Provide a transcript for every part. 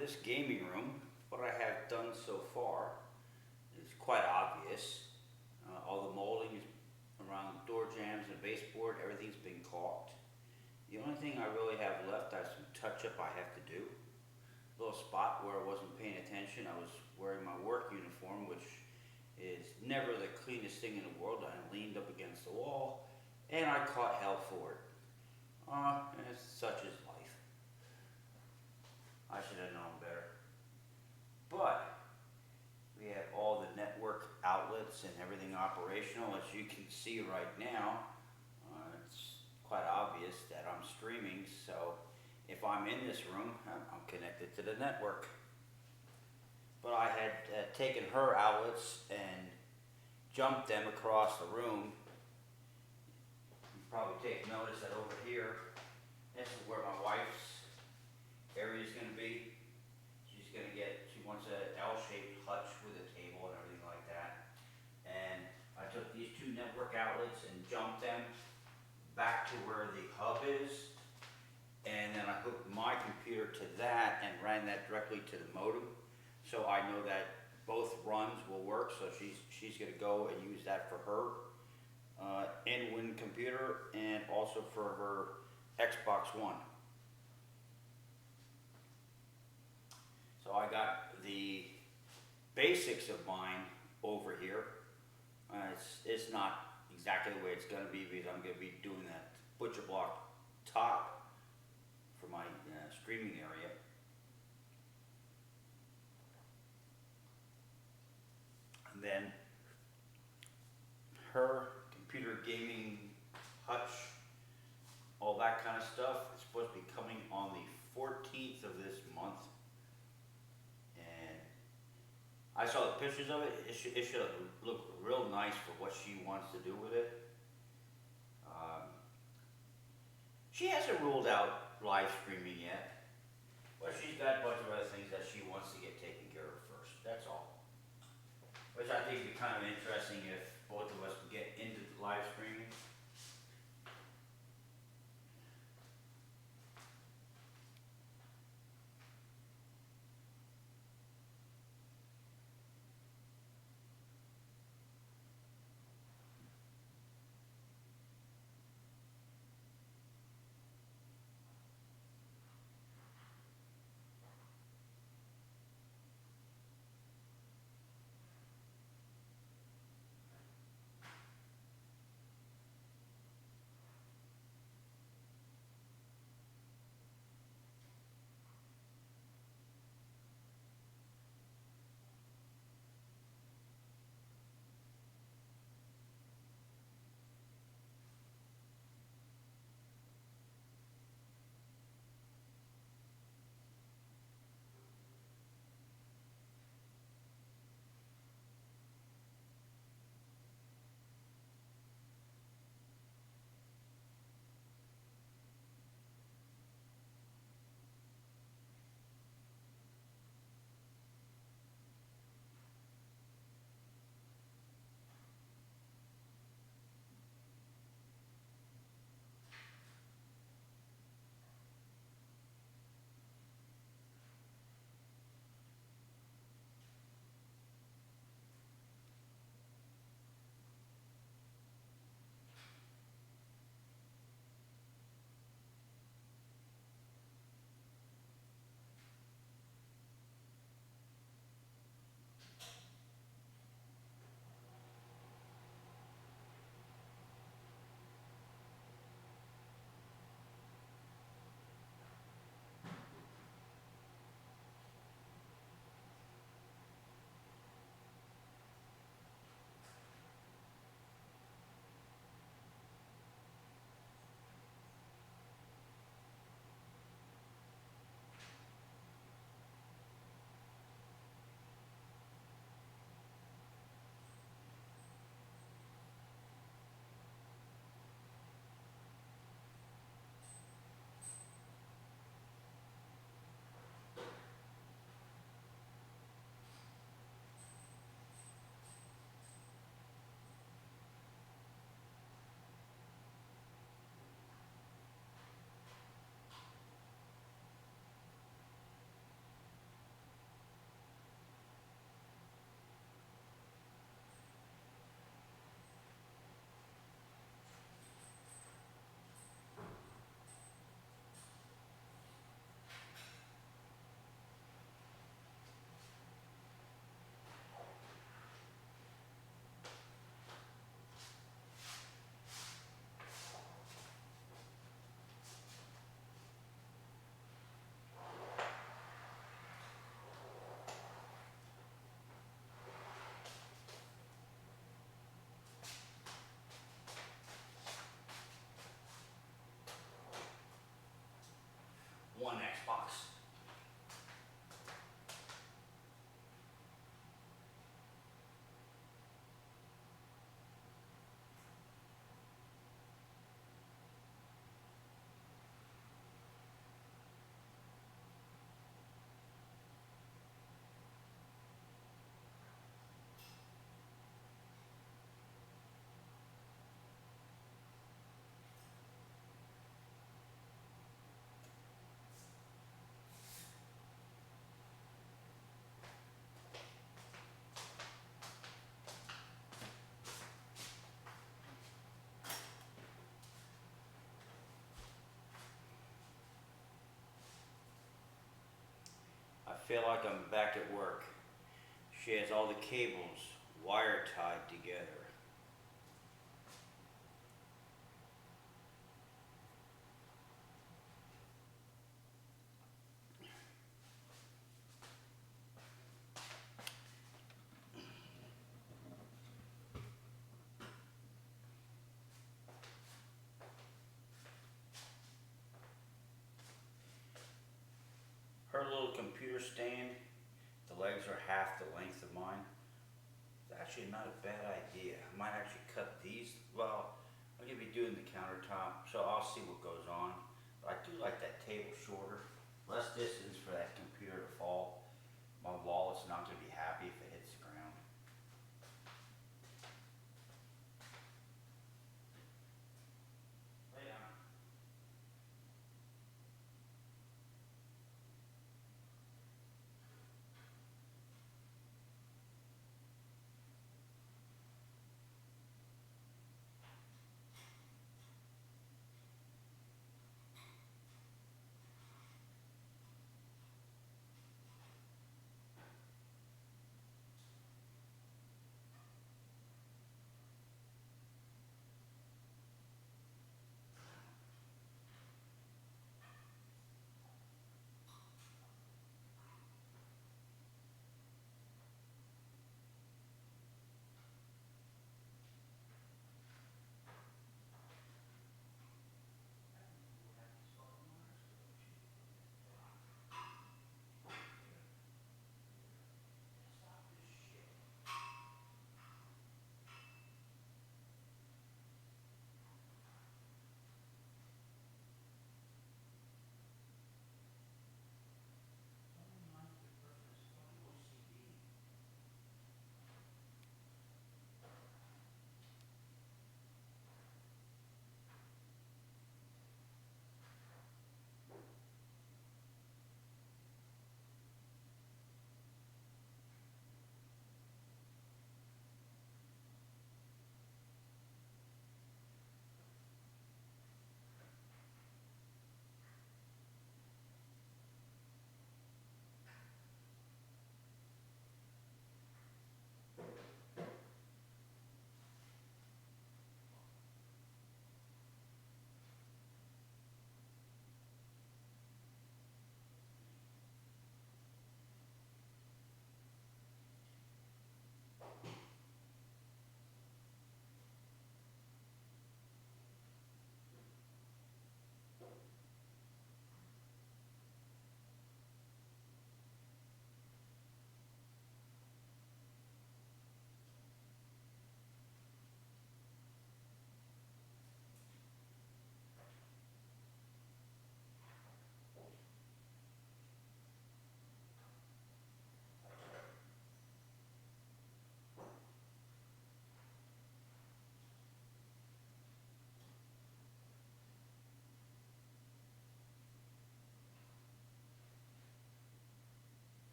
this gaming room, what I have done so far is quite obvious. All the molding is around door jambs and baseboard, everything's been caulked. The only thing I really have left, I have some touch-up I have to do. A little spot where I wasn't paying attention, I was wearing my work uniform, which is never the cleanest thing in the world. I leaned up against the wall, and I caught hell for it. Such is life. I should have known better. But we have all the network outlets and everything operational. As you can see right now, it's quite obvious that I'm streaming, so if I'm in this room, I'm connected to the network. But I had taken her outlets and jumped them across the room. You probably take notice that over here, this is where my wife's area is going to be. She wants an L-shaped hutch with a table and everything like that. And I took these two network outlets and jumped them back to where the hub is. And then I hooked my computer to that and ran that directly to the modem. So I know that both runs will work. So she's going to go and use that for her in-win computer and also for her Xbox One. So I got the basics of mine over here. It's not exactly the way it's going to be because I'm going to be doing that butcher block top for my streaming area. And then her computer gaming hutch, all that kind of stuff is supposed to be coming on the 14th of this month. I saw the pictures of it. It should look real nice for what she wants to do with it. She hasn't ruled out live streaming yet, but she's got a bunch of other things that she wants to get taken care of first. That's all. Which I think would be kind of interesting if both of us could get into live streaming. feel like I'm back at work. She has all the cables wire tied together. Her little computer stand, the legs are half the length of mine. It's actually not a bad idea. I might actually cut these. Well, I'm gonna be doing the countertop, so I'll see what goes on. But I do like that table shorter, less distance for that computer to fall. My wallet's not gonna be happy if it hits the ground. Lay down.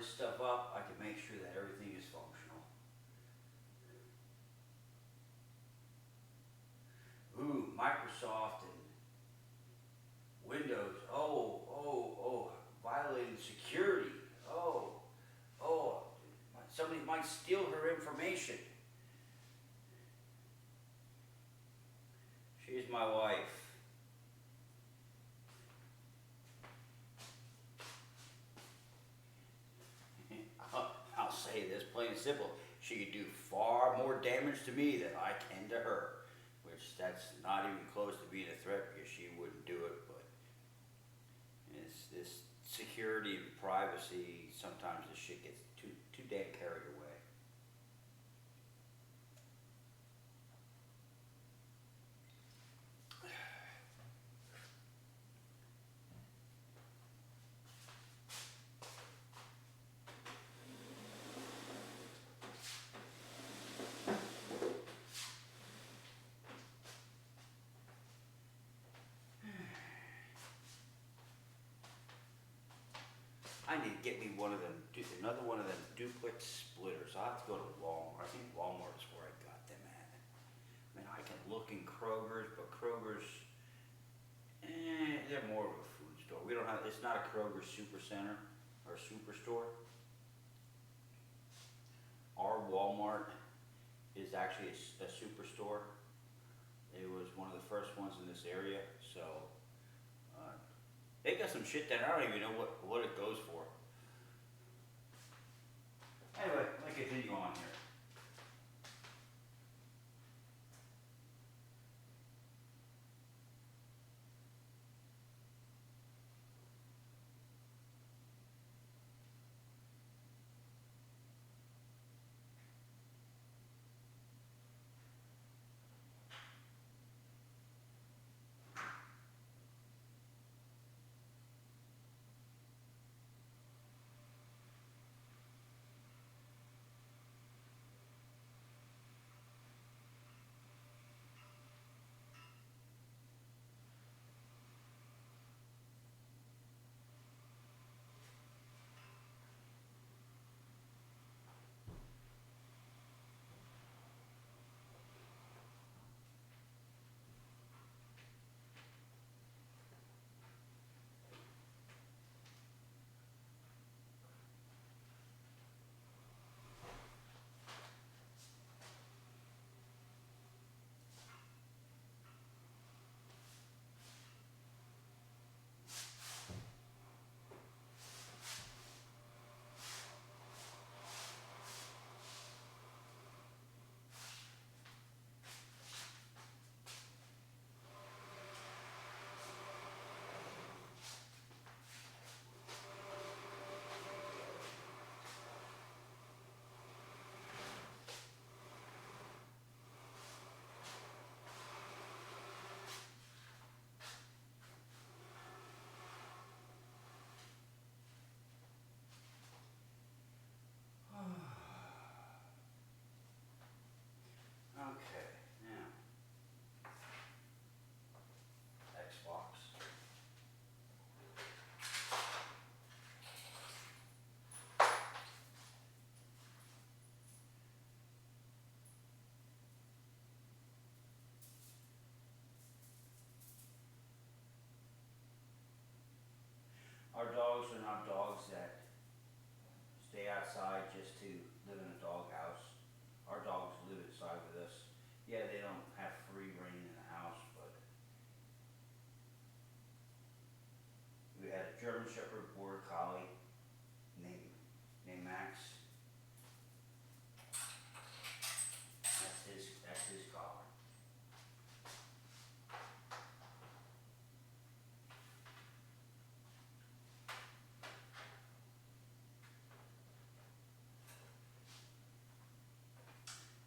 this stuff up, I can make sure that everything is functional. Ooh, Microsoft and Windows. Oh, violating security. Oh, somebody might steal her information. She's my wife. I'll say this plain and simple. She could do far more damage to me than I can to her. Which that's not even close to being a threat because she wouldn't do it, but it's this security and privacy, sometimes this shit gets too damn carried away. I need to get me one of them, another one of them duplex splitters. I'll have to go to Walmart. I think Walmart is where I got them at. I mean, I can look in Kroger's, but Kroger's, they're more of a food store. We don't have, it's not a Kroger super center or superstore. Our Walmart is actually a superstore. It was one of the first ones in this area, so they got some shit that I don't even know what it goes for. Anyway, let me continue on here. Okay, now, Xbox. Our dogs are not dogs that stay outside just to live in a dog house. Our dogs live inside with us. Yeah, they don't have free reign in the house, but we had a German Shepherd Border Collie named Max. That's his collar.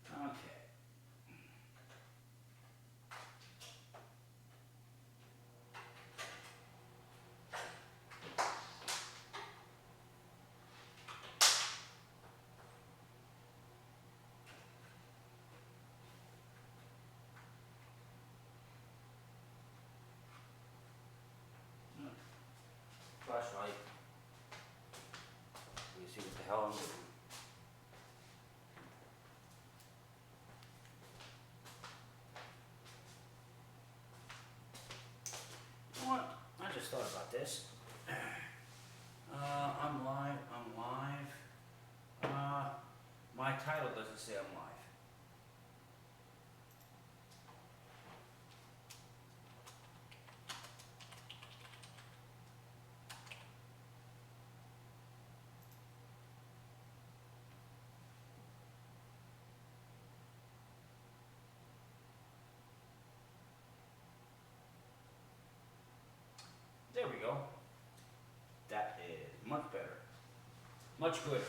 Okay. Flashlight. You see what hell I'm doing. You know what? I just thought about this. I'm live. I'm live. My title doesn't say I'm live. There we go. That is much better. Much gooder.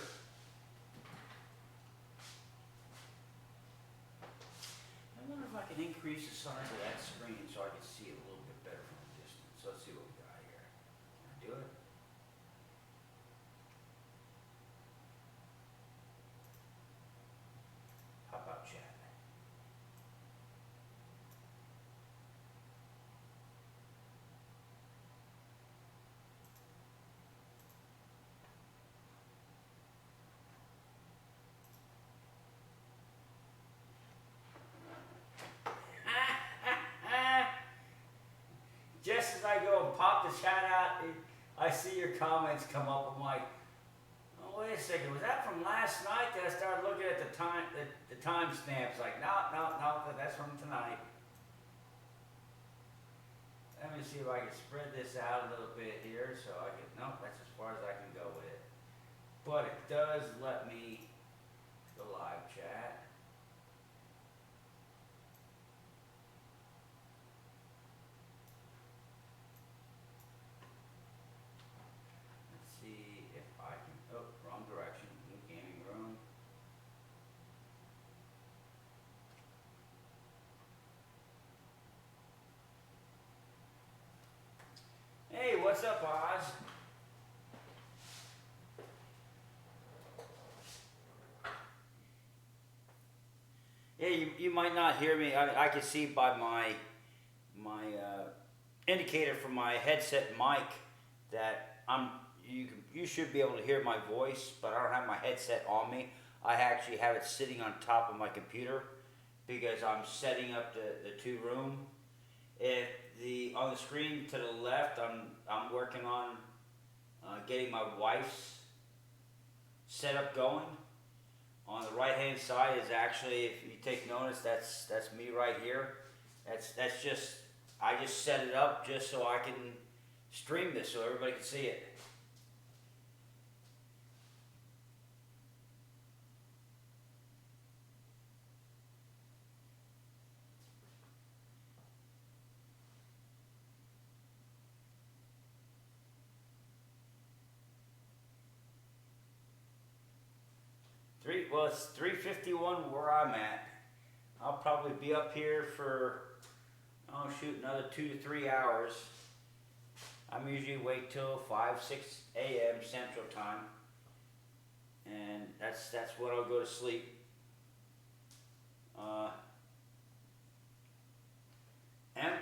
I wonder if I can increase the size of that screen so I can see it a little bit better from a distance. Let's see what we got here. Can I do it? How about chat? Just as I go and pop the chat out, I see your comments come up. I'm like, oh, wait a second, was that from last night? Then I started looking at the time, the timestamps. Like, no, that's from tonight. Let me see if I can spread this out a little bit here, so I can. Nope, that's as far as I can go with it. But it does let me go live chat. Let's see if I can. Oh, wrong direction. New gaming room. Hey, what's up, Oz? Yeah, you might not hear me. I can see by my indicator from my headset mic that you should be able to hear my voice, but I don't have my headset on me. I actually have it sitting on top of my computer because I'm setting up the two room. If on the screen to the left, I'm working on getting my wife's setup going. On the right hand side is actually, if you take notice, that's me right here. That's just, I just set it up just so I can stream this so everybody can see it. Well, it's 3:51 where I'm at. I'll probably be up here for, oh shoot, another 2 to 3 hours. I'm usually wait till 5, 6 a.m. Central Time, and that's when I'll go to sleep. And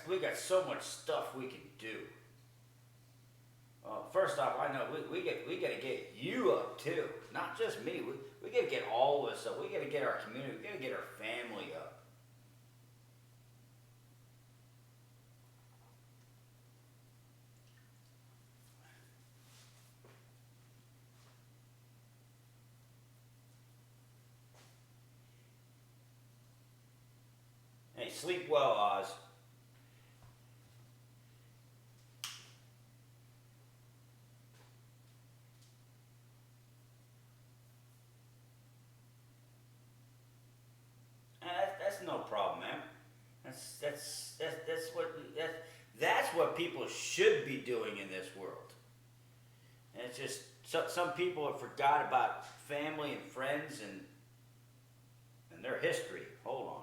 we got so much stuff we can do. First off, I know we got to get you up too, not just me. We got to get all of us up. We got to get our community. We got to get our family up. Hey, sleep well, Oz. That's no problem, man. That's what people should be doing in this world. And it's just some people have forgot about family and friends and their history. Hold on.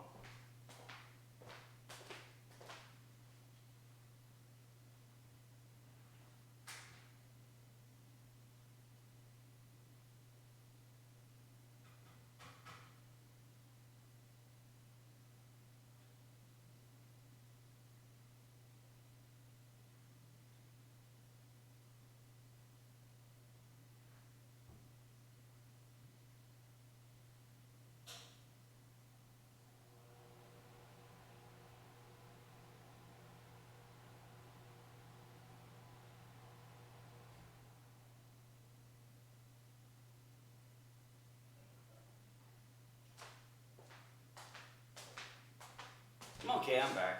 Okay, I'm back.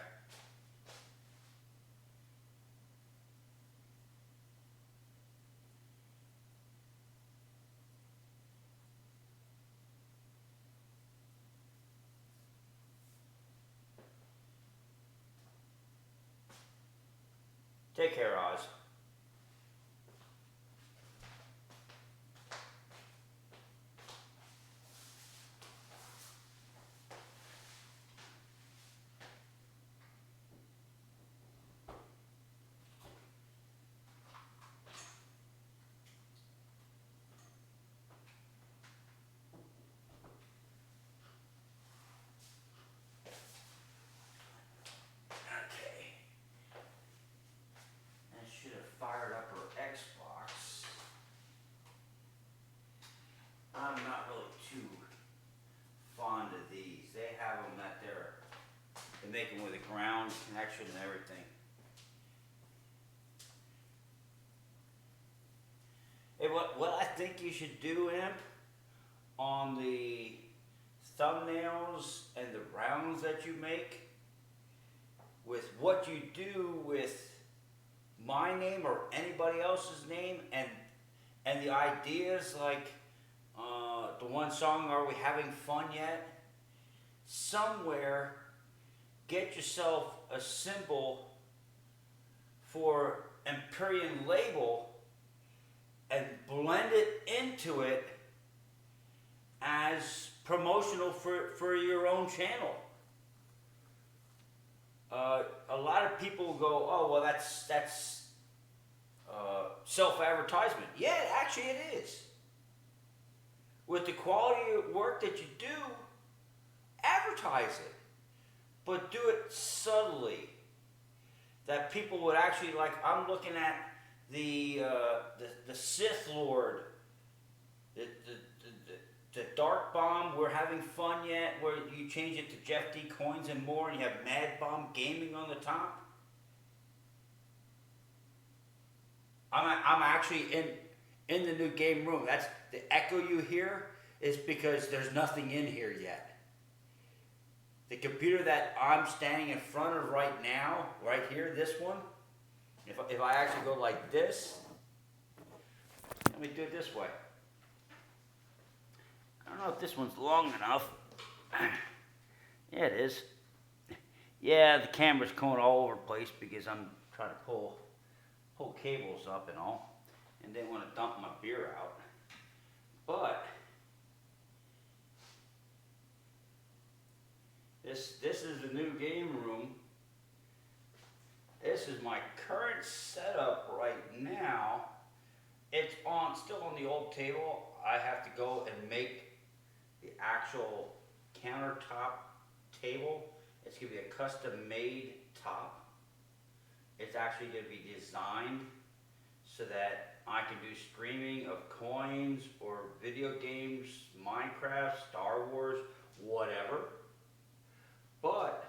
Take care, Oz. Okay. I should have fired up her Xbox. I'm not really too fond of these. They have them that they make them with a ground connection and everything. Hey, what I think you should do, Imp, on the thumbnails and the rounds that you make, with what you do with my name or anybody else's name, and the ideas like the one song, Are We Having Fun Yet? Somewhere, get yourself a symbol for Empyrean label and blend it into it as promotional for your own channel. A lot of people go, oh, well, that's self-advertisement. Yeah, actually it is. With the quality of work that you do, advertise it. But do it subtly. That people would actually, like, I'm looking at the Sith Lord, the Dark Bomb, We're Having Fun Yet, where you change it to Jeff D. Coins and More, and you have Mad Bomb Gaming on the top. I'm actually in the new game room. That's the echo you hear is because there's nothing in here yet. The computer that I'm standing in front of right now, right here, this one, if I actually go like this, let me do it this way. I don't know if this one's long enough. Yeah, it is. Yeah, the camera's going all over the place because I'm trying to pull cables up and all, and didn't want to dump my beer out. But this is the new game room. This is my current setup right now. It's still on the old table. I have to go and make the actual countertop table. It's gonna be a custom made top. It's actually gonna be designed so that I can do streaming of coins or video games, Minecraft, Star Wars, whatever. But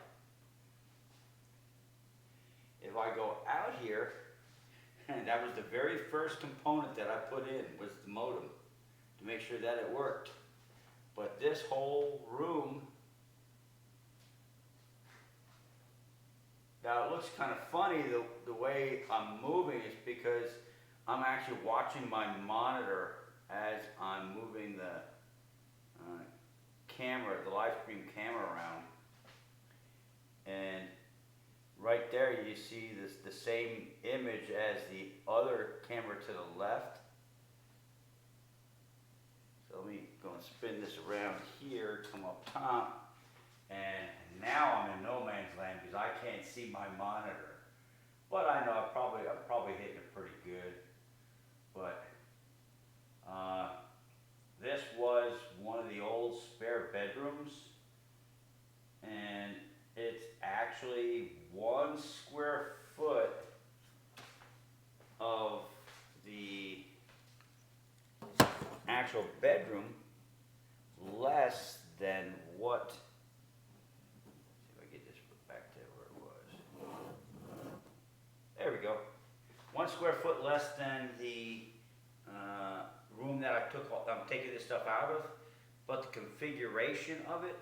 if I go out here, and that was the very first component that I put in, was the modem, to make sure that it worked. But this whole room, now it looks kind of funny the way I'm moving is because I'm actually watching my monitor as I'm moving the camera, the live stream camera around. And right there you see the same image as the other camera to the left. So let me go and spin this around here, come up top, and now I'm in no man's land because I can't see my monitor. But I know I'm probably hitting it pretty good. But this was one of the old spare bedrooms, and it's actually 1 square foot of the actual bedroom less than what, see if I get this back to where it was. There we go. 1 square foot less than the room that I'm taking this stuff out of, but the configuration of it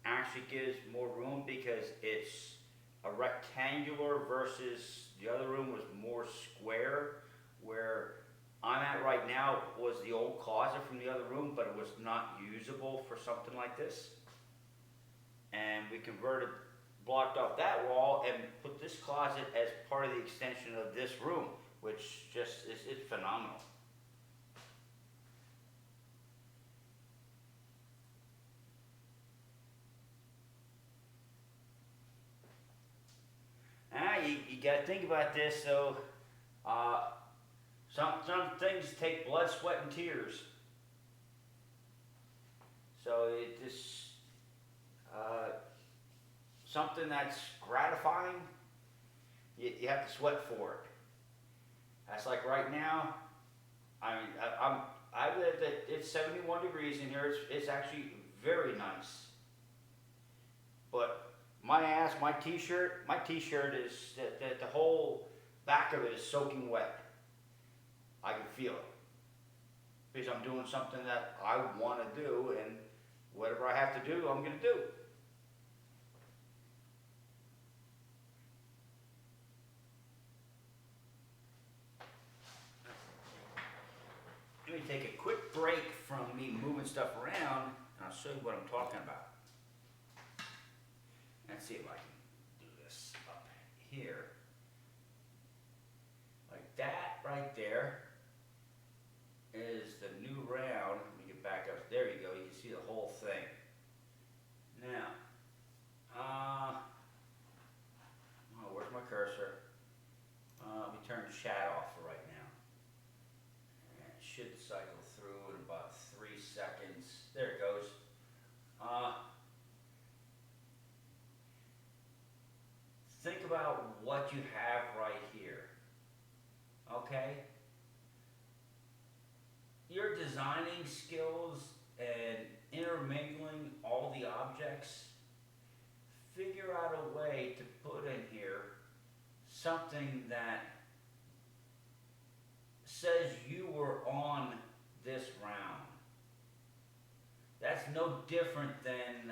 actually gives more room because it's a rectangular versus the other room was more square. Where I'm at right now was the old closet from the other room, but it was not usable for something like this. And we converted, blocked off that wall and put this closet as part of the extension of this room, which just is it's phenomenal. You got to think about this. So, some things take blood, sweat, and tears. So it just something that's gratifying. You have to sweat for it. That's like right now. I mean, I live at it's 71 degrees in here. It's actually very nice. But my ass, my t-shirt is that the whole back of it is soaking wet. I can feel it because I'm doing something that I want to do, and whatever I have to do, I'm going to do. Let me take a quick break from me moving stuff around, and I'll show you what I'm talking about. Let's see if I can do this up here. Like that right there is the new round. Let me get back up. There you go. You can see the whole thing. Now, oh, where's my cursor? Let me turn chat off for right now. And it should cycle through in about 3 seconds. There it goes. Think about what you have right here. Okay? Your designing skills and intermingling all the objects, figure out a way to put in here something that says you were on this round. That's no different than,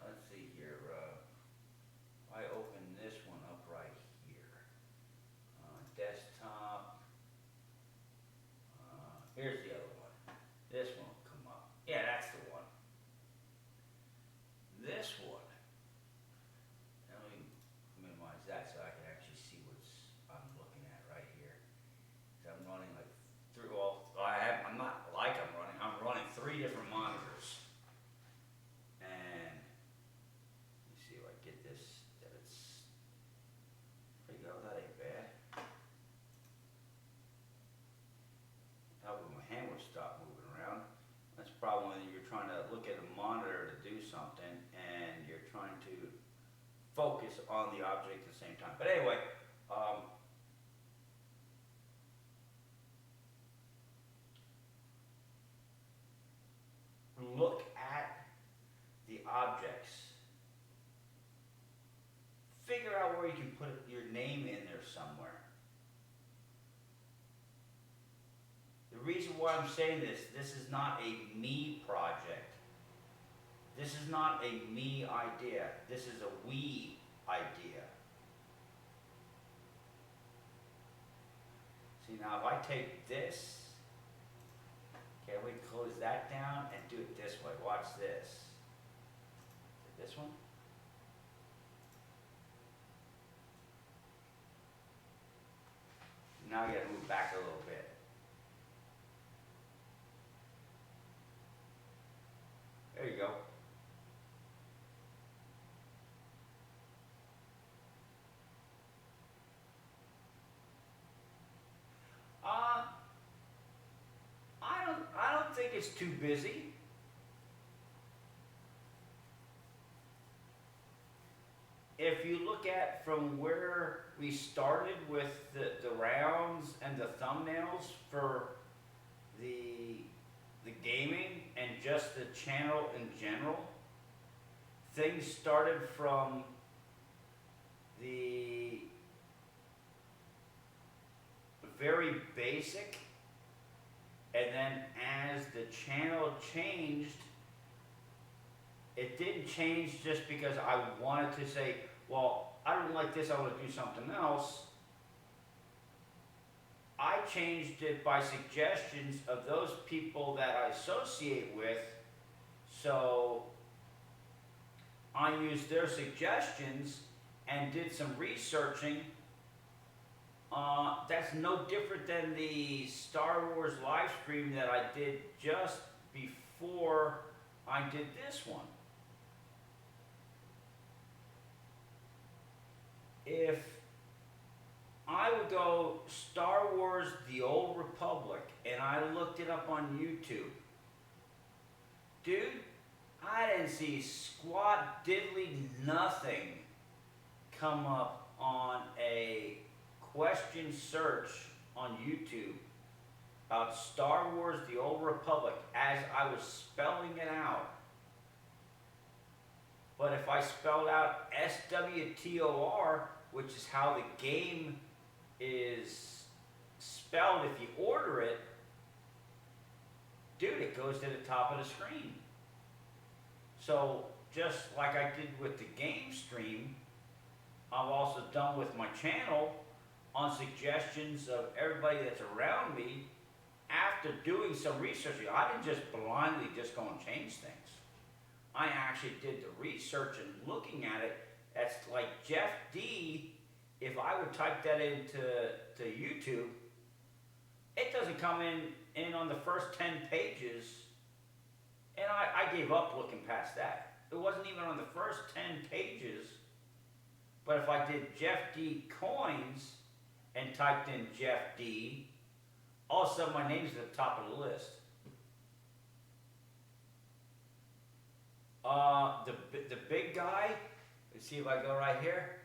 let's see here, I open this one up right here. Desktop. Here's the other one. This one will come up. Yeah, that's the one. This one. Let me minimize that so I can actually see what's I'm looking at right here. So I'm running like through all. I'm not like I'm running. I'm running 3 different monitors. And let me see if I get this. That it's. There you go. That ain't bad. Help with my hand will stop moving around. That's the problem when you're trying to look at a monitor to do something and you're trying to focus on the object at the same time. But anyway, look at the objects. Figure out where you can put your name in there somewhere. The reason why I'm saying this is not a me project. This is not a me idea. This is a we idea. See, now if I take this, okay, we close that down and do it this way. Watch this. Is it this one? Now you gotta move back a little bit. There you go. I don't think it's too busy. If you look at from where we started with the rounds and the thumbnails for the gaming and just the channel in general, things started from the very basic, and then as the channel changed, It didn't change just because I wanted to say, well, I don't like this, I want to do something else. I changed it by suggestions of those people that I associate with. So I used their suggestions and did some researching. That's no different than the Star Wars live stream that I did just before I did this one. If I would go Star Wars The Old Republic and I looked it up on YouTube, dude, I didn't see squat diddly nothing come up on a question search on YouTube about Star Wars The Old Republic as I was spelling it out. But if I spelled out SWTOR, which is how the game is spelled if you order it, dude, it goes to the top of the screen. So just like I did with the game stream, I've also done with my channel on suggestions of everybody that's around me after doing some research. I didn't just blindly just go and change things. I actually did the research and looking at it. That's like Jeff D. If I would type that into YouTube, it doesn't come in on the first 10 pages. And I gave up looking past that. It wasn't even on the first 10 pages. But if I did Jeff D. Coins and typed in Jeff D., all of a sudden my name's at the top of the list. The big guy, let's see if I go right here.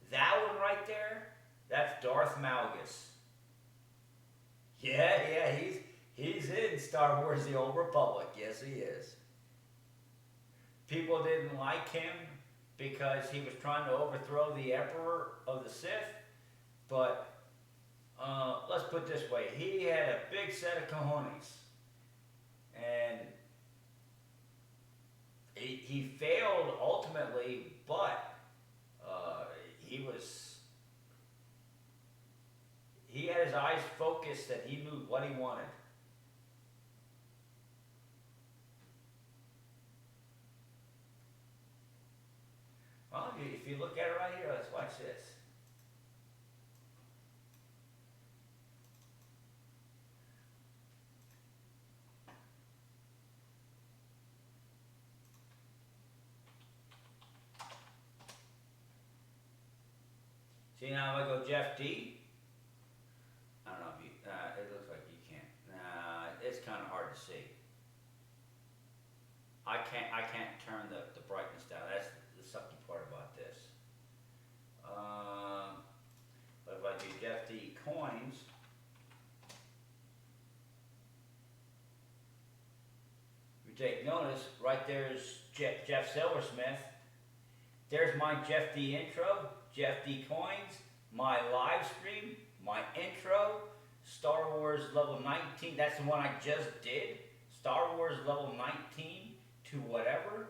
That one right there, that's Darth Malgus. Yeah, he's in Star Wars The Old Republic. Yes, he is. People didn't like him because he was trying to overthrow the Emperor of the Sith. But let's put it this way. He had a big set of cojones. And he failed ultimately, but he had his eyes focused that he knew what he wanted. Well, if you look at it right here, let's watch this. See now if I go Jeff D. I don't know if you, it looks like you can't. Nah, it's kind of hard to see. I can't turn the brightness down. That's the sucky part about this. But if I do Jeff D. Coins, you take notice, right there's Jeff Silversmith. There's my Jeff D. intro, Jeff D. Coins, my live stream, my intro, Star Wars level 19. That's the one I just did. Star Wars level 19 to whatever.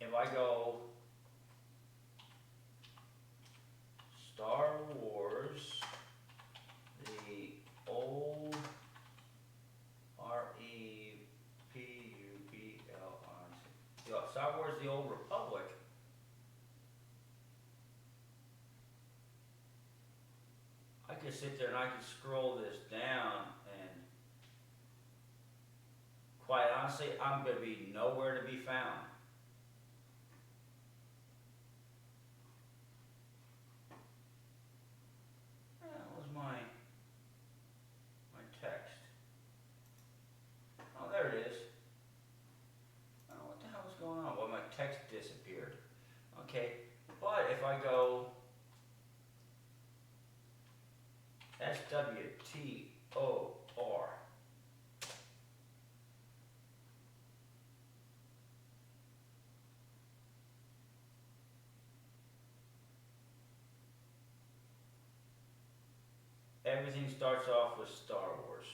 If I go Star Wars, the old REPUBLIC, Star Wars the Old Republic, I can sit there and I can scroll this down and quite honestly, I'm going to be nowhere to be found. That was my text. Oh, there it is. Oh, what the hell is going on? Well, my text disappeared. Okay, but if I go SWTOR, everything starts off with Star Wars.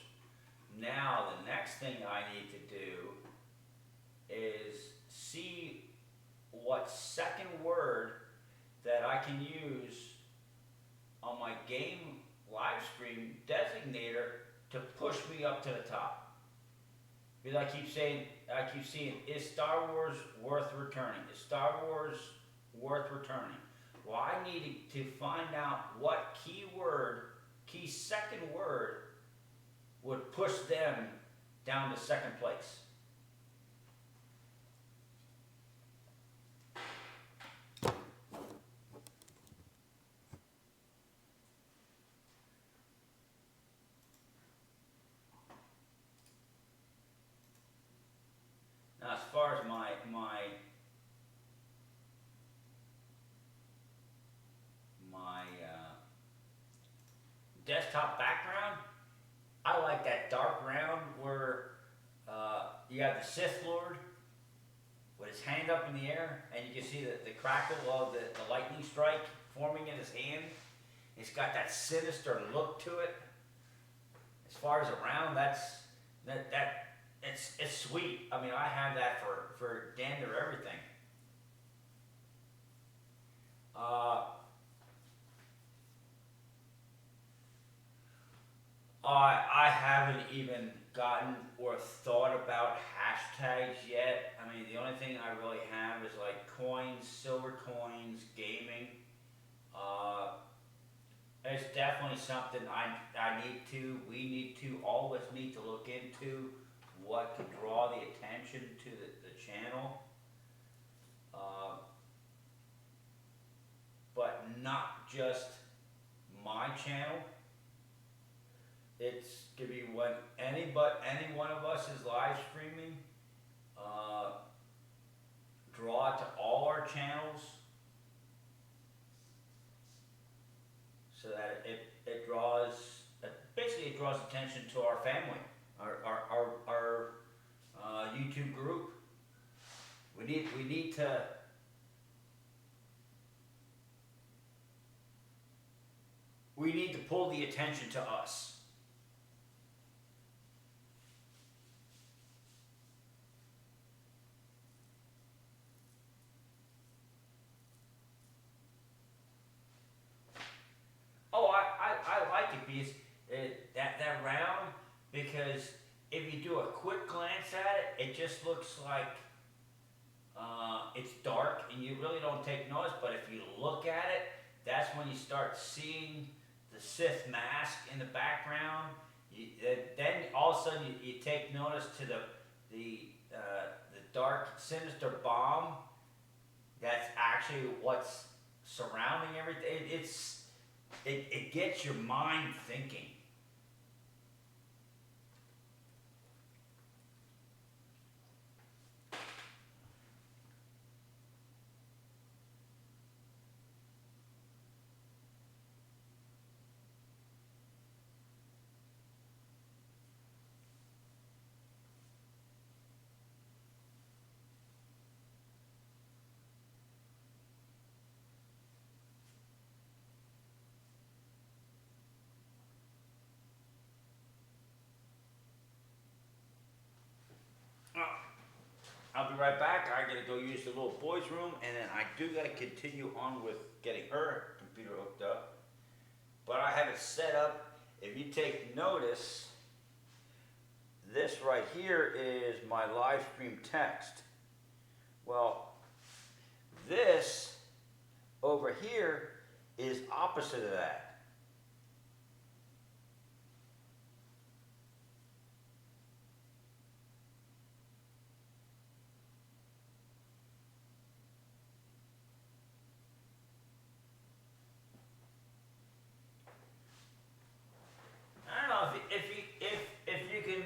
Now the next thing I need to do is see what second word that I can use on my game live stream designator to push me up to the top. Because I keep seeing, is Star Wars worth returning? Is Star Wars worth returning? Well, I need to find out what key second word would push them down to second place. Now, as far as my desktop background, I like that dark brown where you have the Sith Lord with his hand up in the air, and you can see the crackle of the lightning strike forming in his hand. It's got that sinister look to it. As far as around, it's sweet. I mean, I have that for damn near everything. I haven't even gotten or thought about hashtags yet. I mean, the only thing I really have is like coins, silver coins, gaming. It's definitely something we need to always need to look into what can draw the attention to the channel. But not just my channel. It's could be when any one of us is live streaming. Draw it to all our channels so that it draws basically it draws attention to our family, our YouTube group. We need to pull the attention to us. Oh, I like it because that round, because if you do a quick glance at it, it just looks like it's dark and you really don't take notice. But if you look at it, that's when you start seeing the Sith mask in the background. Then all of a sudden you take notice to the dark, sinister bomb. That's actually what's surrounding everything. It gets your mind thinking. I'll be right back. I gotta go use the little boy's room, and then I do gotta continue on with getting her computer hooked up. But I have it set up. If you take notice, this right here is my live stream text. Well, this over here is opposite of that. I don't know if you can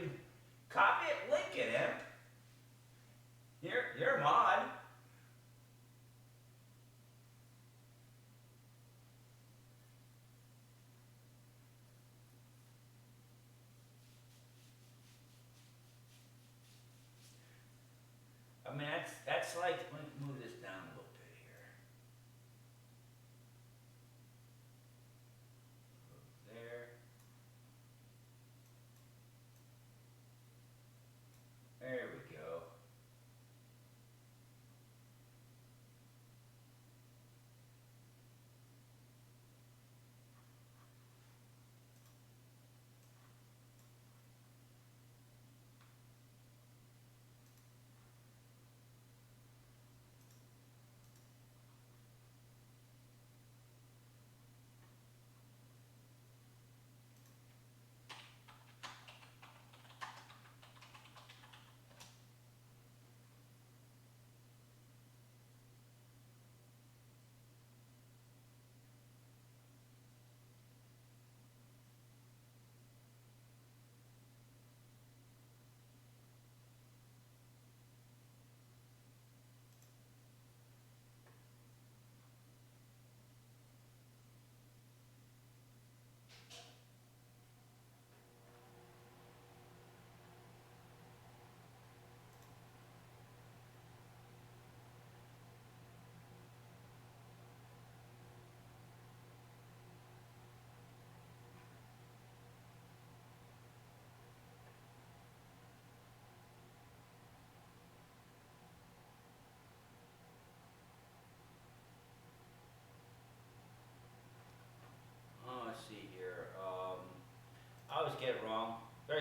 copy it, link it, Imp. You're a mod. I mean, that's like, let me move this down a little bit here. There.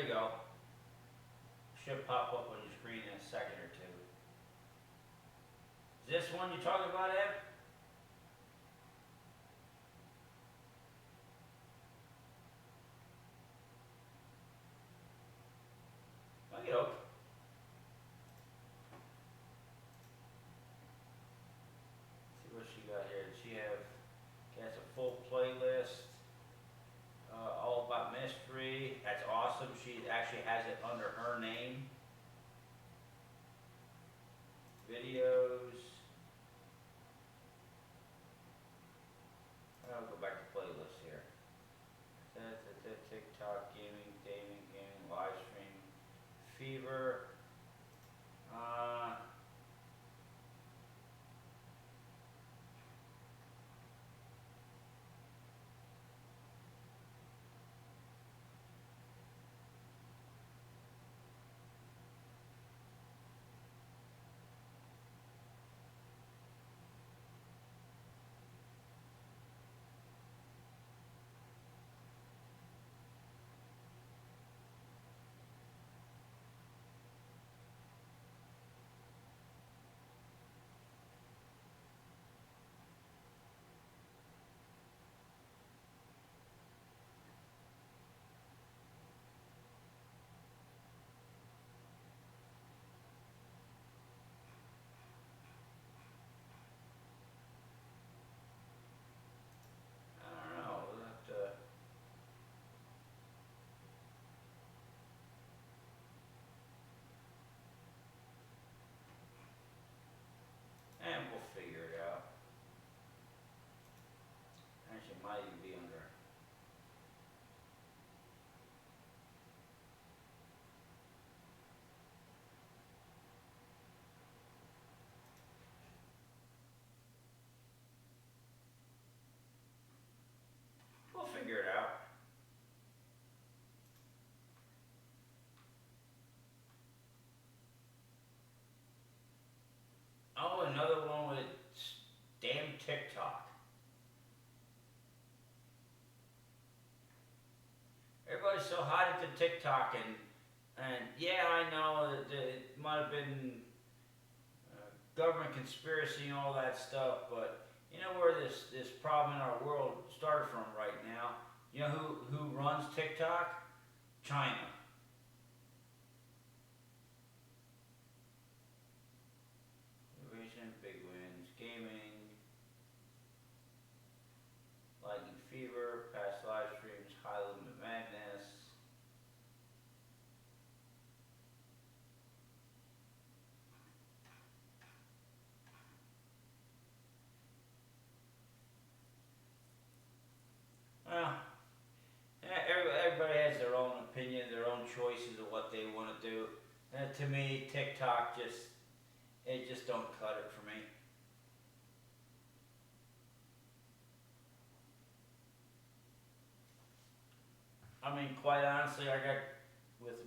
There you go. Should pop up on your screen in a second or two. Is this one you're talking about, Ed? Okay, okay. See what she got here. Does she has a full playlist, all about mystery. That's awesome. She actually has it under her name. Videos. I'll go back to playlist here. TikTok, gaming, live stream, fever. I don't know. We'll have to. And we'll figure it out. Actually, it might even be under. We'll figure it out. Oh, another one with damn TikTok. Everybody's so hot into TikTok, and yeah, I know that it might have been government conspiracy and all that stuff, but you know where this problem in our world started from right now? You know who runs TikTok? China. Innovation, big wins, gaming, lightning fever, past live streams, high limit madness. Well, everybody has their own opinion, their own choices of what they want to do. And to me, TikTok it just don't cut it for me. I mean, quite honestly, I got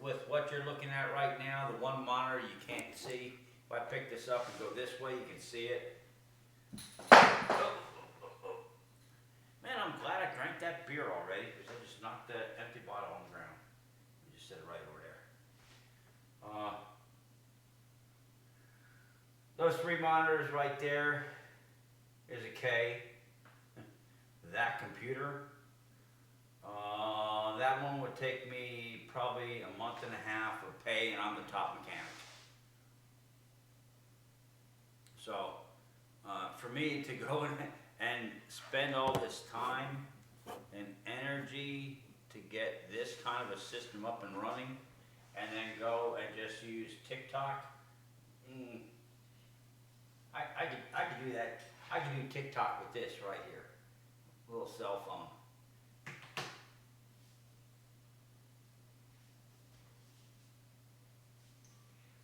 with what you're looking at right now, the one monitor you can't see. If I pick this up and go this way, you can see it. Oh, man, I'm glad I drank that beer already because I just knocked that empty bottle on the ground. I just set it right over there. Those three monitors right there is a K. That computer, that one would take me probably a month and a half of pay, and I'm the top mechanic. So, for me to go in and spend all this time and energy to get this kind of a system up and running, and then go and just use TikTok, I could do that. I could do TikTok with this right here, little cell phone.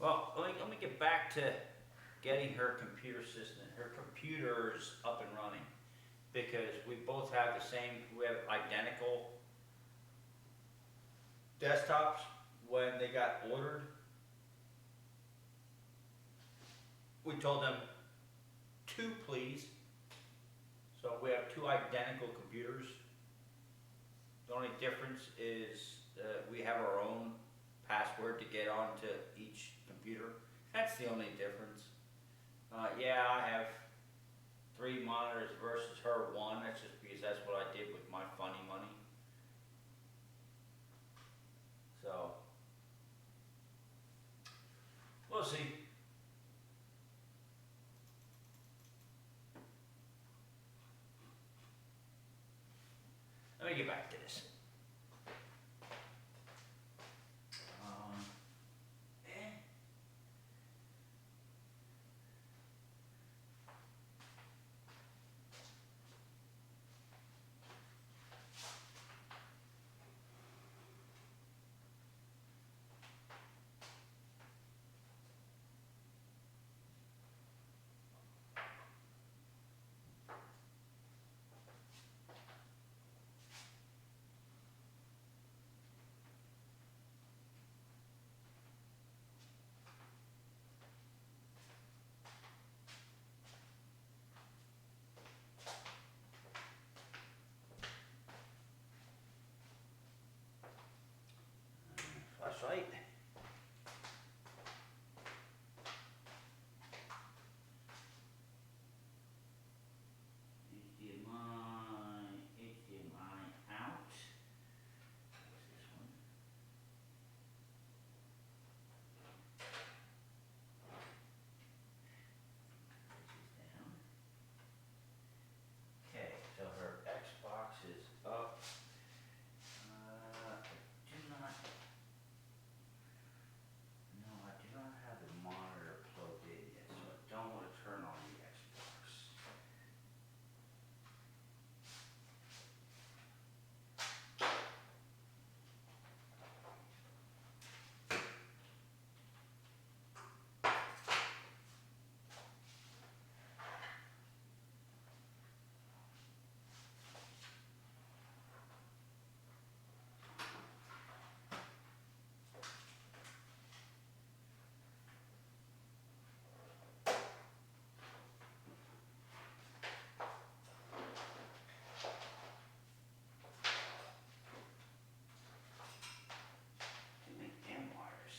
Well, let me get back to getting her computer system, her computers up and running, because we both have the same, we have identical desktops when they got ordered. We told them 2 please. So we have 2 identical computers. The only difference is we have our own password to get onto each computer. That's the only difference. Yeah, I have 3 monitors versus her one. That's just because that's what I did with my funny money. So, we'll see. Let me get back to this. Um, eh. Flashlight. HDMI out. What's this one? This is down. Okay, so her Xbox is up. I do not. No, I do not have the monitor plugged in yet, so I don't want to turn on the Xbox. Too many damn wires.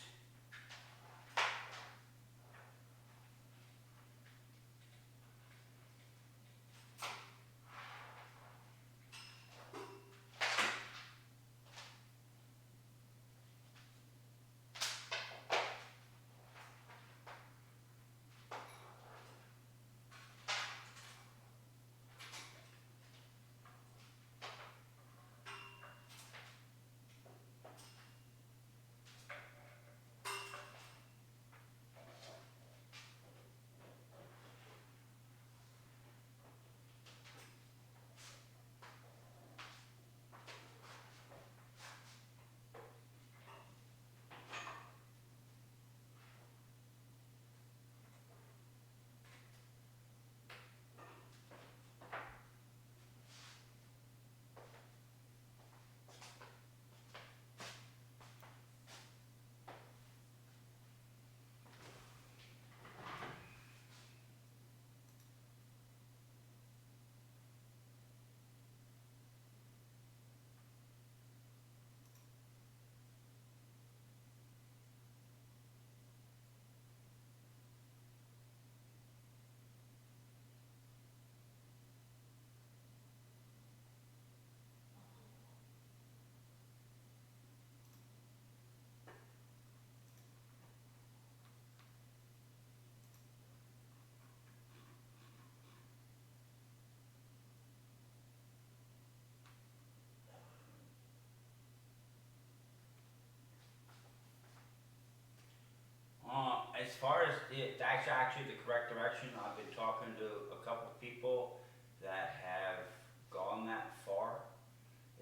As far as that's actually the correct direction, I've been talking to a couple of people that have gone that far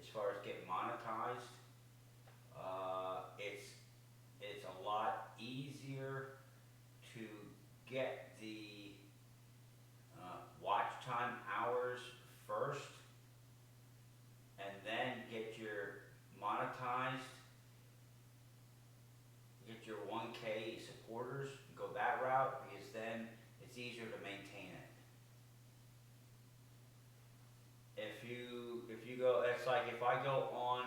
as far as getting monetized. It's a lot easier to get the watch time hours first, and then get your monetized, get your 1K supporters, go that route, because then it's easier to maintain it. If you go, it's like if I go on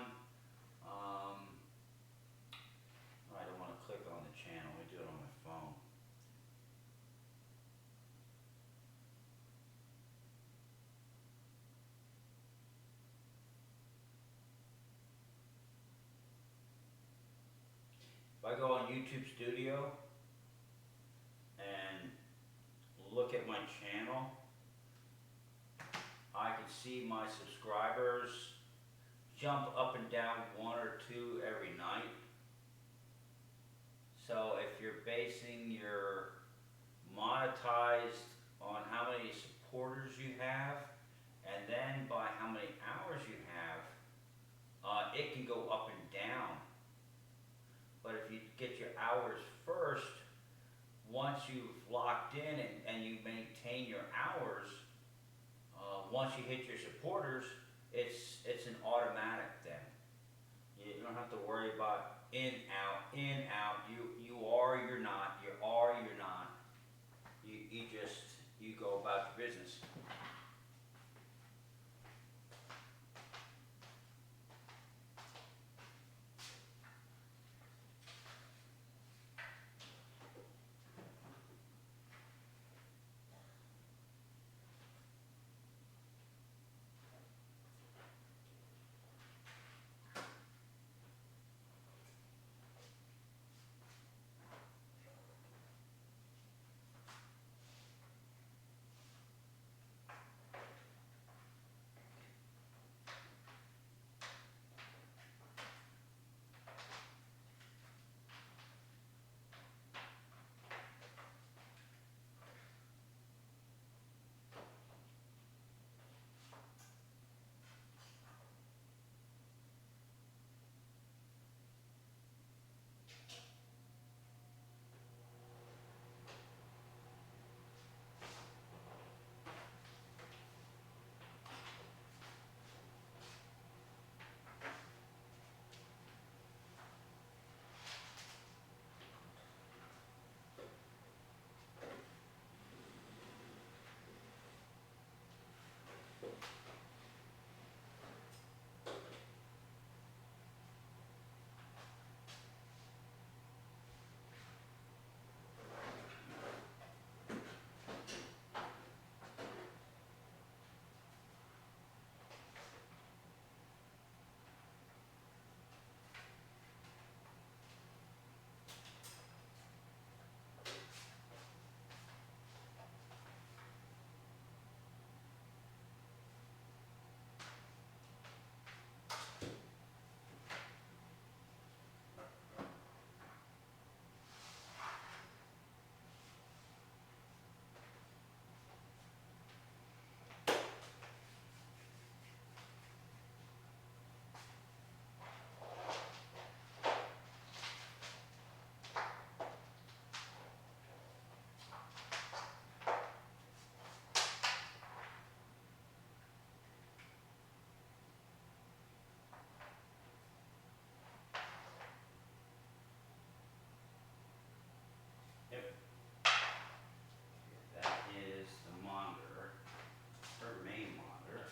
go on YouTube Studio and look at my channel, I can see my subscribers jump up and down 1 or 2 every night. So if you're basing your monetized on how many supporters you have, and then by how many hours you have, it can go up and down. But if you get your hours first, once you've locked in and you maintain your hours, once you hit your supporters, it's an automatic then. You don't have to worry about in, out, in, out. You are, you're not, you are, you're not. You just, you go about your business. Yep. That is the monitor, her main monitor.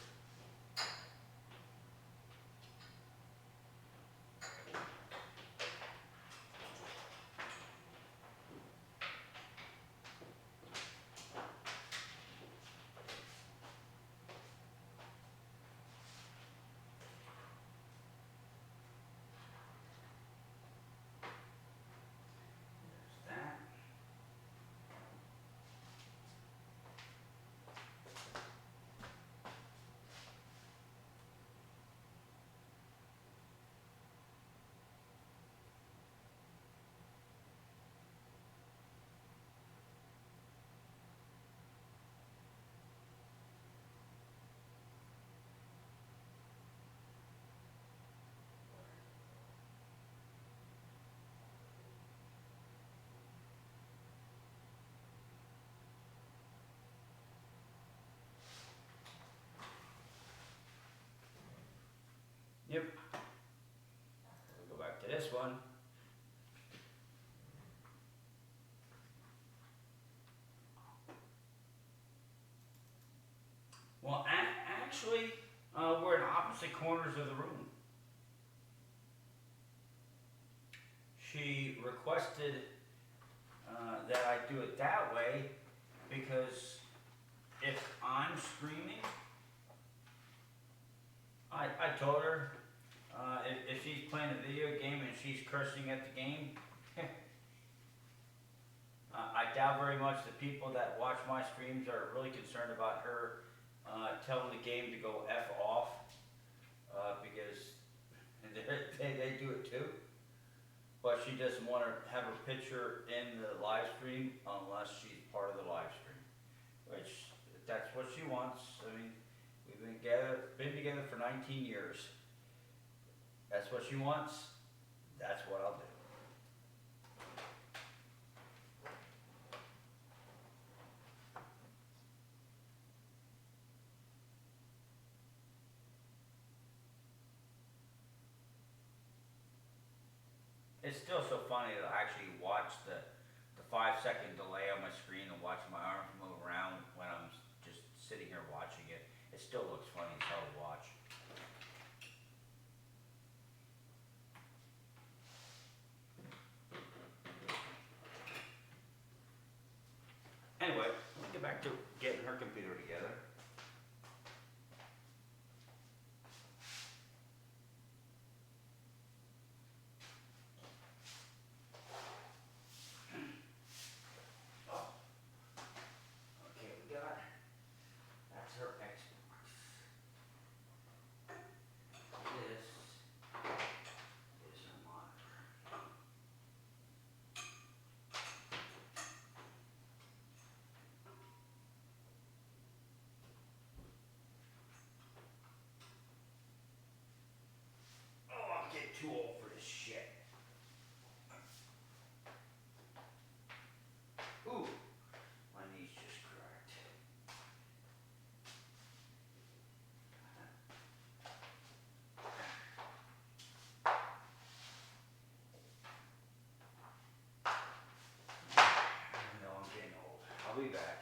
There's that. Yep. We'll go back to this one. Well, actually, we're in opposite corners of the room. She requested that I do it that way because if I'm streaming, I told her if she's playing a video game and she's cursing at the game, I doubt very much the people that watch my streams are really concerned about her telling the game to go F off, because they do it too. But she doesn't want to have her picture in the live stream unless she's part of the live stream, which if that's what she wants. I mean, we've been together for 19 years. That's what she wants. That's what I'll do. It's still so funny to actually watch the 5 second delay on my screen and watch my arms move around when I'm just sitting here watching it. It still looks funny as hell to watch. Anyway, let's get back to getting her computer together. Okay, that's her Xbox. This is her monitor. Oh, I'm getting too old for this shit. Ooh, my knees just cracked. I know I'm getting old. I'll be back.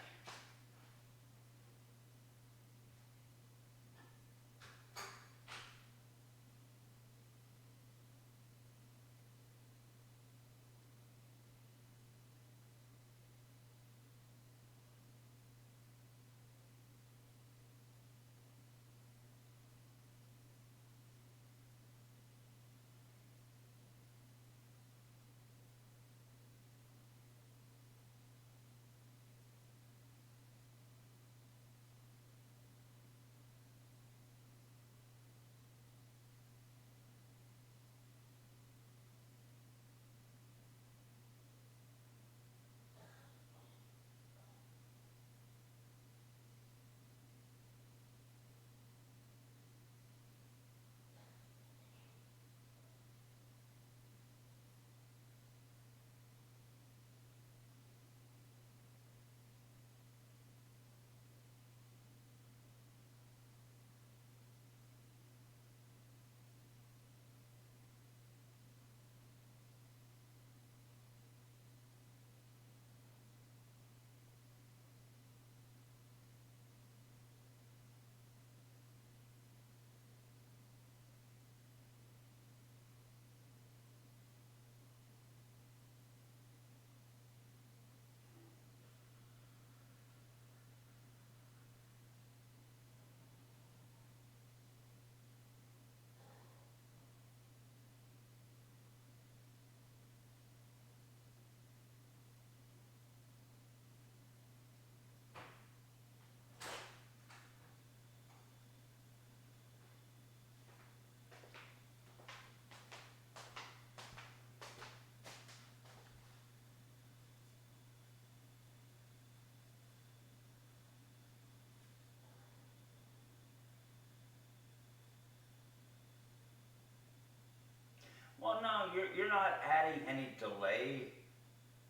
Well, no, you're not adding any delay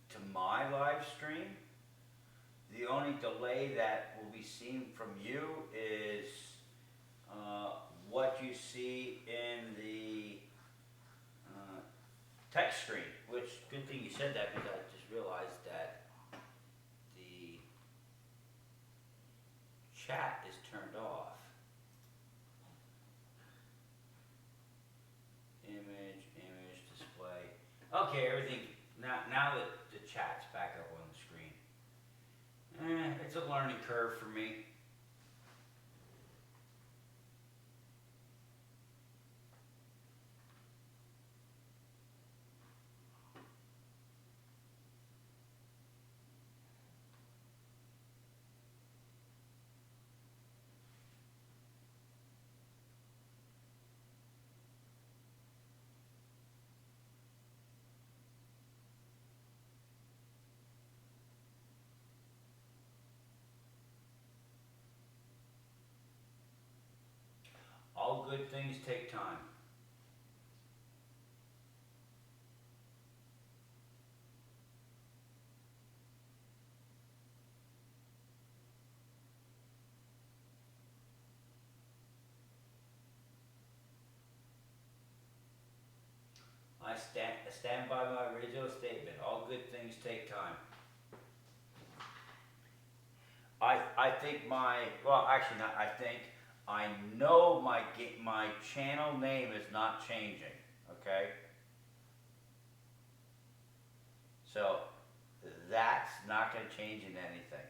to my live stream. The only delay that will be seen from you is what you see in the text screen, which, good thing you said that, because I just realized that the chat is turned off. Image display. Okay, everything, now that the chat's back up on the screen. It's a learning curve for me. all good things take time. I stand by my original statement. All good things take time. I think well, actually not, I know my channel name is not changing, okay? So, that's not gonna change in anything.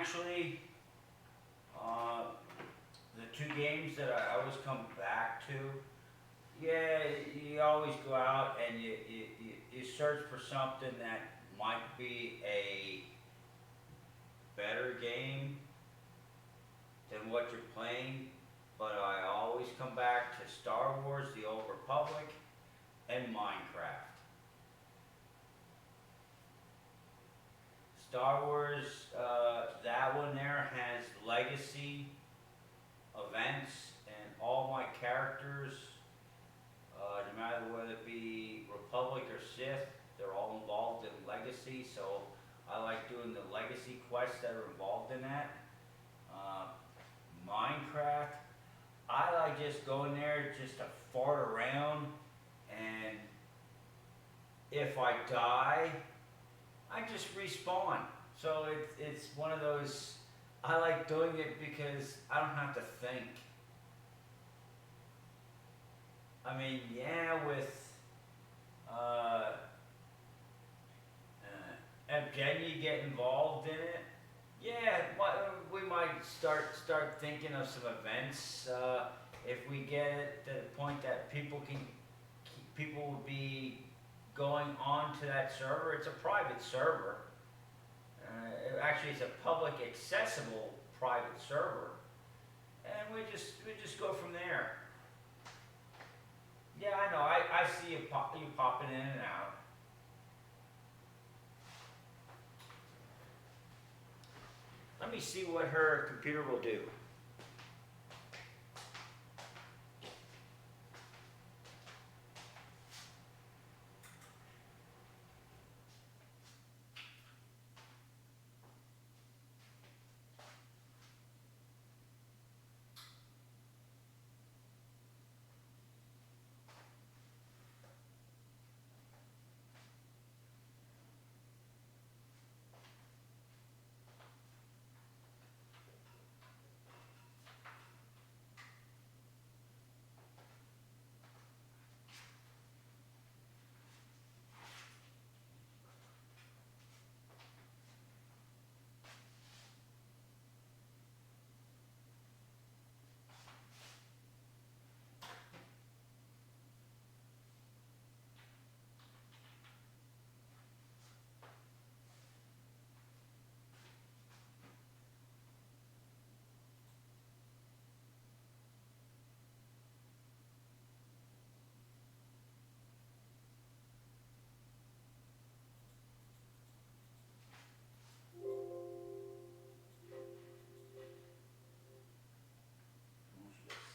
actually, the two games that I always come back to, yeah, you always go out and you search for something that might be a better game than what you're playing, but I always come back to Star Wars, The Old Republic, and Minecraft. Star Wars, that one there has legacy events, and all my characters, no matter whether it be Republic or Sith, they're all involved in legacy, so I like doing the legacy quests that are involved in that. Uh, Minecraft, I like just going there just to fart around, and if I die, I just respawn. So it's one of those, I like doing it because I don't have to think. I mean, yeah, with Evgeny get involved in it, yeah, we might start thinking of some events. If we get it to the point that people will be going on to that server. It's a private server. Actually, it's a public accessible private server, and we just go from there. Yeah, I know. I see you popping in and out. Let me see what her computer will do.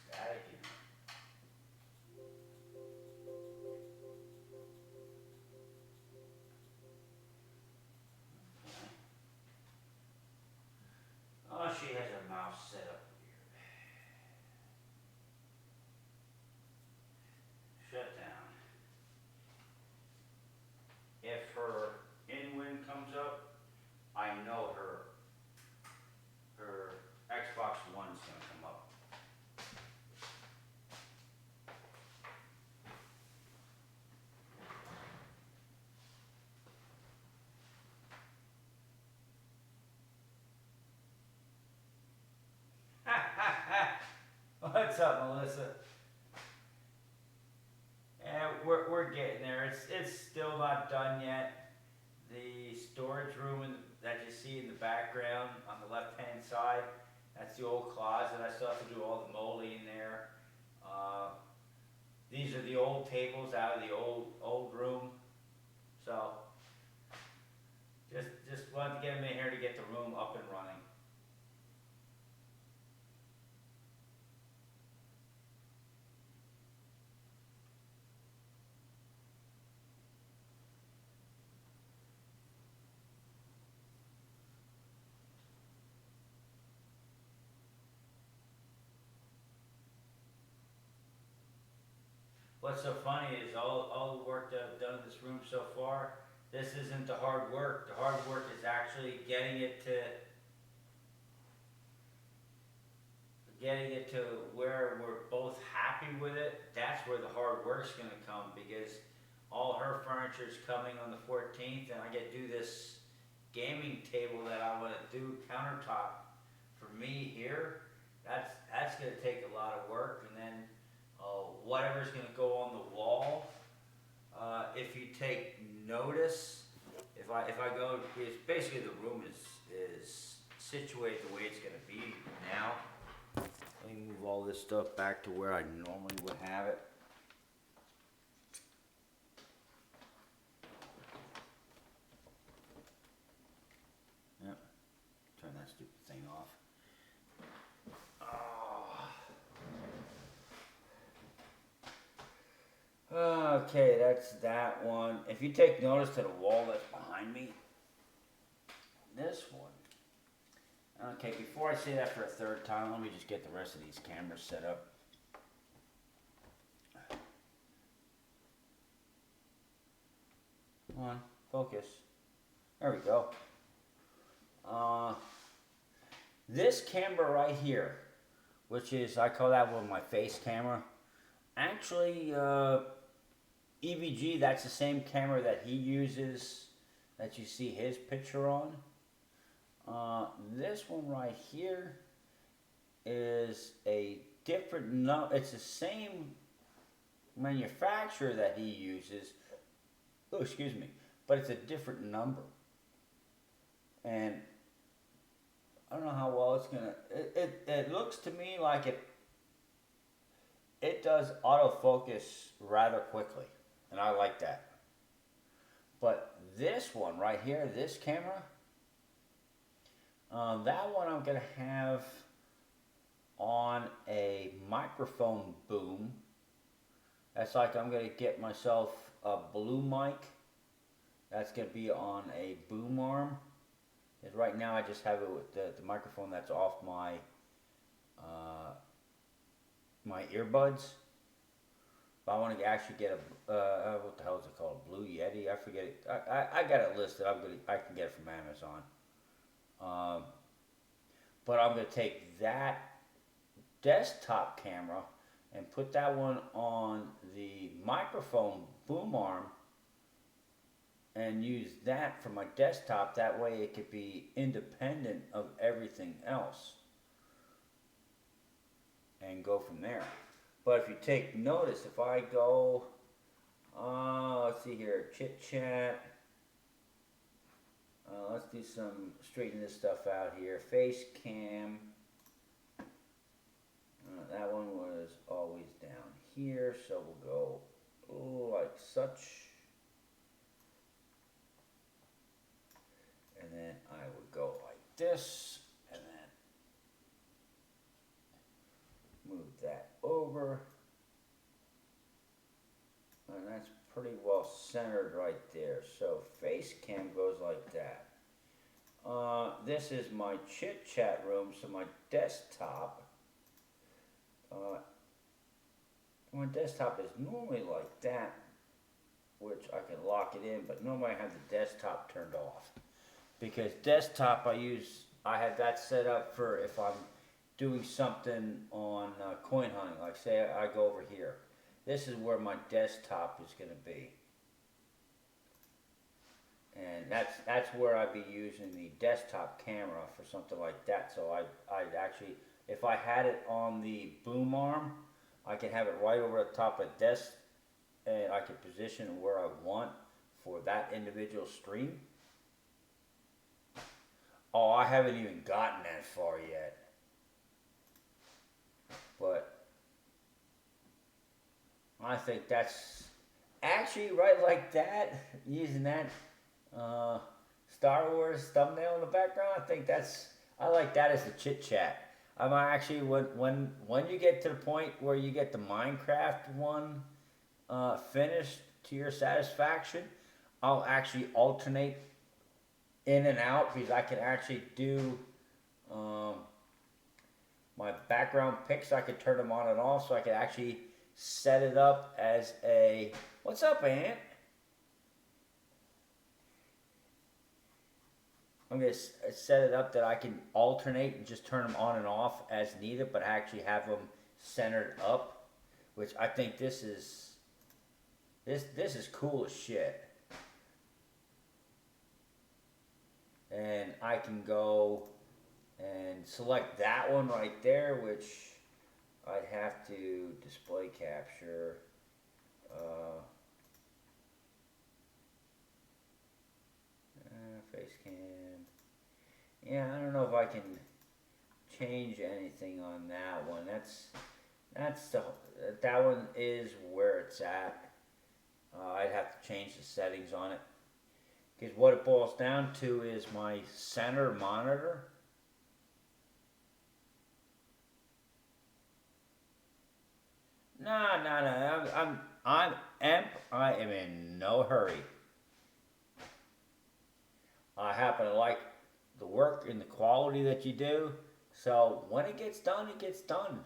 Static in there. Oh, she has her mouse set up weird. Shut down. If her in-win comes up, I know her Xbox One's gonna come up. What's up, Melissa? Yeah, we're getting there. It's still not done yet. The storage room that you see in the background on the left-hand side, that's the old closet. I still have to do all the molding in there. These are the old tables out of the old room. So just wanted to get them in here to get the room up and running. What's so funny is all the work that I've done in this room so far, this isn't the hard work. The hard work is actually getting it to where we're both happy with it. That's where the hard work's gonna come, because all her furniture's coming on the 14th, and I get to do this gaming table that I want to do countertop for me here, that's going to take a lot of work. And then whatever's going to go on the wall, if you take notice, if I go, it's basically the room is situated the way it's going to be now. Let me move all this stuff back to where I normally would have it. Yep. Turn that stupid thing off. Oh. Okay, that's that one. If you take notice to the wall that's behind me, this one. Okay, before I say that for a third time, let me just get the rest of these cameras set up. Come on, focus. There we go. This camera right here, which is, I call that one my face camera. Actually, EVG, that's the same camera that he uses, that you see his picture on. This one right here is a different it's the same manufacturer that he uses. Oh, excuse me, but it's a different number. And I don't know how well it's gonna. It looks to me like it does autofocus rather quickly, and I like that. But this one right here, this camera. That one I'm going to have on a microphone boom. That's like I'm going to get myself a blue mic. That's going to be on a boom arm. Because right now I just have it with the microphone that's off my my earbuds. But I want to actually get a, what the hell is it called? Blue Yeti? I forget it. I got it listed. I can get it from Amazon. But I'm going to take that desktop camera and put that one on the microphone boom arm and use that for my desktop. That way it could be independent of everything else and go from there. But if you take notice, if I go, let's see here, chit chat. Let's do some, straighten this stuff out here. Face cam. That one was always down here, so we'll go like such. And then I would go like this, and then move that over. And that's pretty well centered right there. So face cam goes like that. This is my chit chat room, so my desktop. My desktop is normally like that, which I can lock it in, but normally I have the desktop turned off. Because desktop I have that set up for if I'm doing something on coin hunting, like say I go over here. This is where my desktop is going to be. And that's where I'd be using the desktop camera for something like that. So I'd actually, if I had it on the boom arm, I can have it right over the top of the desk, and I can position it where I want for that individual stream. Oh, I haven't even gotten that far yet. But I think that's actually right like that, using that Star Wars thumbnail in the background. I like that as a chit chat. I'm actually, when you get to the point where you get the Minecraft one finished to your satisfaction, I'll actually alternate in and out, because I can actually do my background pics. I could turn them on and off, so I could actually set it up as a, what's up, Aunt? I'm going to set it up that I can alternate and just turn them on and off as needed, but actually have them centered up, which I think this is cool as shit. and I can go and select that one right there, which I'd have to display capture. Uh, Face cam. Yeah, I don't know if I can change anything on that one. That's the that one is where it's at. I'd have to change the settings on it because what it boils down to is my center monitor. No, no, no. I am in no hurry. I happen to like the work and the quality that you do. So when it gets done, it gets done.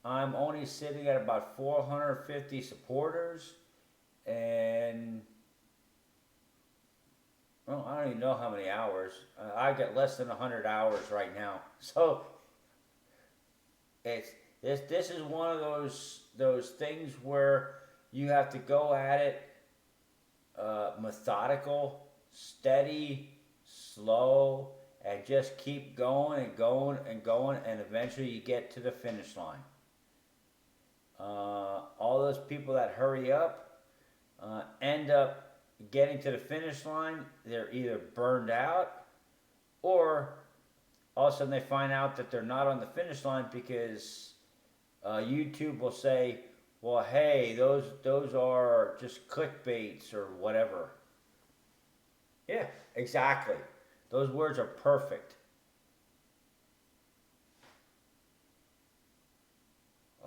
I'm only sitting at about 450 supporters, and well, I don't even know how many hours. I got less than 100 hours right now. So it's this is one of those things where you have to go at it methodical, steady, slow, and just keep going and going and going, and eventually you get to the finish line. All those people that hurry up end up getting to the finish line. They're either burned out, or all of a sudden they find out that they're not on the finish line because YouTube will say, "Well, hey, those are just clickbaits or whatever." Yeah, exactly. Those words are perfect.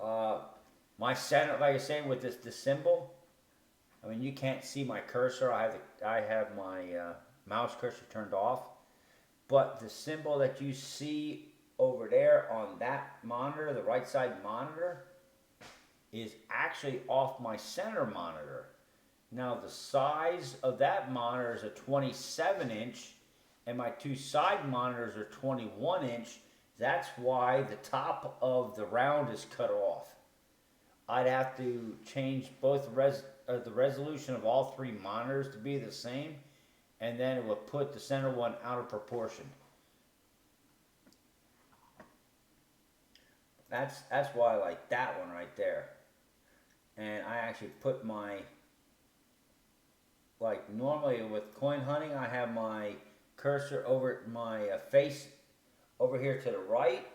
Uh, my center, like I say, with this symbol. I mean, you can't see my cursor. I have my mouse cursor turned off, but the symbol that you see over there on that monitor, the right side monitor, is actually off my center monitor. Now the size of that monitor is a 27 inch, and my two side monitors are 21 inch. That's why the top of the round is cut off. I'd have to change both the resolution of all three monitors to be the same, and then it would put the center one out of proportion. That's why I like that one right there. And I actually put my, like normally with coin hunting, I have my cursor over my face over here to the right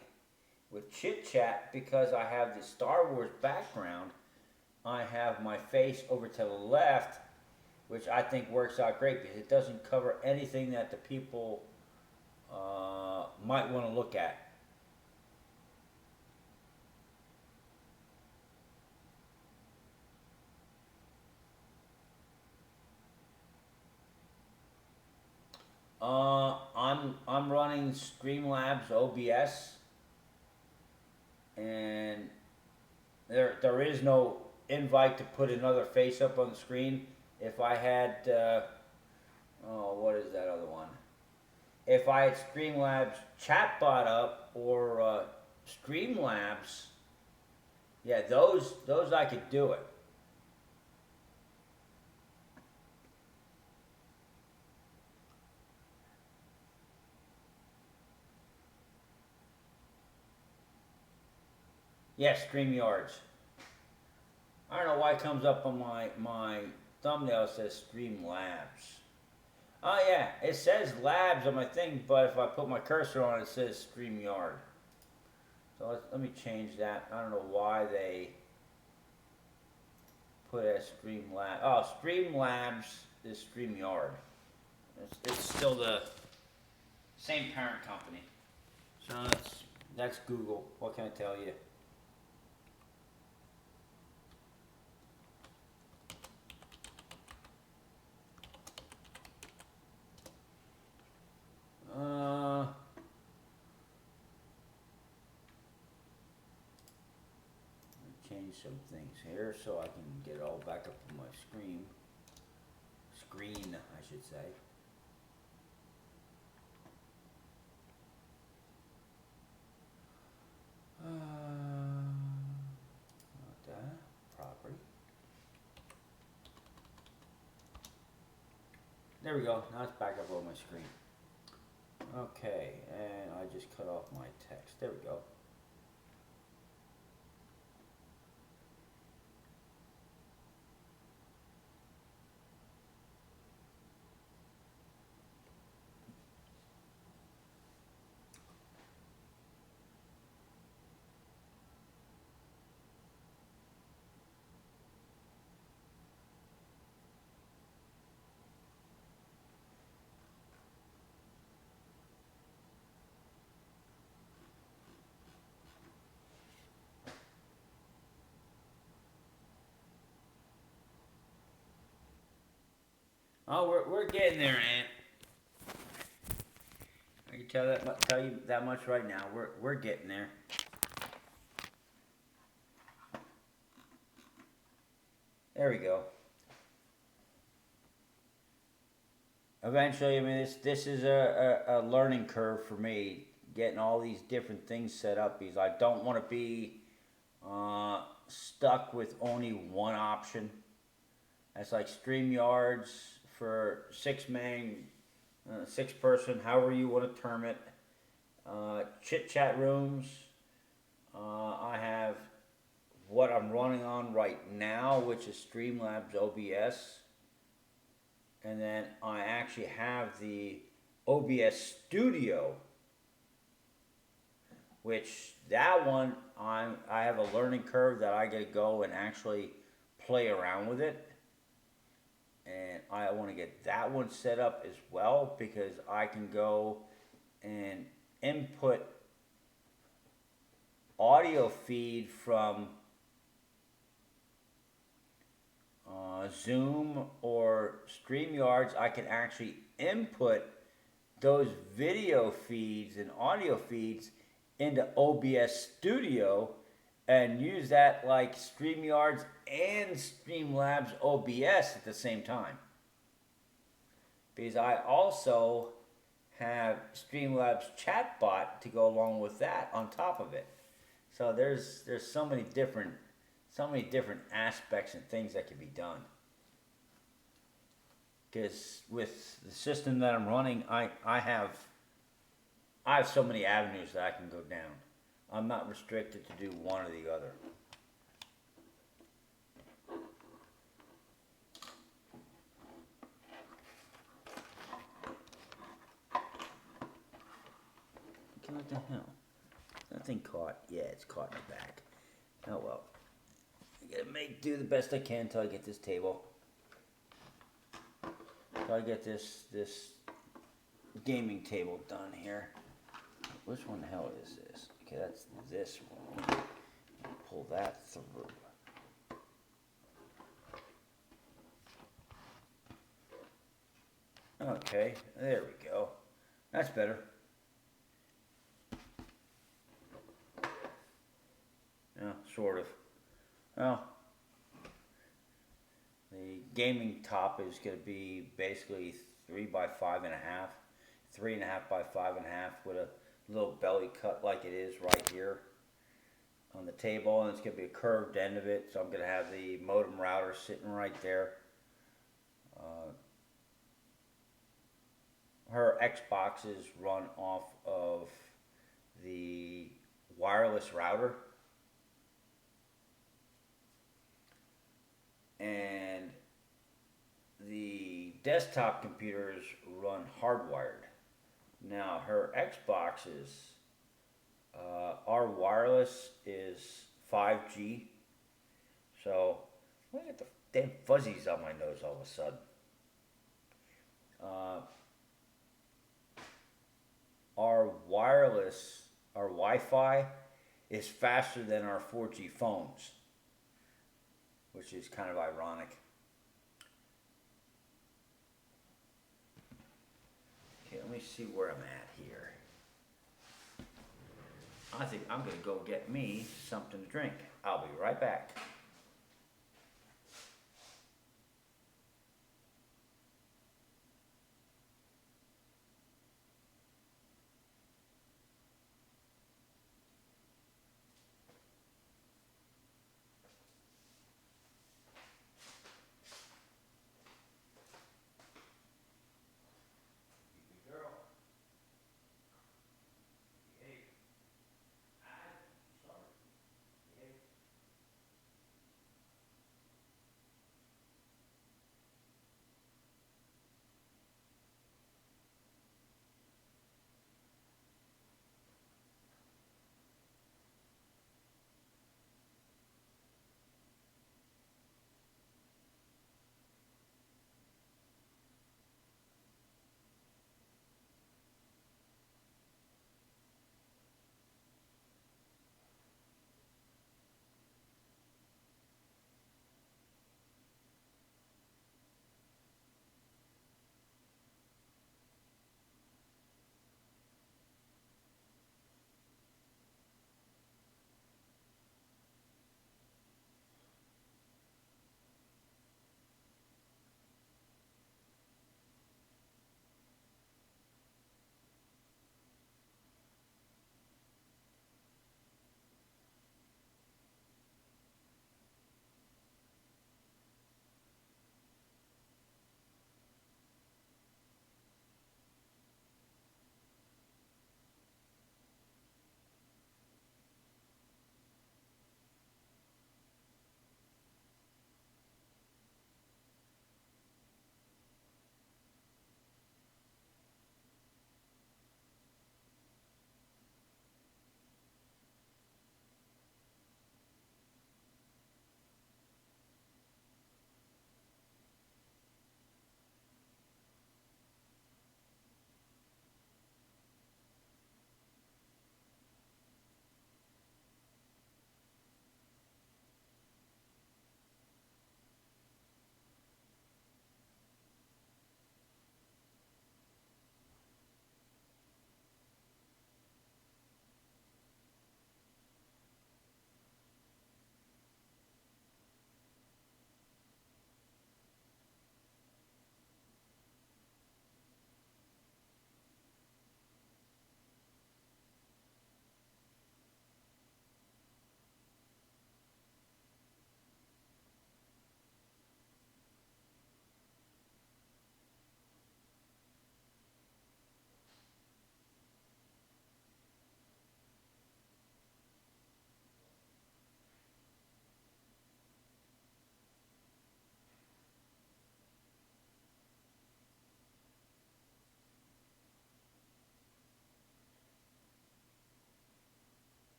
with chit chat because I have the Star Wars background. I have my face over to the left, which I think works out great because it doesn't cover anything that the people might want to look at. I'm running Streamlabs OBS, and there is no invite to put another face up on the screen. If I had what is that other one? If I had Streamlabs chatbot up or Streamlabs, yeah, those I could do it. Yes, StreamYards. I don't know why it comes up on my thumbnail. It says Streamlabs. Oh yeah, it says Labs on my thing, but if I put my cursor on it, it says StreamYard. So let me change that. I don't know why they put it as Streamlabs. Oh, Streamlabs is StreamYard. It's still the same parent company. So that's Google. What can I tell you? Uh, change some things here so I can get it all back up on my screen. Screen, I should say. Not that. Property. There we go. Now it's back up on my screen. Okay, and I just cut off my text. There we go. Oh, we're getting there, Aunt. I can tell you that much right now. We're getting there. There we go. Eventually, I mean, this is a learning curve for me, getting all these different things set up, because I don't want to be stuck with only one option. That's like StreamYards for 6 man, 6 person, however you want to term it. Chit chat rooms. I have what I'm running on right now, which is Streamlabs OBS. And then I actually have the OBS Studio, which that one I have a learning curve that I gotta go and actually play around with it. And I want to get that one set up as well, because I can go and input audio feed from Zoom or StreamYards. I can actually input those video feeds and audio feeds into OBS Studio and use that like StreamYards and Streamlabs OBS at the same time. Because I also have Streamlabs chatbot to go along with that on top of it. So there's so many different aspects and things that can be done. Because with the system that I'm running, I have so many avenues that I can go down. I'm not restricted to do one or the other. What the hell? That thing caught. Yeah, it's caught in the back. Oh well. I gotta do the best I can till I get this table. Till I get this gaming table done here. Which one the hell is this? Okay, that's this one. Pull that through. Okay, there we go. That's better. Yeah, sort of. Well, the gaming top is going to be basically 3 by 5.5, 3.5 by 5.5, with a little belly cut like it is right here on the table, and it's going to be a curved end of it. So I'm going to have the modem router sitting right there. Her Xboxes run off of the wireless router, and the desktop computers run hardwired. Now her Xboxes, our wireless is 5G. So look at the damn fuzzies on my nose all of a sudden. Our wireless, our Wi-Fi is faster than our 4G phones, which is kind of ironic. Okay, let me see where I'm at here. I think I'm gonna go get me something to drink. I'll be right back.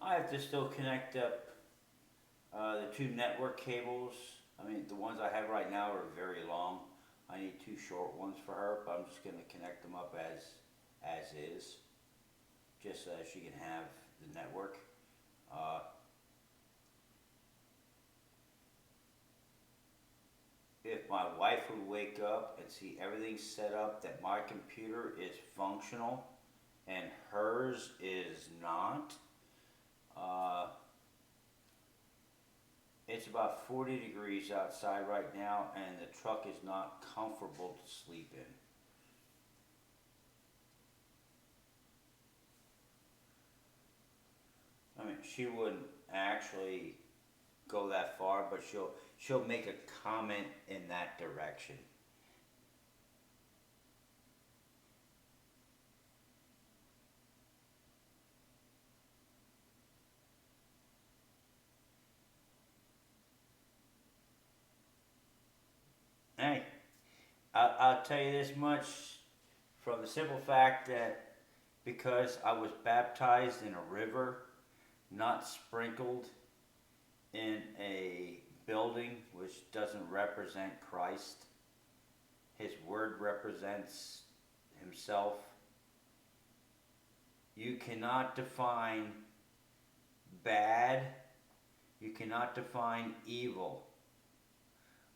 I have to still connect up the two network cables. I mean, the ones I have right now are very long. I need two short ones for her, but I'm just gonna connect them up as is, just so that she can have the network. Uh, if my wife would wake up and see everything set up that my computer is functional and hers is not, uh, it's about 40 degrees outside right now, and the truck is not comfortable to sleep in. I mean, she wouldn't actually go that far, but she'll make a comment in that direction. Hey, I'll tell you this much from the simple fact that because I was baptized in a river, not sprinkled in a building which doesn't represent Christ, His Word represents Himself. You cannot define bad, you cannot define evil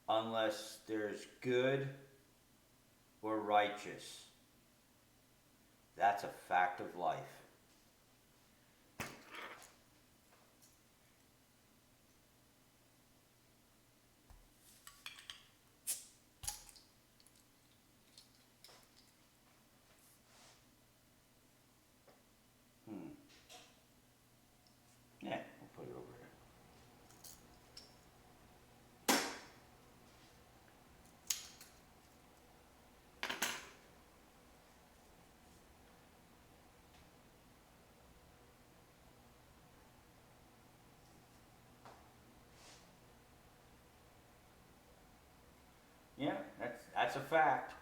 unless there's good or righteous. That's a fact of life. Hmm. Yeah, we'll put it over here. Yeah, that's a fact.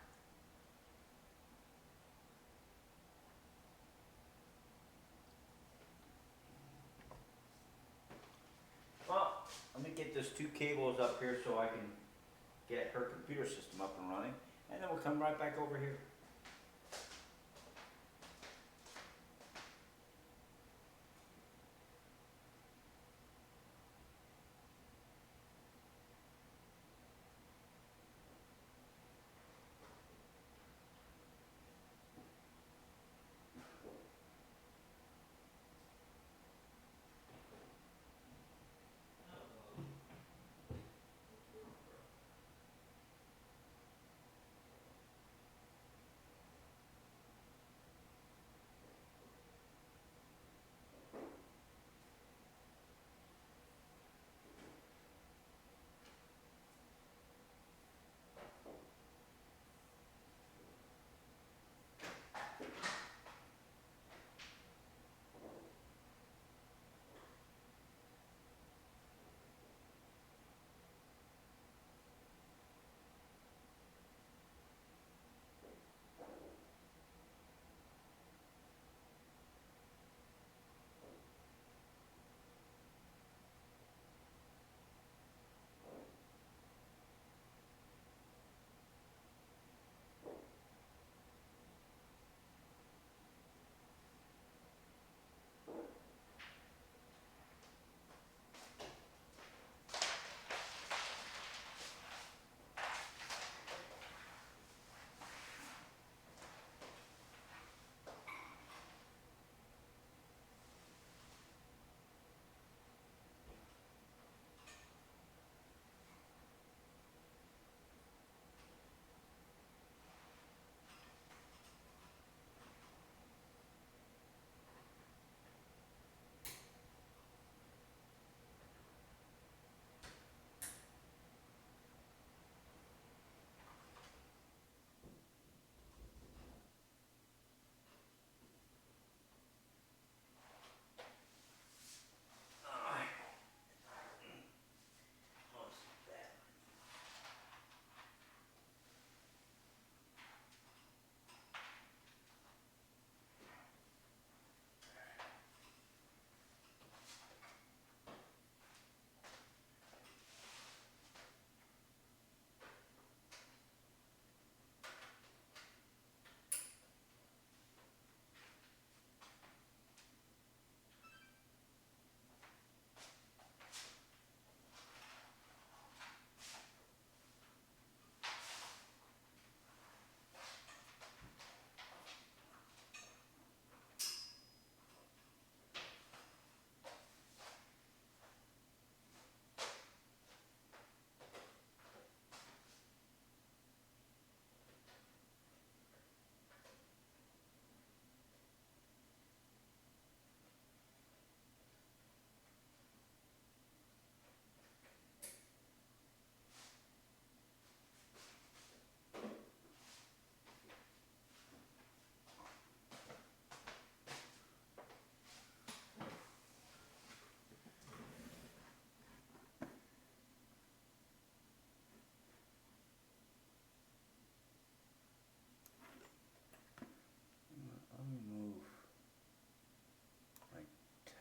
Well, let me get those two cables up here so I can get her computer system up and running, and then we'll come right back over here.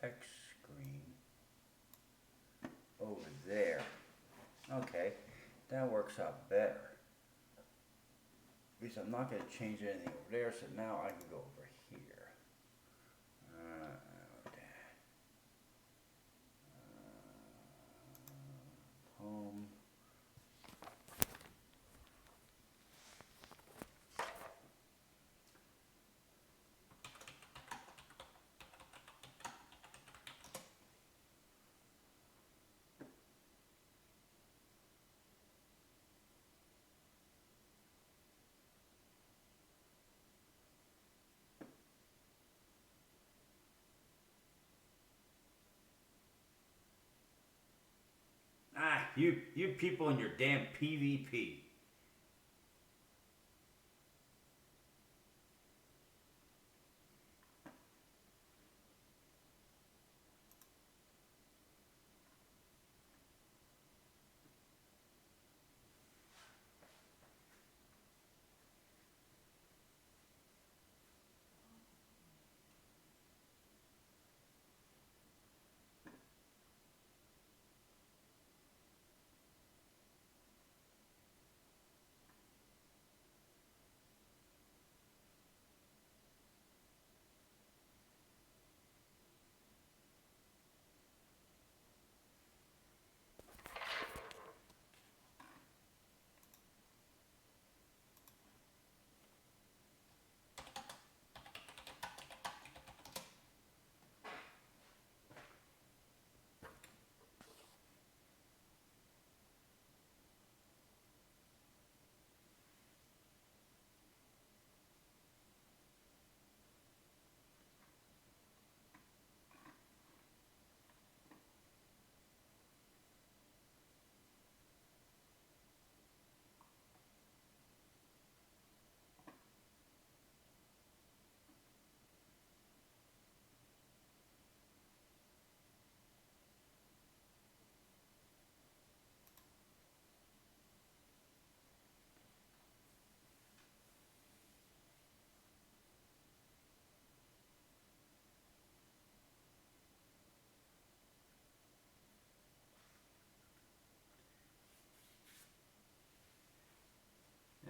text screen over there. Okay, that works out better. Because I'm not going to change anything over there, so now I can go over here. Home. Ah, you people and your damn PvP.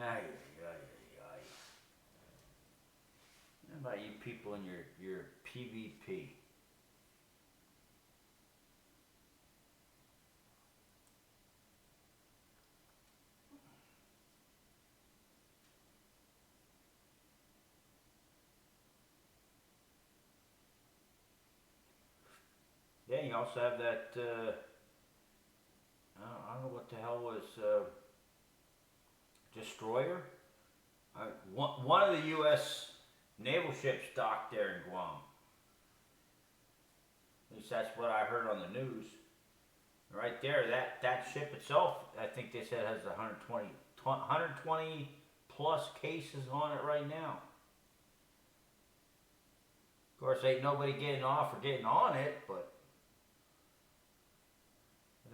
Ay, ay, ay, ay. How about you people and your PvP? Yeah, you also have that, I don't know what the hell was, destroyer? One of the U.S. naval ships docked there in Guam. At least that's what I heard on the news. Right there, that ship itself, I think they said has 120 plus cases on it right now. Of course, ain't nobody getting off or getting on it, but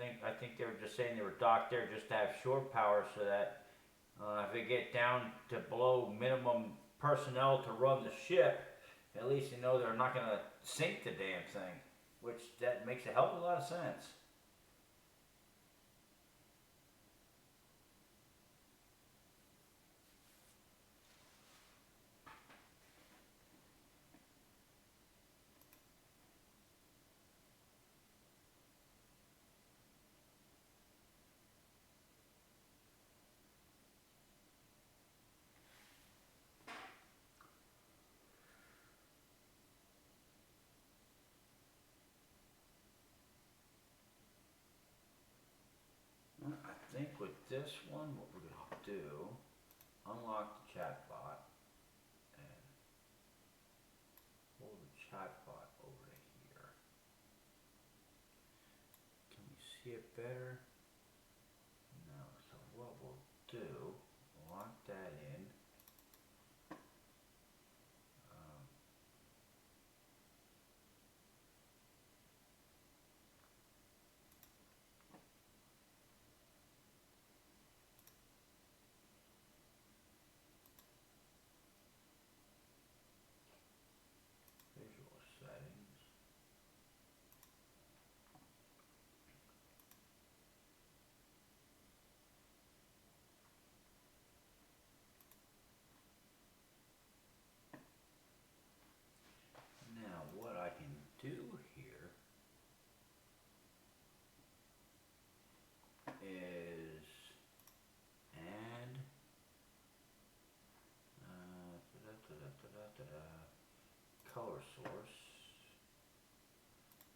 I think they were just saying they were docked there just to have shore power, so that if they get down to below minimum personnel to run the ship, at least you know they're not going to sink the damn thing, which that makes a hell of a lot of sense. I think with this one, what we're going to do, unlock the chatbot and pull the chatbot over to here. Can we see it better? No, so what we'll do, lock that in. Visual settings. color source,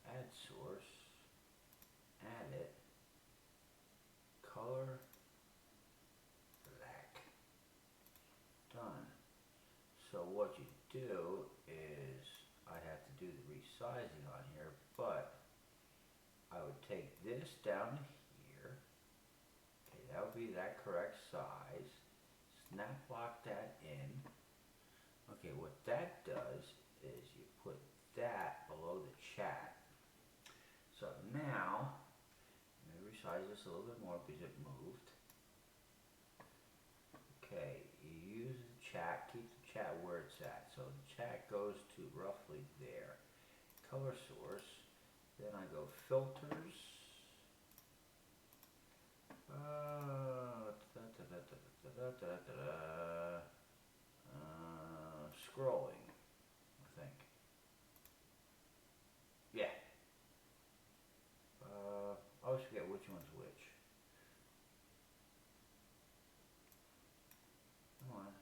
add source, add it, color, black, done. So what you do is, I have to do the resizing on here, but I would take this down to here. Okay, that would be that correct size. Snap lock that in. Okay, what that does is you put that below the chat. So now, let me resize this a little bit more because it moved. Okay, you use the chat, keep the chat where it's at. So the chat goes to roughly there. Color source, then I go filters. Scrolling, I think. Yeah. I always forget which one's which. Come on,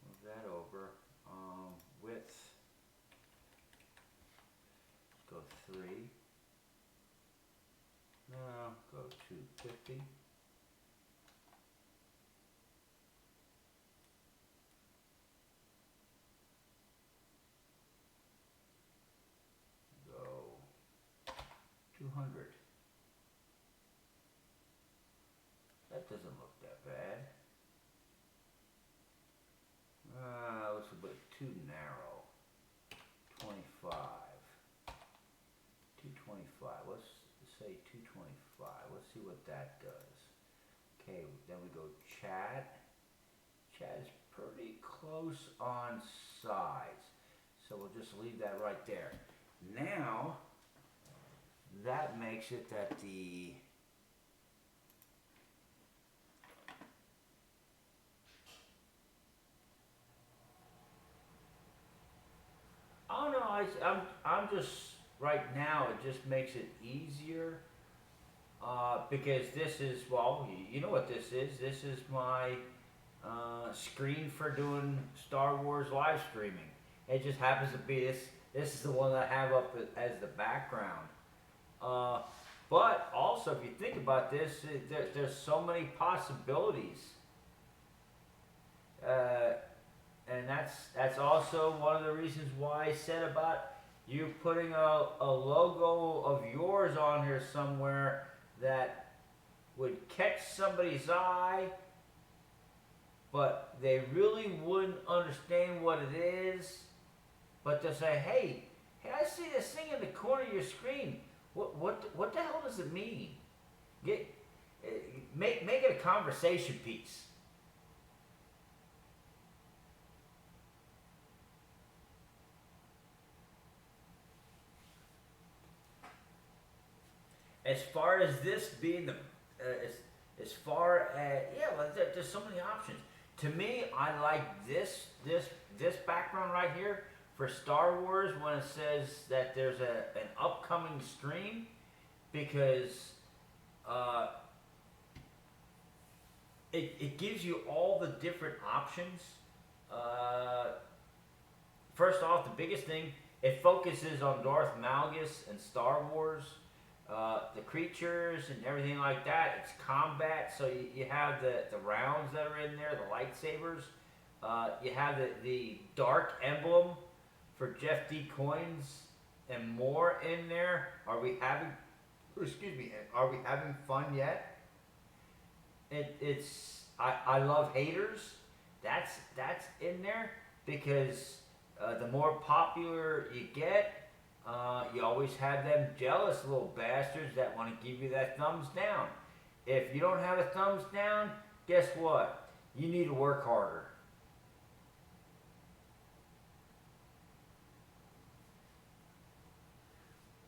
move that over. Width, go 3. No, go 250. Go 200. That doesn't look that bad. Looks a bit too narrow. 25. 225. Let's say 225. Let's see what that does. Okay, then we go chat. Chat is pretty close on size. So we'll just leave that right there. Now, that makes it that the I don't know. I'm just right now. It just makes it easier because this is, well, you know what this is. This is my screen for doing Star Wars live streaming. It just happens to be this. This is the one that I have up as the background. But also, if you think about this, there's so many possibilities. And that's also one of the reasons why I said about you putting a logo of yours on here somewhere that would catch somebody's eye, but they really wouldn't understand what it is. But they'll say, hey, I see this thing in the corner of your screen. What the hell does it mean? Make it a conversation piece. As far as this being the, as far as, yeah, well, there's so many options. To me, I like this background right here for Star Wars when it says that there's an upcoming stream, because it gives you all the different options. First off, the biggest thing, it focuses on Darth Malgus and Star Wars. The creatures and everything like that. It's combat, so you have the rounds that are in there, the lightsabers. You have the dark emblem for Jeff D coins and more in there. Are we having fun yet? I love haters. That's in there because the more popular you get, you always have them jealous little bastards that want to give you that thumbs down. If you don't have a thumbs down, guess what? You need to work harder.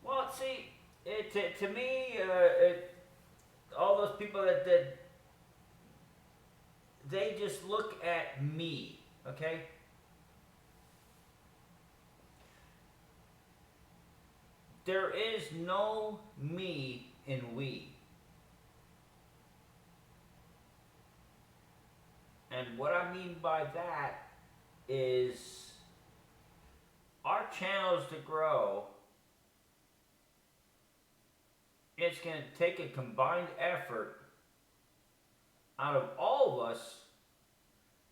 Well, see, to me, all those people that they just look at me, okay? There is no me in we. And what I mean by that is our channels to grow, it's going to take a combined effort out of all of us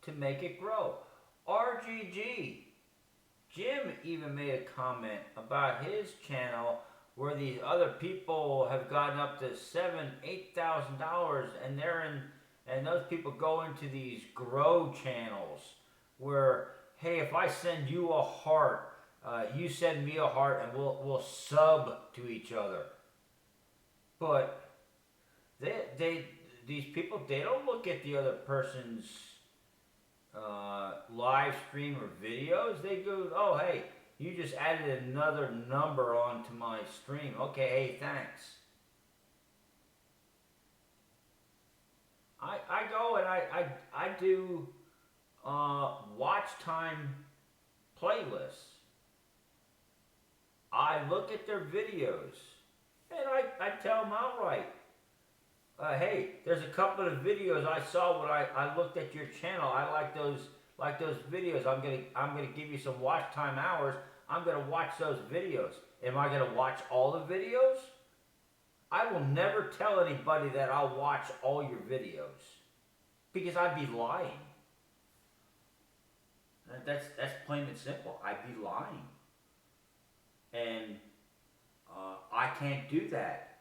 to make it grow. RGG, Jim even made a comment about his channel where these other people have gotten up to $7,000-8,000, and and those people go into these grow channels where, hey, if I send you a heart, you send me a heart, and we'll sub to each other. But these people, they don't look at the other person's live stream or videos. They go, oh, hey, you just added another number onto my stream. Okay, hey, thanks. I go and I do watch time playlists. I look at their videos and I tell them outright, hey, there's a couple of videos I saw when I looked at your channel. I like those videos. I'm gonna give you some watch time hours. I'm gonna watch those videos. Am I gonna watch all the videos? I will never tell anybody that I'll watch all your videos because I'd be lying. That's plain and simple. I'd be lying, and I can't do that.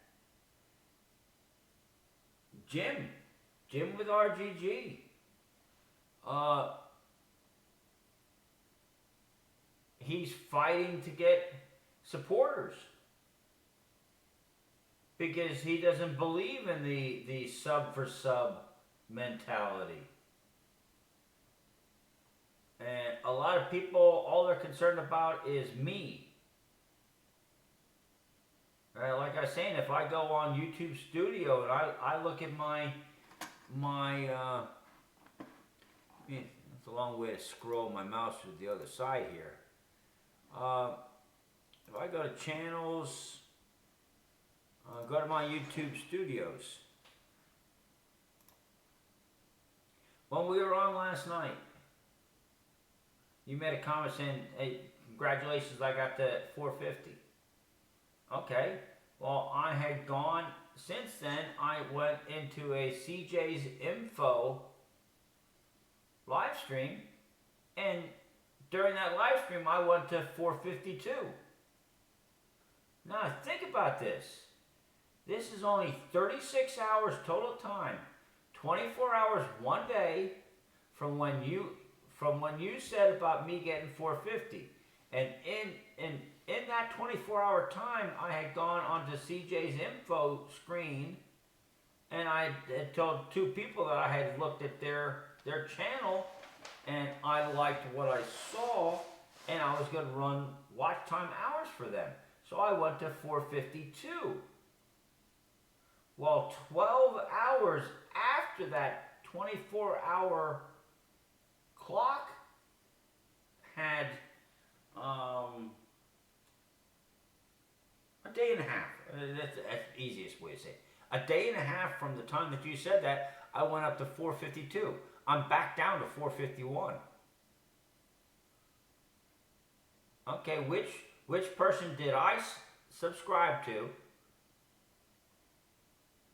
Jim with RGG. He's fighting to get supporters because he doesn't believe in the sub for sub mentality. And a lot of people, all they're concerned about is me. Like I was saying, if I go on YouTube Studio and I look at my it's a long way to scroll my mouse to the other side here. If I go to channels, go to my YouTube Studios. When we were on last night, you made a comment saying, hey, congratulations, I got to 450. Okay, well, I had gone, since then, I went into a CJ's Info live stream, and during that live stream, I went to 452. Now, think about this. This is only 36 hours total time, 24 hours one day from when you said about me getting 450. And in that 24-hour time, I had gone onto CJ's Info screen, and I had told two people that I had looked at their channel, and I liked what I saw, and I was going to run watch time hours for them. So I went to 452. Well, 12 hours after that 24-hour clock had a day and a half. That's the easiest way to say it. A day and a half from the time that you said that, I went up to 452. I'm back down to 451. Okay, which person did I subscribe to?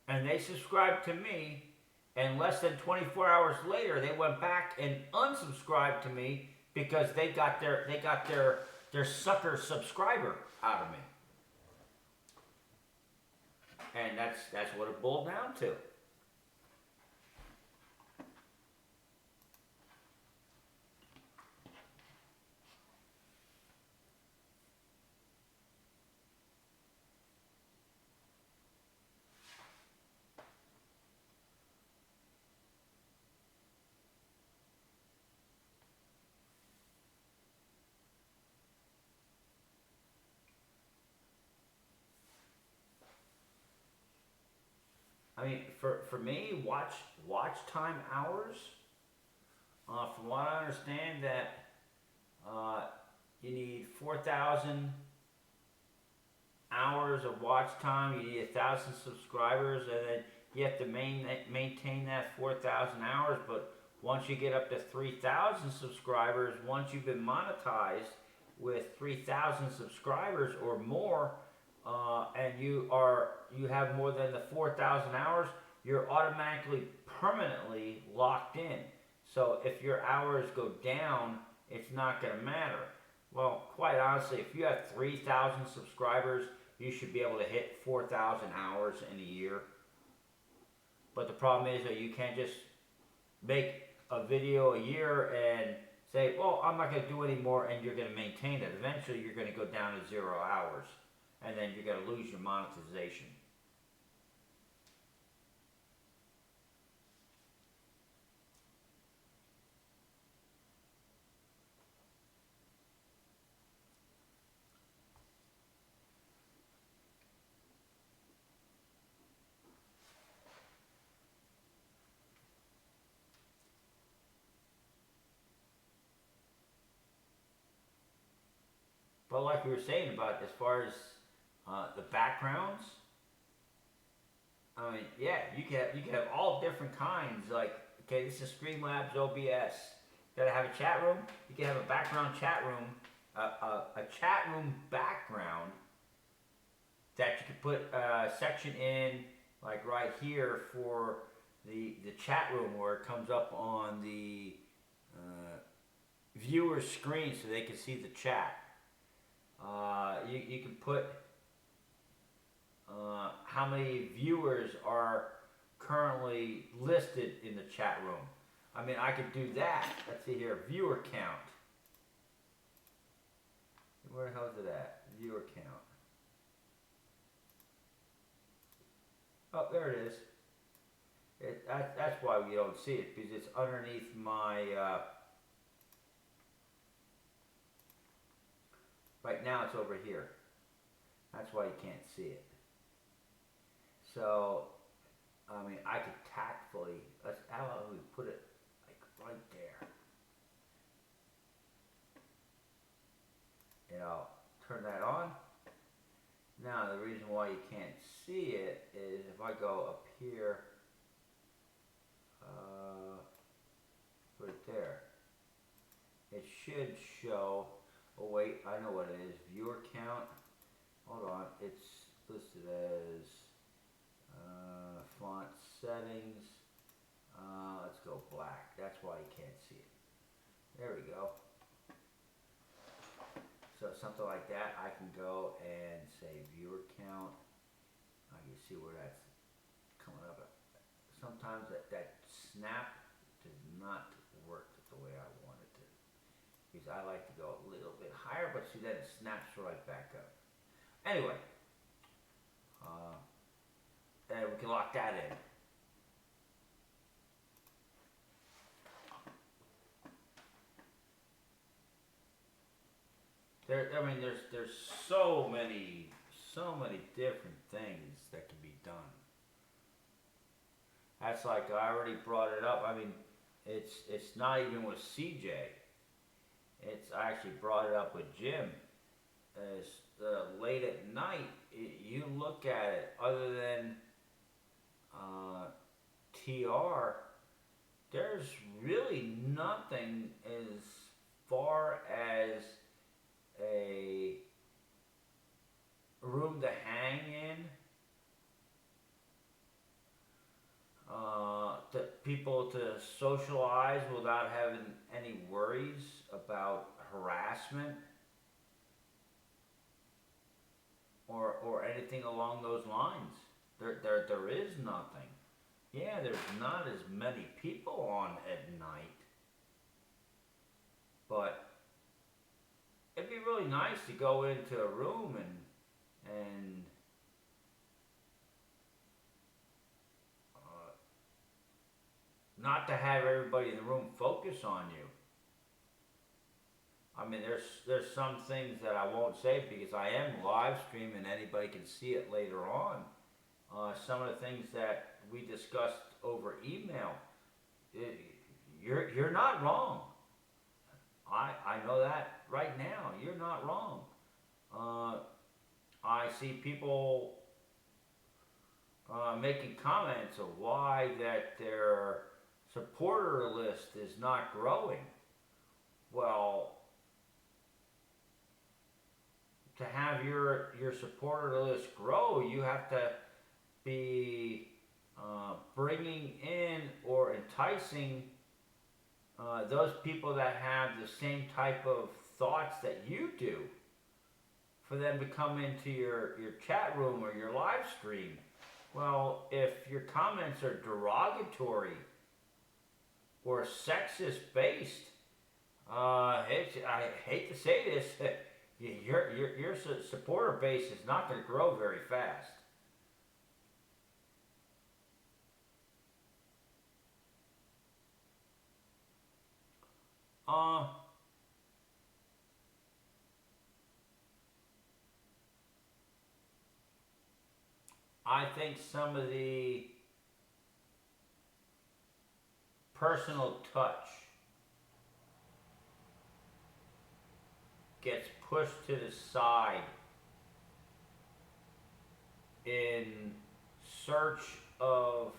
And they subscribed to me, and less than 24 hours later, they went back and unsubscribed to me because they got their sucker subscriber out of me. And that's what it boiled down to. I mean, for me, watch time hours. From what I understand, that you need 4,000 hours of watch time. You need 1,000 subscribers, and then you have to maintain that 4,000 hours. But once you get up to 3,000 subscribers, once you've been monetized, with 3,000 subscribers or more, and you have more than the 4,000 hours, you're automatically permanently locked in. So if your hours go down, it's not going to matter. Well, quite honestly, if you have 3,000 subscribers, you should be able to hit 4,000 hours in a year. But the problem is that you can't just make a video a year and say, well, I'm not going to do any more, and you're going to maintain it. Eventually, you're going to go down to 0 hours, and then you're going to lose your monetization. But like we were saying about as far as the backgrounds, I mean, yeah, you can have all different kinds. Like, okay, this is Streamlabs OBS. Gotta have a chat room. You can have a background chat room, a chat room background that you can put a section in, like right here for the chat room where it comes up on the viewer's screen so they can see the chat. You can put how many viewers are currently listed in the chat room. I mean, I could do that. Let's see here, viewer count. Where the hell is it at? Viewer count. Oh, there it is. That's why we don't see it, because it's underneath my... right now it's over here. That's why you can't see it. So, I mean, I could tactfully, how about we put it like right there. You know, turn that on. Now, the reason why you can't see it is if I go up here, put it there. It should show, oh wait, I know what it is, viewer count. Hold on, it's listed as font settings. Let's go black. That's why you can't see it. There we go. So something like that, I can go and say viewer count. I can see where that's coming up. Sometimes that snap does not work the way I want it to. Because I like to go a little bit higher, but see that it snaps right back up. Anyway, and we can lock that in. I mean, there's so many different things that can be done. That's like I already brought it up. I mean, it's not even with CJ. I actually brought it up with Jim. As late at night, you look at it. Other than TR, there's really nothing as far as a room to hang in, to people to socialize without having any worries about harassment or anything along those lines. There is nothing. Yeah, there's not as many people on at night, but it'd be really nice to go into a room and not to have everybody in the room focus on you. I mean, there's some things that I won't say because I am live streaming. Anybody can see it later on. Some of the things that we discussed over email, you're not wrong. I know that right now. You're not wrong. I see people making comments of why that their supporter list is not growing. Well, to have your supporter list grow, you have to be bringing in or enticing those people that have the same type of thoughts that you do, for them to come into your chat room or your live stream. Well, if your comments are derogatory or sexist based, I hate to say this, your supporter base is not going to grow very fast. I think some of the personal touch gets pushed to the side in search of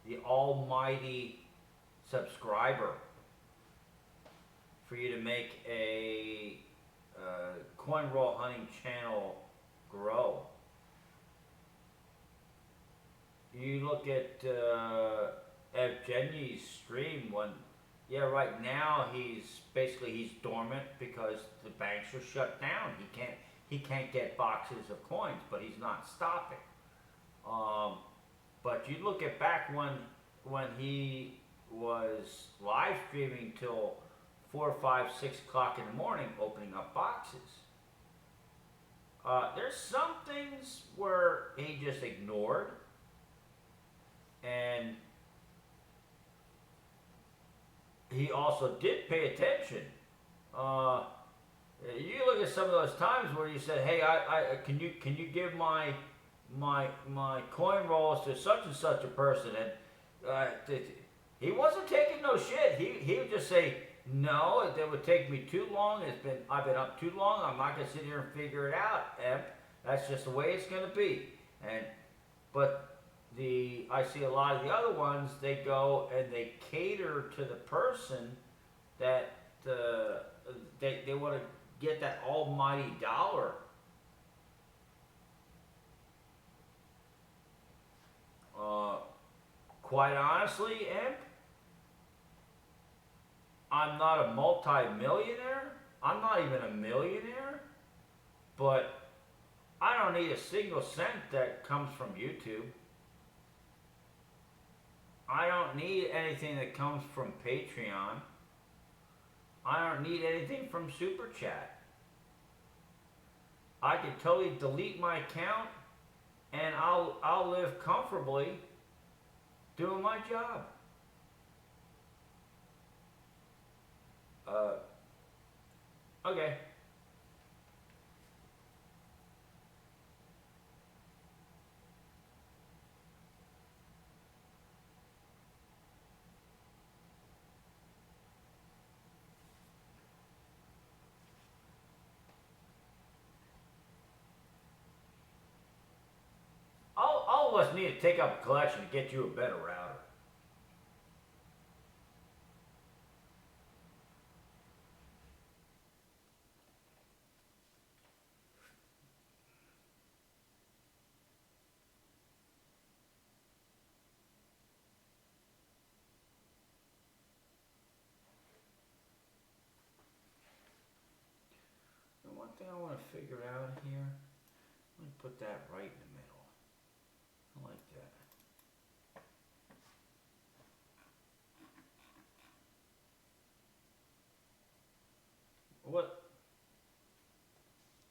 the almighty subscriber for you to make a coin roll hunting channel grow. You look at Evgeny's stream when, yeah, right now he's dormant because the banks are shut down. He can't get boxes of coins, but he's not stopping. But you look at back when he was live streaming till 4, 5, 6 o'clock in the morning, opening up boxes. There's some things where he just ignored, and he also did pay attention. You look at some of those times where you said, "Hey, can you give my coin rolls to such and such a person?" And he wasn't taking no shit. He would just say, "No, it would take me too long. I've been up too long. I'm not gonna sit here and figure it out, Emp. That's just the way it's gonna be." But I see a lot of the other ones. They go and they cater to the person that they want to get that almighty dollar. Quite honestly, Imp, I'm not a multi-millionaire. I'm not even a millionaire. But I don't need a single cent that comes from YouTube. I don't need anything that comes from Patreon. I don't need anything from Super Chat. I could totally delete my account and I'll live comfortably doing my job. Okay. All of us need to take up a collection to get you a better router. And one thing I want to figure out here, let me put that right in the middle. I like that. What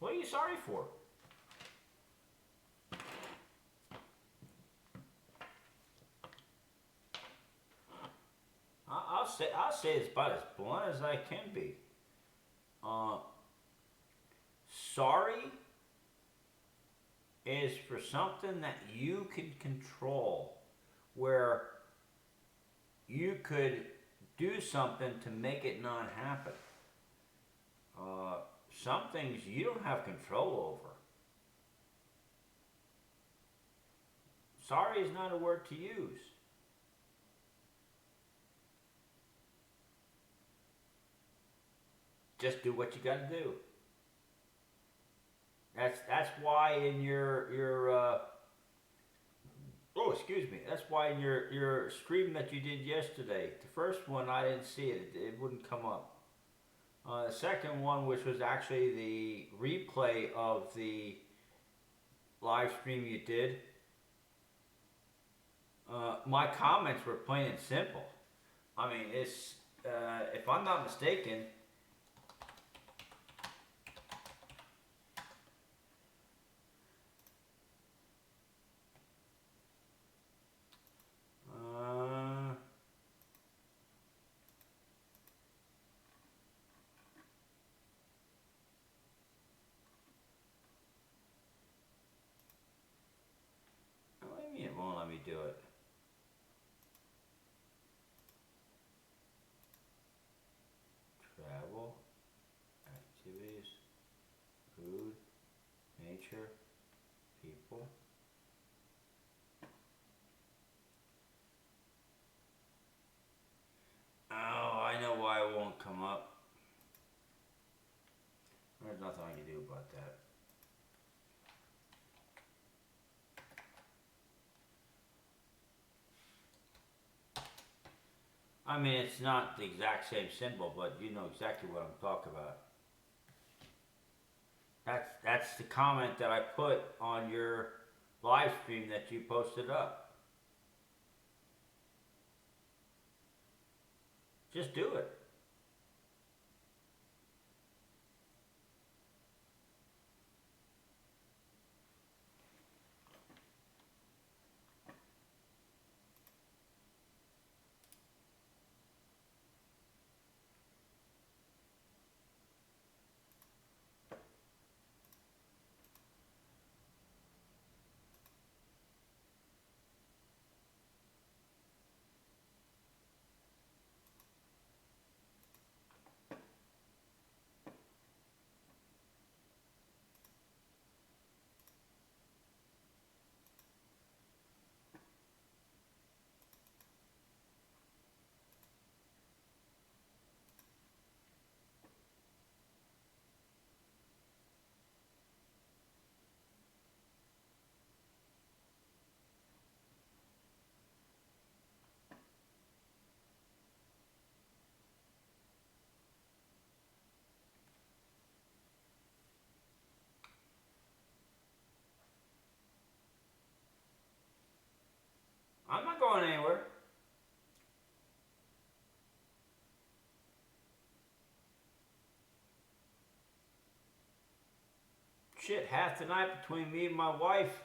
are you sorry for? I'll say it's about as blunt as I can be. Sorry is for something that you can control, where you could do something to make it not happen. Some things you don't have control over. Sorry is not a word to use. Just do what you gotta do. That's why in your oh, excuse me. That's why in your stream that you did yesterday, the first one I didn't see it. It wouldn't come up. The second one, which was actually the replay of the live stream you did, my comments were plain and simple. I mean, it's if I'm not mistaken. Uh, what do you mean it won't let me do it? Travel, activities, food, nature, people. Oh, I know why it won't come up. There's nothing I can do about that. I mean, it's not the exact same symbol, but you know exactly what I'm talking about. That's the comment that I put on your live stream that you posted up. Just do it. I'm not going anywhere. Shit, half the night between me and my wife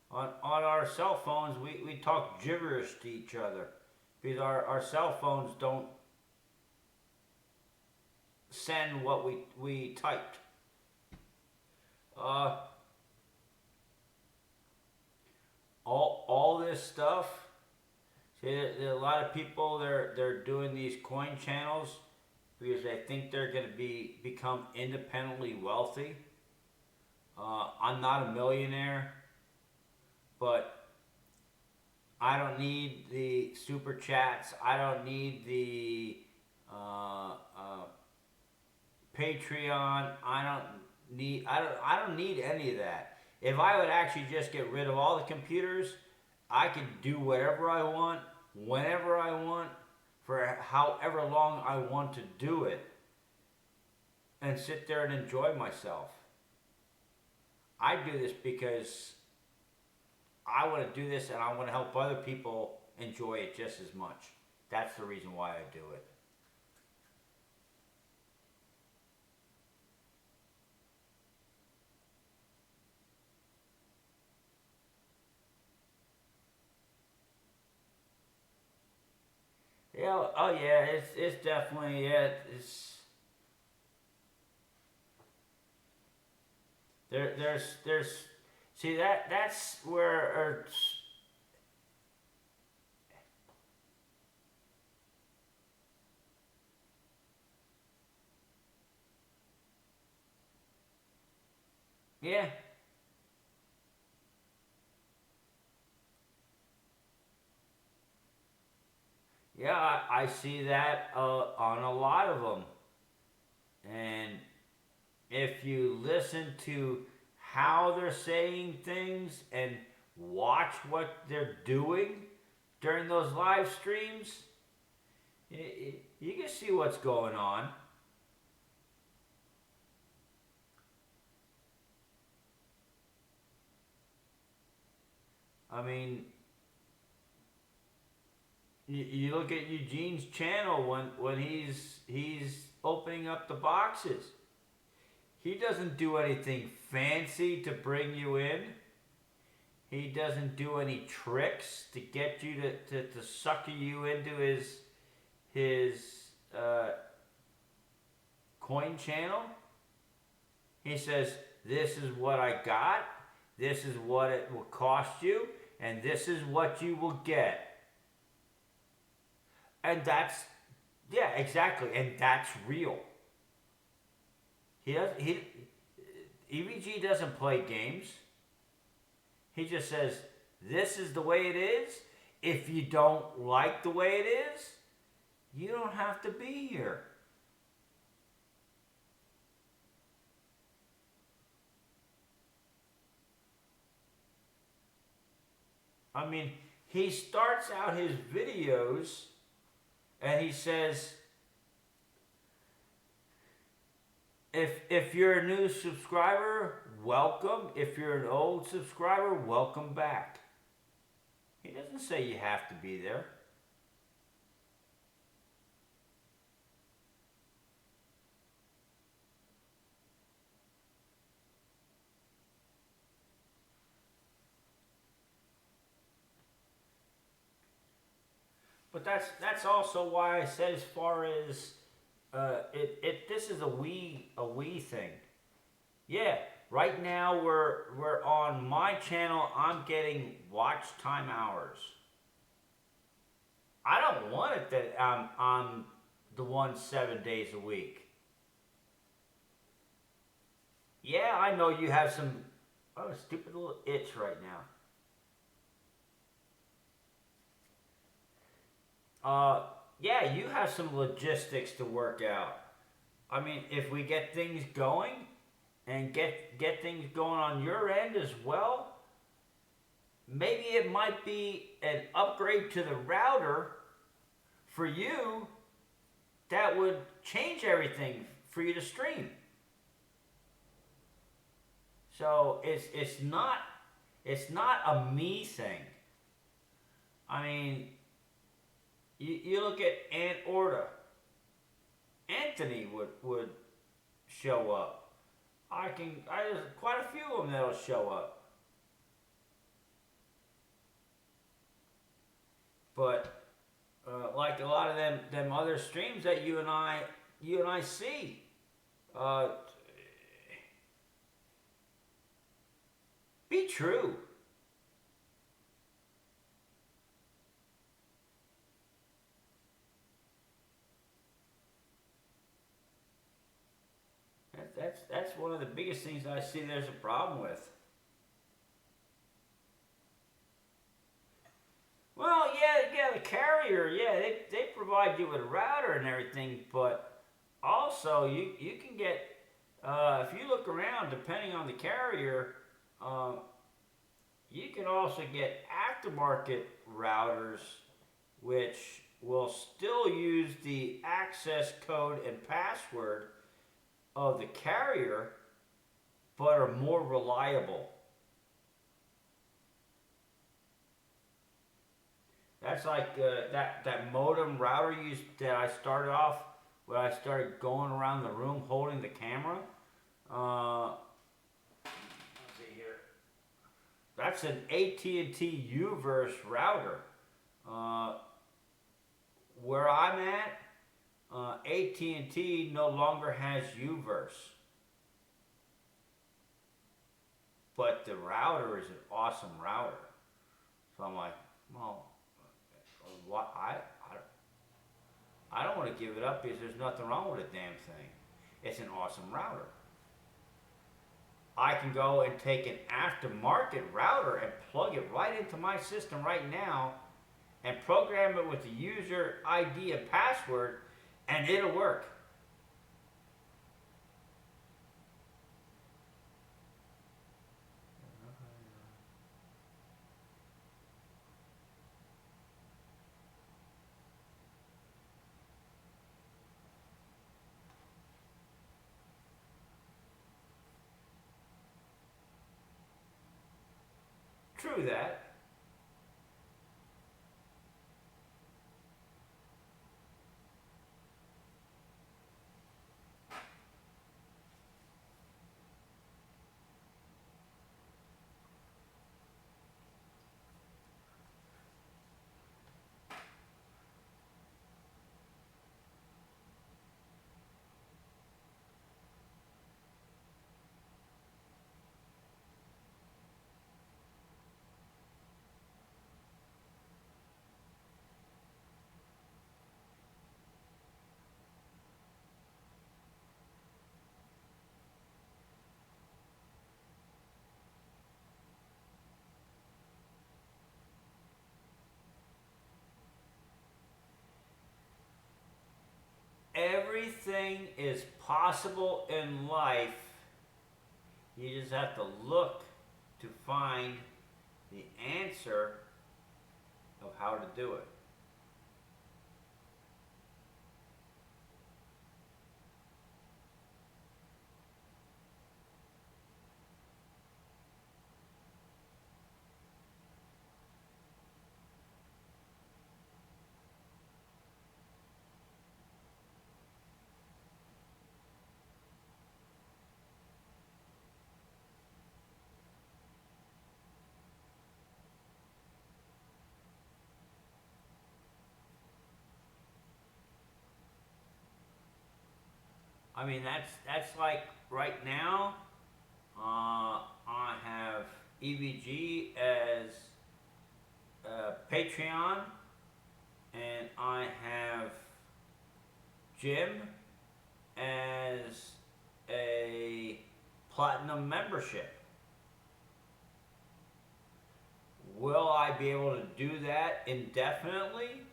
on our cell phones, we talk gibberish to each other because our cell phones don't send what we typed. Uh, all this stuff. See, there are a lot of people they're doing these coin channels because they think they're going to become independently wealthy. I'm not a millionaire, but I don't need the super chats. I don't need the Patreon. I don't need any of that. If I would actually just get rid of all the computers, I could do whatever I want, whenever I want, for however long I want to do it, and sit there and enjoy myself. I do this because I want to do this and I want to help other people enjoy it just as much. That's the reason why I do it. Yeah, oh yeah, it's definitely it's there's see that's where yeah. Yeah, I see that on a lot of them. And if you listen to how they're saying things and watch what they're doing during those live streams, you can see what's going on. I mean, you look at Eugene's channel when he's opening up the boxes. He doesn't do anything fancy to bring you in. He doesn't do any tricks to get you to sucker you into his coin channel. He says, this is what I got, this is what it will cost you, and this is what you will get. And that's, yeah, exactly, and that's real. EVG doesn't play games. He just says, this is the way it is. If you don't like the way it is, you don't have to be here. I mean, he starts out his videos and he says, if you're a new subscriber, welcome. If you're an old subscriber, welcome back. He doesn't say you have to be there. But that's also why I said, as far as this is a we thing. Yeah, right now we're on my channel. I'm getting watch time hours. I don't want it that I'm the one 7 days a week. Yeah, I know you have some stupid little itch right now. Yeah, you have some logistics to work out. I mean, if we get things going and get things going on your end as well, maybe it might be an upgrade to the router for you that would change everything for you to stream. So it's not a me thing. I mean, you look at Aunt Orta. Anthony would show up. There's quite a few of them that'll show up. But like a lot of them other streams that you and I see, be true. That's one of the biggest things I see there's a problem with. Well, yeah, the carrier, yeah, they provide you with a router and everything, but also you can get, if you look around, depending on the carrier, you can also get aftermarket routers, which will still use the access code and password of the carrier, but are more reliable. That's like that modem router that I started off when I started going around the room holding the camera. Let's see here. That's an AT&T Uverse router. Where I'm at, AT&T no longer has Uverse. But the router is an awesome router. So I'm like, well, what? I don't want to give it up because there's nothing wrong with the damn thing. It's an awesome router. I can go and take an aftermarket router and plug it right into my system right now and program it with the user ID and password, and it'll work. true that. Everything is possible in life. You just have to look to find the answer of how to do it. I mean, that's like right now. I have EVG as Patreon, and I have Jim as a platinum membership. Will I be able to do that indefinitely?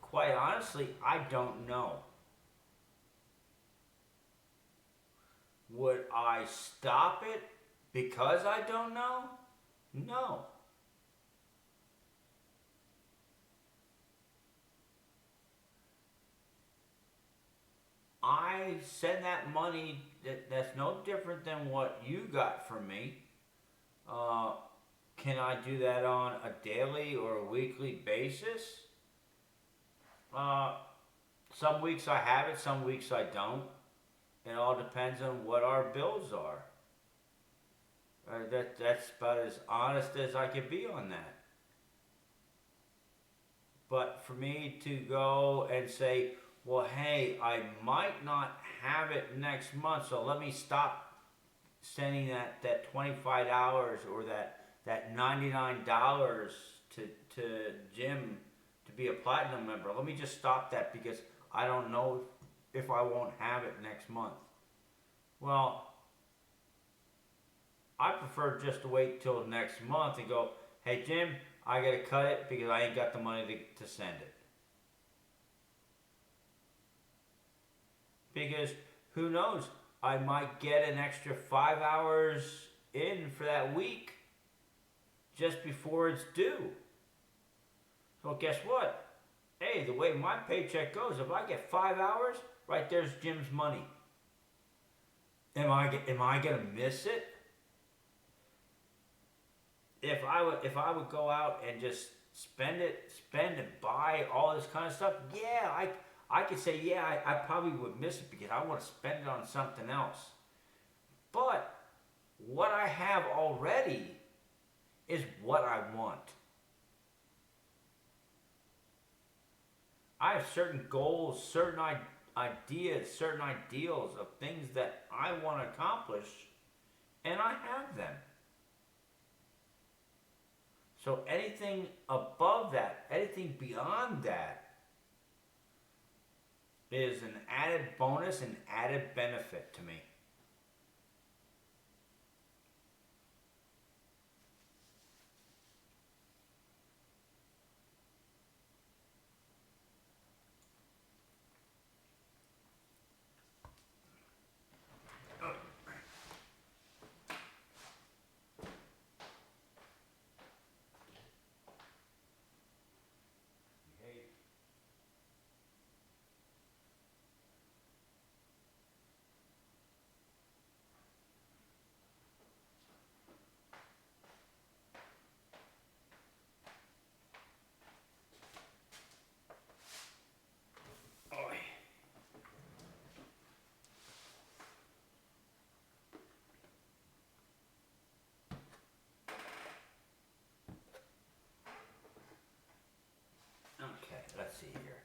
Quite honestly, I don't know. Would I stop it because I don't know? No. I send that money, that's no different than what you got from me. Uh, can I do that on a daily or a weekly basis? Uh, some weeks I have it, some weeks I don't. It all depends on what our bills are. That's about as honest as I can be on that. But for me to go and say, well, hey, I might not have it next month, so let me stop sending that $25 or that $99 to Jim to be a platinum member. Let me just stop that because I don't know if I won't have it next month. Well, I prefer just to wait till next month and go, hey Jim, I gotta cut it because I ain't got the money to send it. Because who knows, I might get an extra 5 hours in for that week just before it's due. So guess what? Hey, the way my paycheck goes, if I get 5 hours, right there's Jim's money. Am I gonna miss it? If I would go out and just spend and buy all this kind of stuff, yeah, I could say, yeah, I probably would miss it because I want to spend it on something else. But what I have already is what I want. I have certain goals, certain ideas, certain ideals of things that I want to accomplish, and I have them. So anything above that, anything beyond that, is an added bonus and added benefit to me. see here.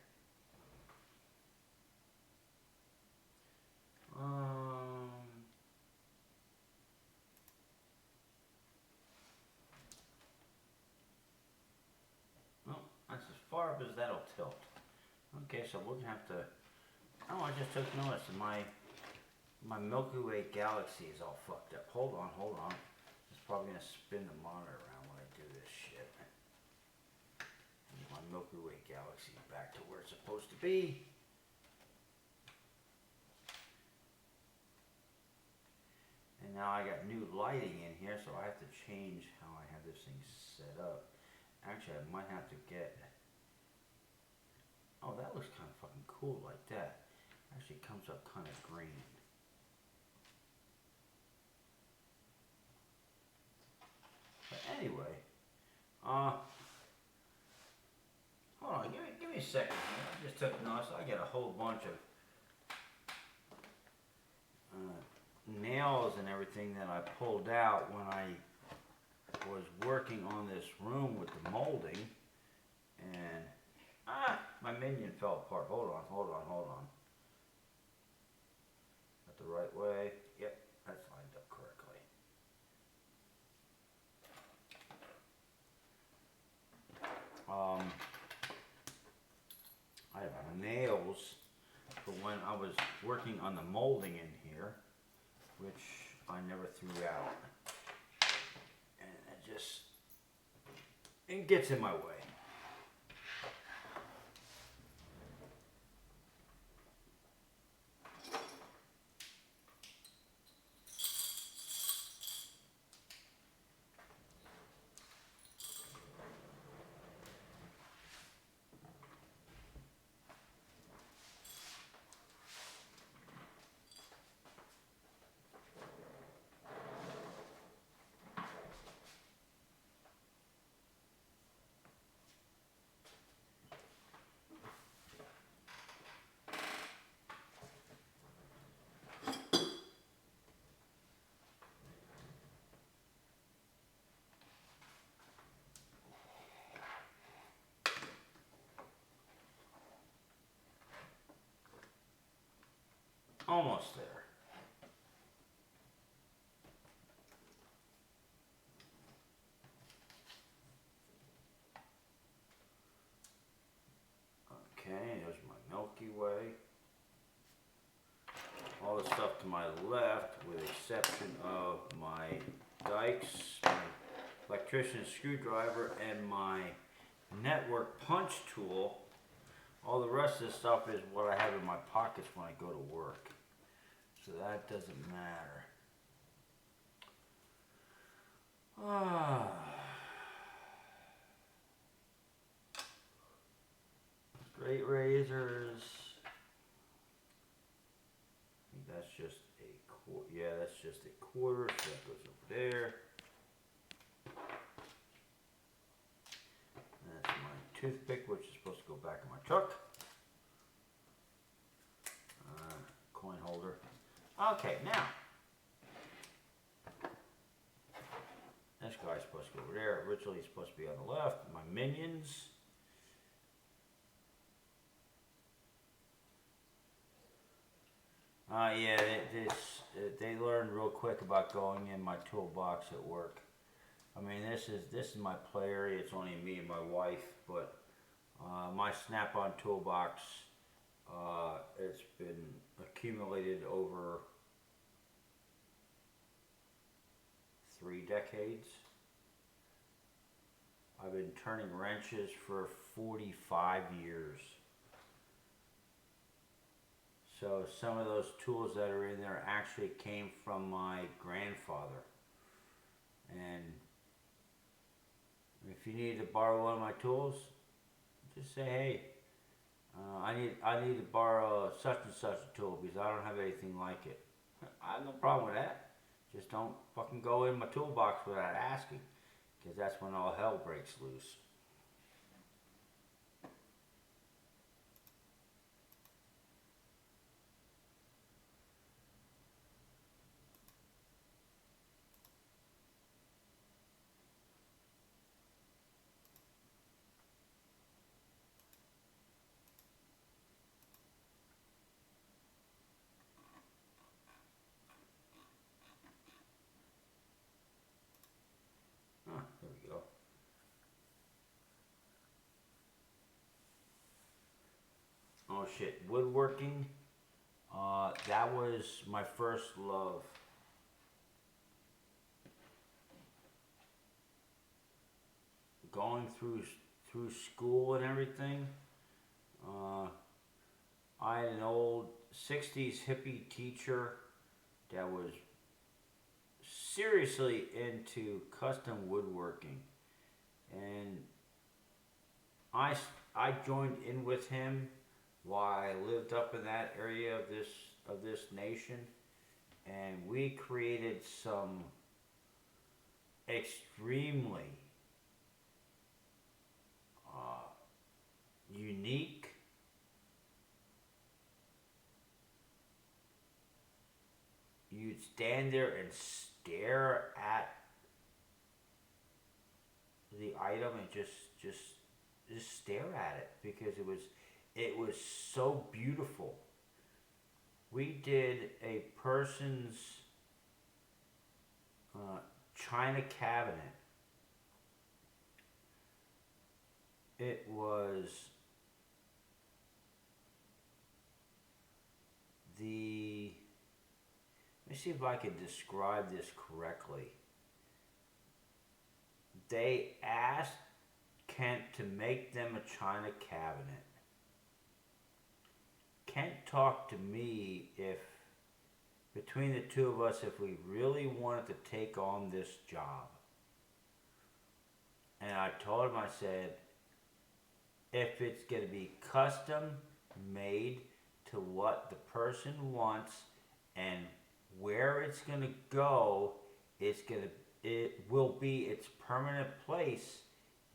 Well, that's as far up as that'll tilt. Okay, so we're gonna have to. Oh, I just took notice that my Milky Way galaxy is all fucked up. Hold on, hold on. It's probably gonna spin the monitor around when I do this shit. My Milky Way galaxy is back to where it's supposed to be. And now I got new lighting in here, so I have to change how I have this thing set up. Actually, I might have to get. Oh, that looks kind of fucking cool like that. Actually, it comes up kind of green. But anyway, hold on, give me a second here. I just took notice. I got a whole bunch of nails and everything that I pulled out when I was working on this room with the molding, and my minion fell apart. Hold on. Got the right way. Yep, that's lined up correctly. I have nails for when I was working on the molding in here, which I never threw out. And it gets in my way. Almost there. Okay, there's my Milky Way. All the stuff to my left, with the exception of my dikes, my electrician's screwdriver, and my network punch tool. All the rest of the stuff is what I have in my pockets when I go to work. So that doesn't matter. Straight razors. I think that's just a quarter. Yeah, that's just a quarter. So that goes over there. That's my toothpick, which is supposed to go back in my truck. Coin holder. Okay, now. This guy's supposed to go over there. Originally, he's supposed to be on the left. My minions. Yeah, they learned real quick about going in my toolbox at work. I mean, this is my play area. It's only me and my wife, but my snap-on toolbox, it's been accumulated over 3 decades. I've been turning wrenches for 45 years. So some of those tools that are in there actually came from my grandfather. And if you need to borrow one of my tools, just say, hey, I need to borrow such and such a tool because I don't have anything like it. I have no problem with that. Just don't fucking go in my toolbox without asking, because that's when all hell breaks loose. you go. Oh shit, woodworking. That was my first love. Going through school and everything. Uh, I had an old '60s hippie teacher that was seriously into custom woodworking, and I I joined in with him while I lived up in that area of this nation, and we created some extremely uh, unique. You'd stand there and stare at the item and just stare at it because it was so beautiful. We did a person's china cabinet. It was the. Let me see if I can describe this correctly. They asked Kent to make them a china cabinet. Kent talked to me if, between the two of us, if we really wanted to take on this job. And I told him, I said, if it's going to be custom made to what the person wants and where it's going to go, it will be its permanent place.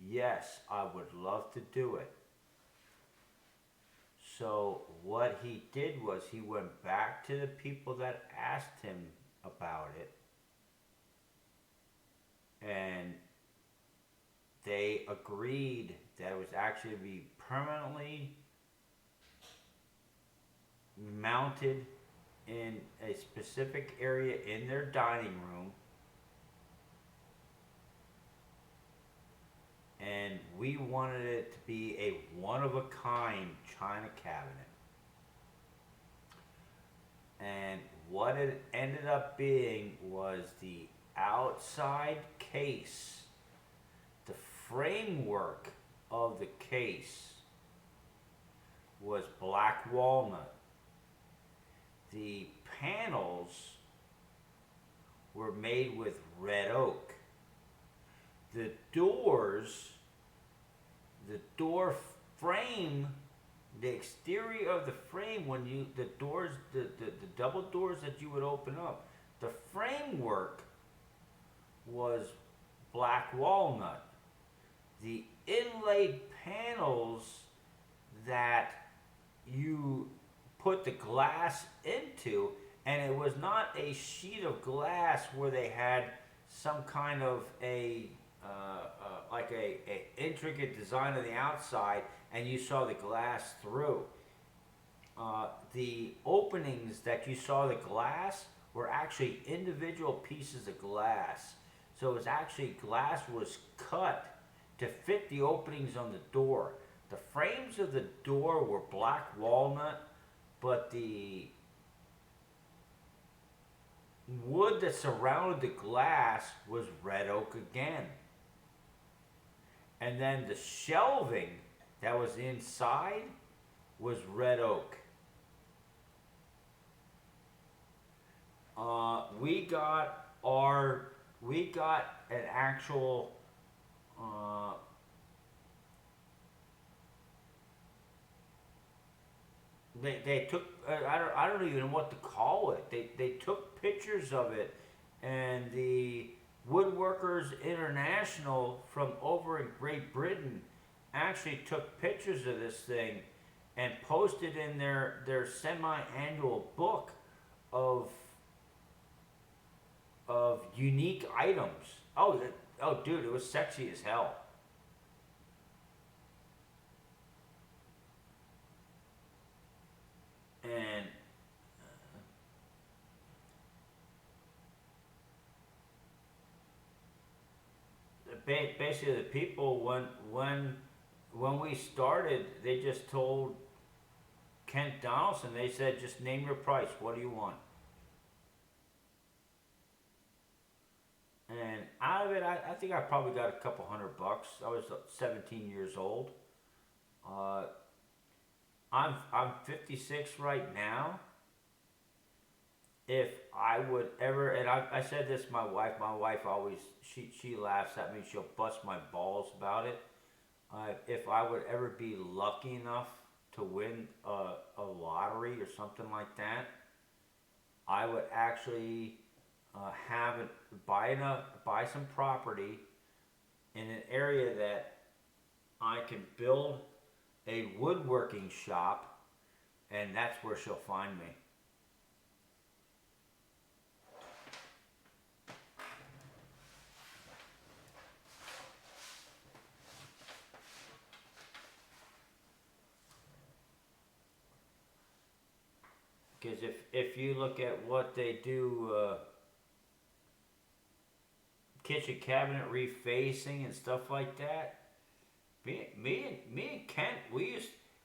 Yes, I would love to do it. So what he did was he went back to the people that asked him about it, and they agreed that it was actually to be permanently mounted in a specific area in their dining room. And we wanted it to be a one-of-a-kind china cabinet. And what it ended up being was the outside case, the framework of the case was black walnut. The panels were made with red oak. The doors, the door frame, the exterior of the frame, when you, the doors, the double doors that you would open up, the framework was black walnut. The inlaid panels that you put the glass into, and it was not a sheet of glass where they had some kind of like a intricate design on the outside and you saw the glass through. The openings that you saw the glass were actually individual pieces of glass. So it was actually, glass was cut to fit the openings on the door. The frames of the door were black walnut, but the wood that surrounded the glass was red oak again. And then the shelving that was inside was red oak. We got an actual they took I don't even know what to call it. They took pictures of it, and the Woodworkers International from over in Great Britain actually took pictures of this thing and posted in their semi-annual book of unique items. Oh, dude, it was sexy as hell. And basically the people when we started, they just told Kent Donaldson. They said, just name your price. What do you want? And out of it, I think I probably got a couple $100. I was 17 years old. Uh, I'm 56 right now. If I would ever, and I said this to my wife always, she laughs at me, she'll bust my balls about it. If I would ever be lucky enough to win a lottery or something like that, I would actually have it, buy some property in an area that I can build a woodworking shop, and that's where she'll find me. Because if you look at what they do, kitchen cabinet refacing and stuff like that, me and Kent, we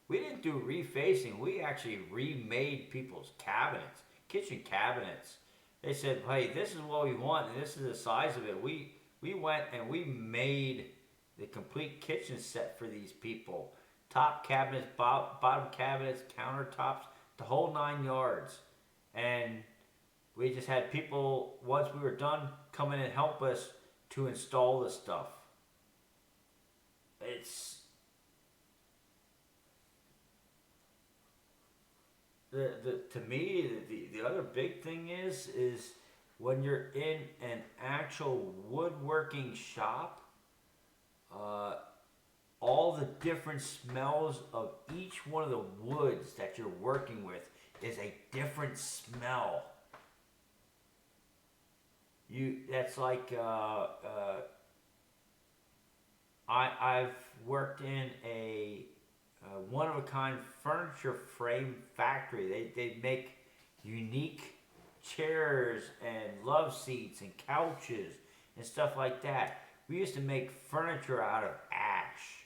didn't do refacing. We actually remade people's cabinets, kitchen cabinets. They said, "Hey, this is what we want, and this is the size of it." We went and we made the complete kitchen set for these people. Top cabinets, bottom cabinets, countertops, the whole 9 yards. And we just had people, once we were done, come in and help us to install the stuff. It's to me, the other big thing is when you're in an actual woodworking shop, uh, all the different smells of each one of the woods that you're working with is a different smell. That's like I've worked in a one of a kind furniture frame factory. They make unique chairs and love seats and couches and stuff like that. We used to make furniture out of ash.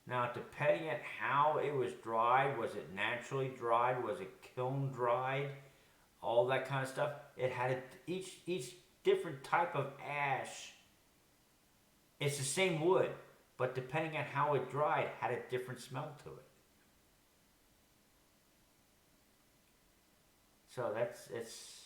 Now, depending on how it was dried, was it naturally dried? Was it kiln dried? All that kind of stuff. It had each different type of ash. It's the same wood, but depending on how it dried, had a different smell to it. So it's.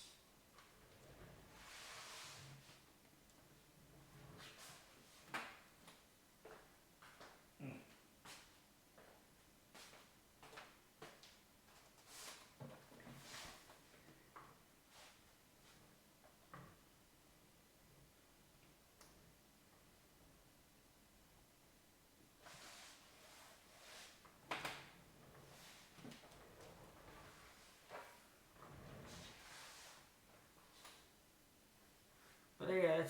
But yeah,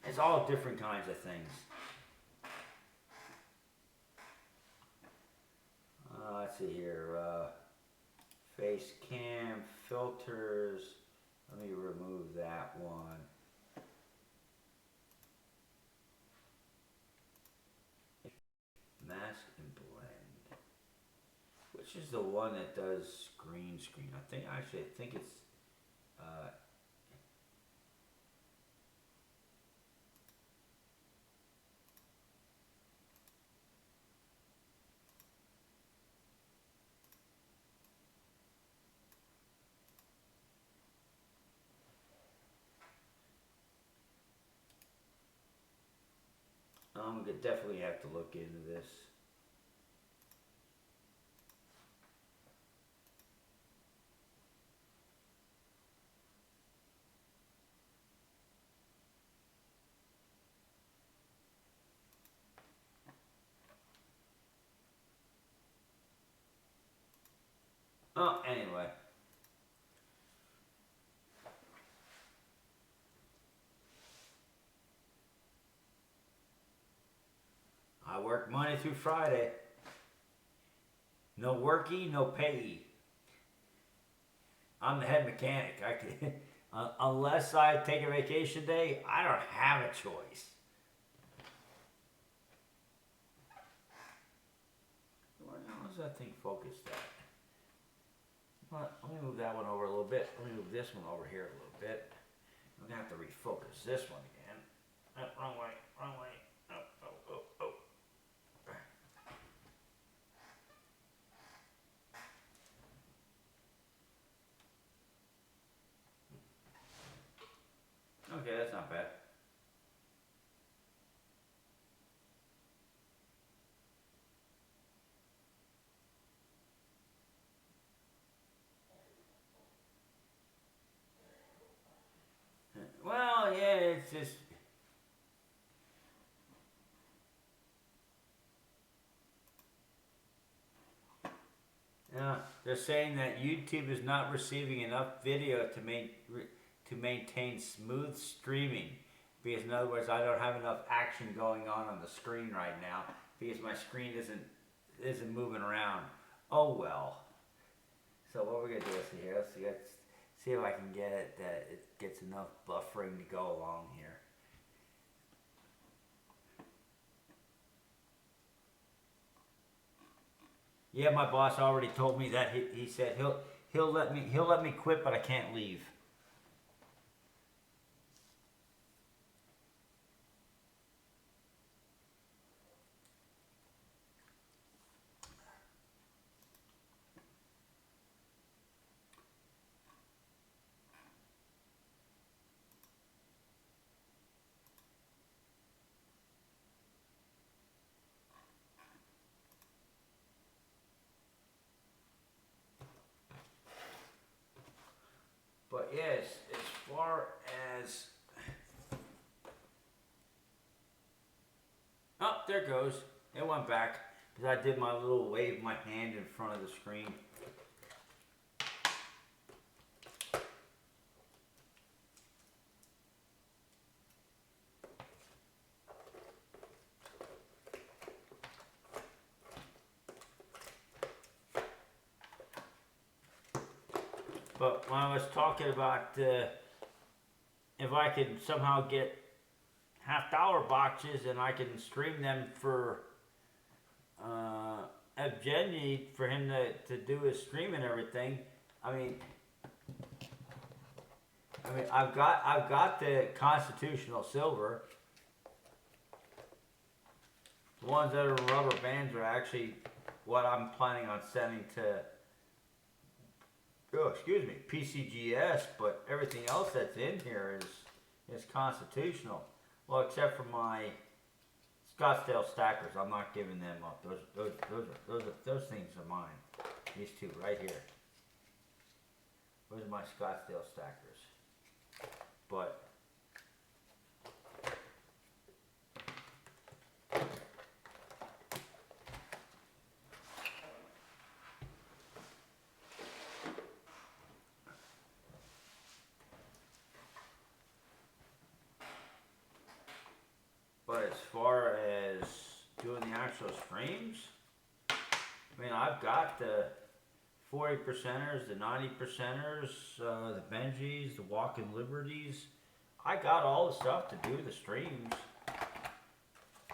it's all different kinds of things. Let's see here. Face cam filters. Let me remove that one. Mask and blend. Which is the one that does green screen? I think it's uh, I'm gonna definitely have to look into this. Oh, anyway. I work Monday through Friday. No worky, no payee. I'm the head mechanic. I can, unless I take a vacation day, I don't have a choice. focus that. Let me move that one over a little bit. Let me move this one over here a little bit. I'm gonna have to refocus this one again. Oh, wrong way, wrong way. Oh, oh, oh, oh. Okay, that's not bad. Well, yeah, it's just. Yeah, they're saying that YouTube is not receiving enough video to maintain smooth streaming. Because in other words, I don't have enough action going on the screen right now because my screen isn't moving around. Oh well. So what we're gonna do is here. Let's see if I can get it that it gets enough buffering to go along here. Yeah, my boss already told me that he said he'll let me quit, but I can't leave. But yes, as far as oh, there it goes. It went back because I did my little wave my hand in front of the screen. But when I was talking about if I could somehow get half-dollar boxes and I can stream them for Evgeny for him to do his stream and everything. I mean, I've got the constitutional silver. The ones that are rubber bands are actually what I'm planning on sending to. Oh, excuse me, PCGS, but everything else that's in here is constitutional. Well, except for my Scottsdale stackers, I'm not giving them up. Those things are mine. These two right here. Those are my Scottsdale stackers. But as far as doing the actual streams, I mean, I've got the 40 percenters, the 90 percenters, the Benjis, the Walking Liberties. I got all the stuff to do the streams.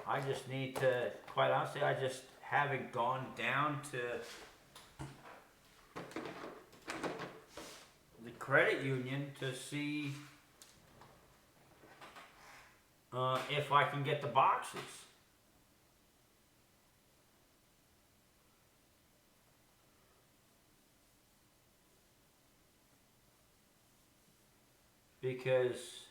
I just need to, quite honestly, I just haven't gone down to the credit union to see if I can get the boxes. Because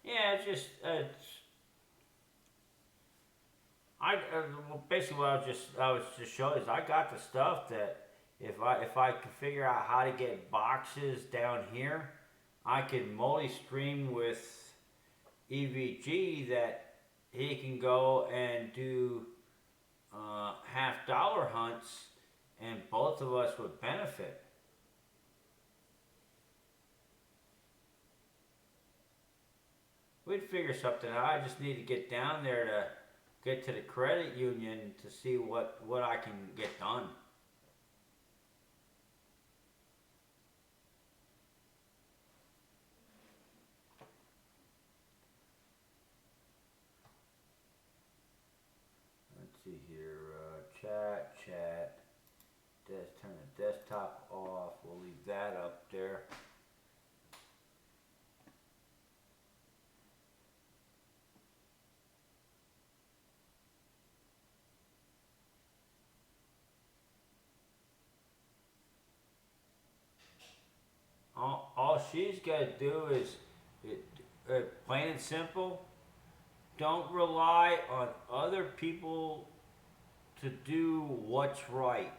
yeah, it's just well, basically what I was just showing is I got the stuff that if I could figure out how to get boxes down here, I could multi-stream with EVG that he can go and do half-dollar hunts and both of us would benefit. We'd figure something out. I just need to get down there to get to the credit union to see what I can get done. Let's see here, chat. Turn the desktop off. We'll leave that up there. All she's got to do is, plain and simple, don't rely on other people to do what's right.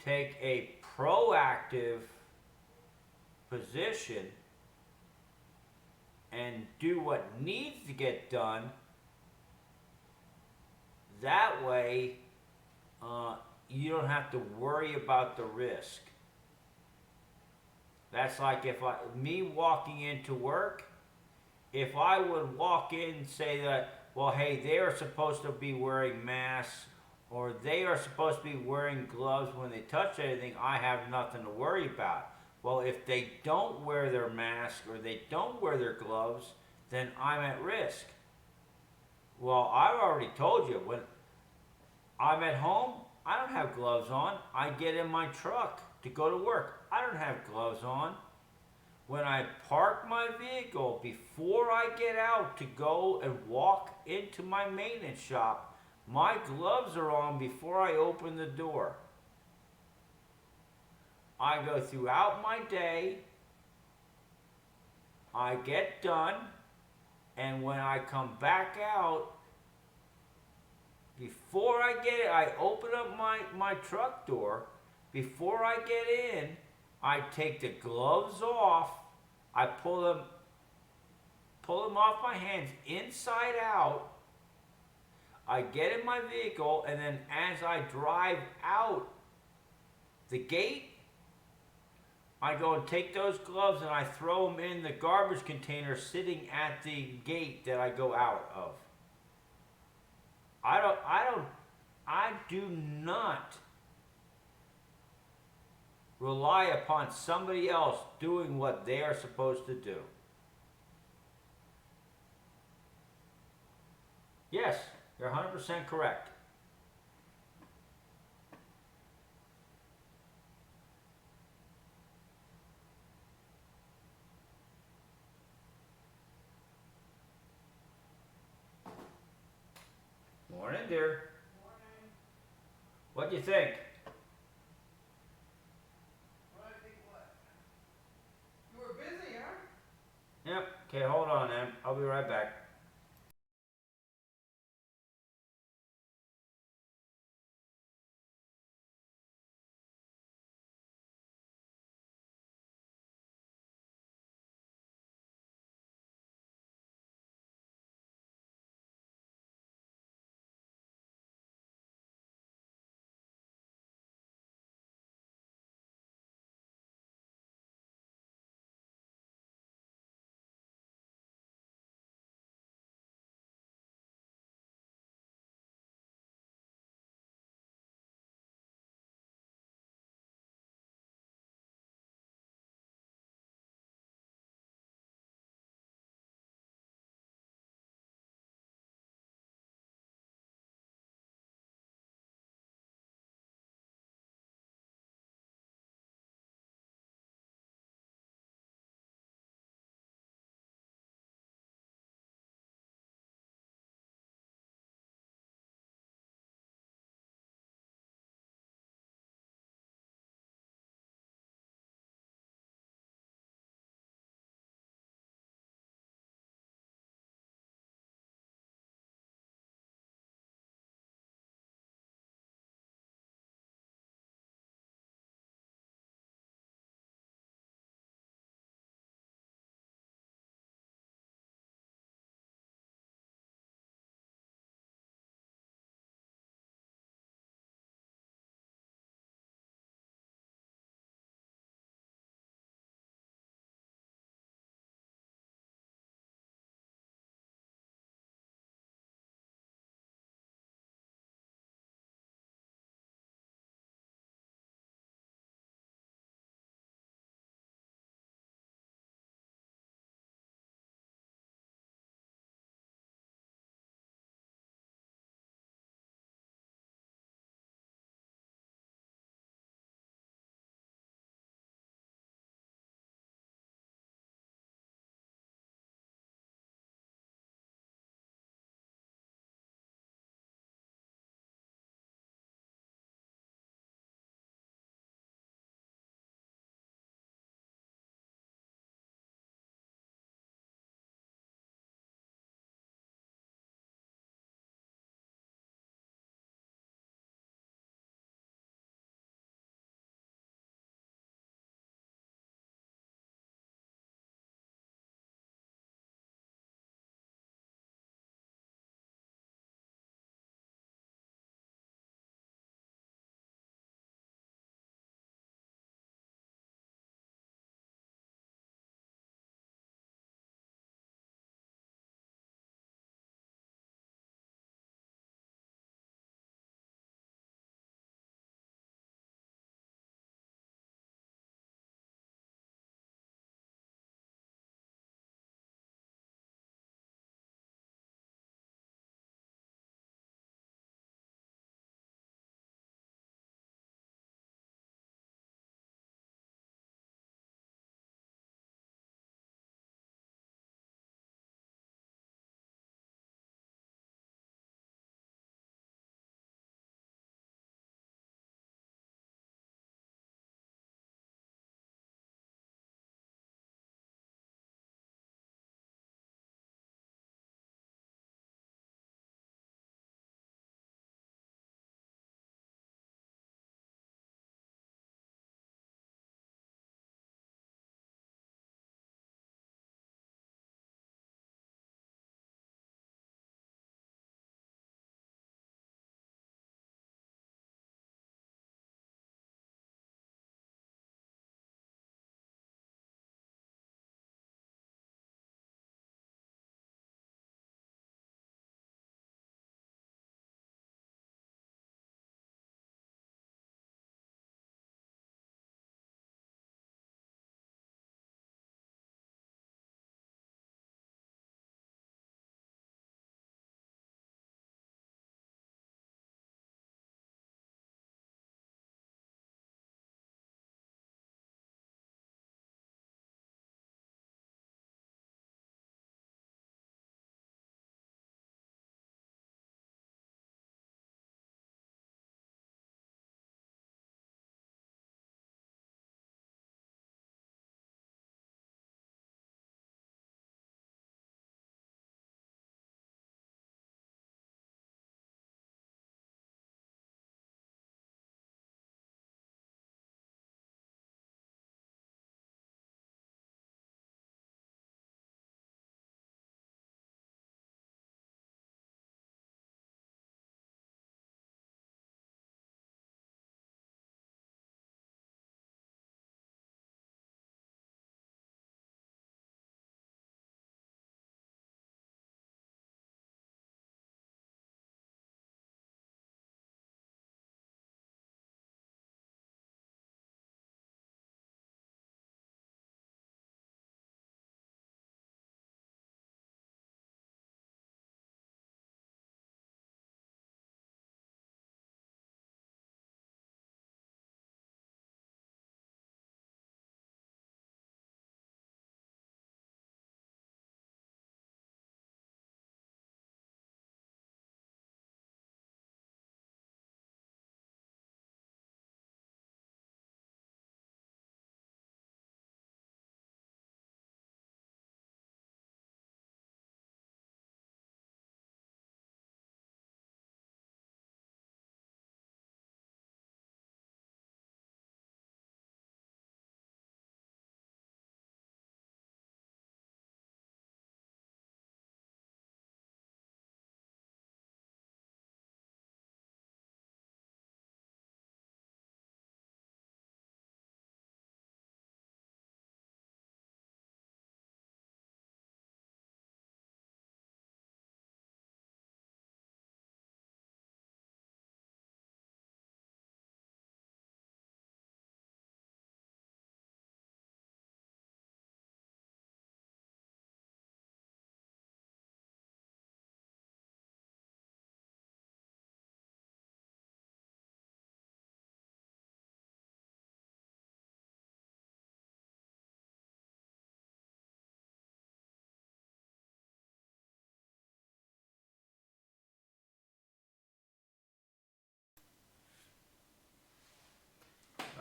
Take a proactive position and do what needs to get done. That way, you don't have to worry about the risk. That's like me walking into work, if I would walk in and say that, well, hey, they are supposed to be wearing masks or they are supposed to be wearing gloves when they touch anything, I have nothing to worry about. Well, if they don't wear their mask or they don't wear their gloves, then I'm at risk. Well, I've already told you, when I'm at home, I don't have gloves on. I get in my truck to go to work. I don't have gloves on. When I park my vehicle, before I get out to go and walk into my maintenance shop, my gloves are on before I open the door. I go throughout my day, I get done, and when I come back out, before I get it, I open up my truck door. Before I get in, I take the gloves off. I pull them off my hands inside out. I get in my vehicle, and then as I drive out the gate, I go and take those gloves and I throw them in the garbage container sitting at the gate that I go out of. I do not rely upon somebody else doing what they are supposed to do. Yes, you're 100% correct. Morning, dear. Morning. What do you think? What I think what? You were busy, huh? Yep. Okay, hold on, Em. I'll be right back.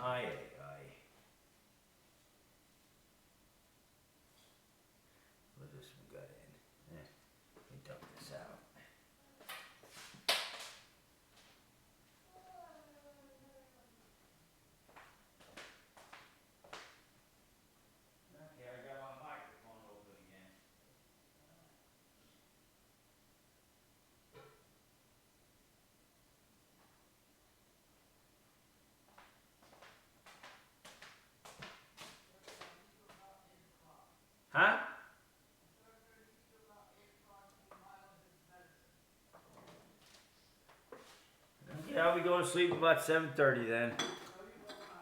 Aye, aye. What this one got in? Let me dump this out. Okay, I got my microphone open again. Huh? Yeah, I'll be going to sleep about 7:30 then.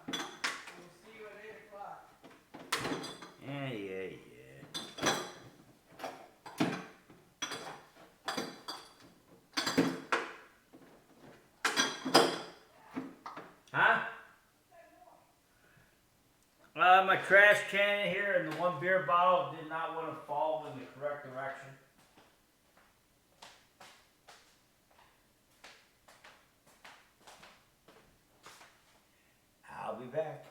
We'll see you at 8 o'clock. Yeah. Huh? My trash can in here and the one beer bottle did not want to fall in the correct direction. I'll be back.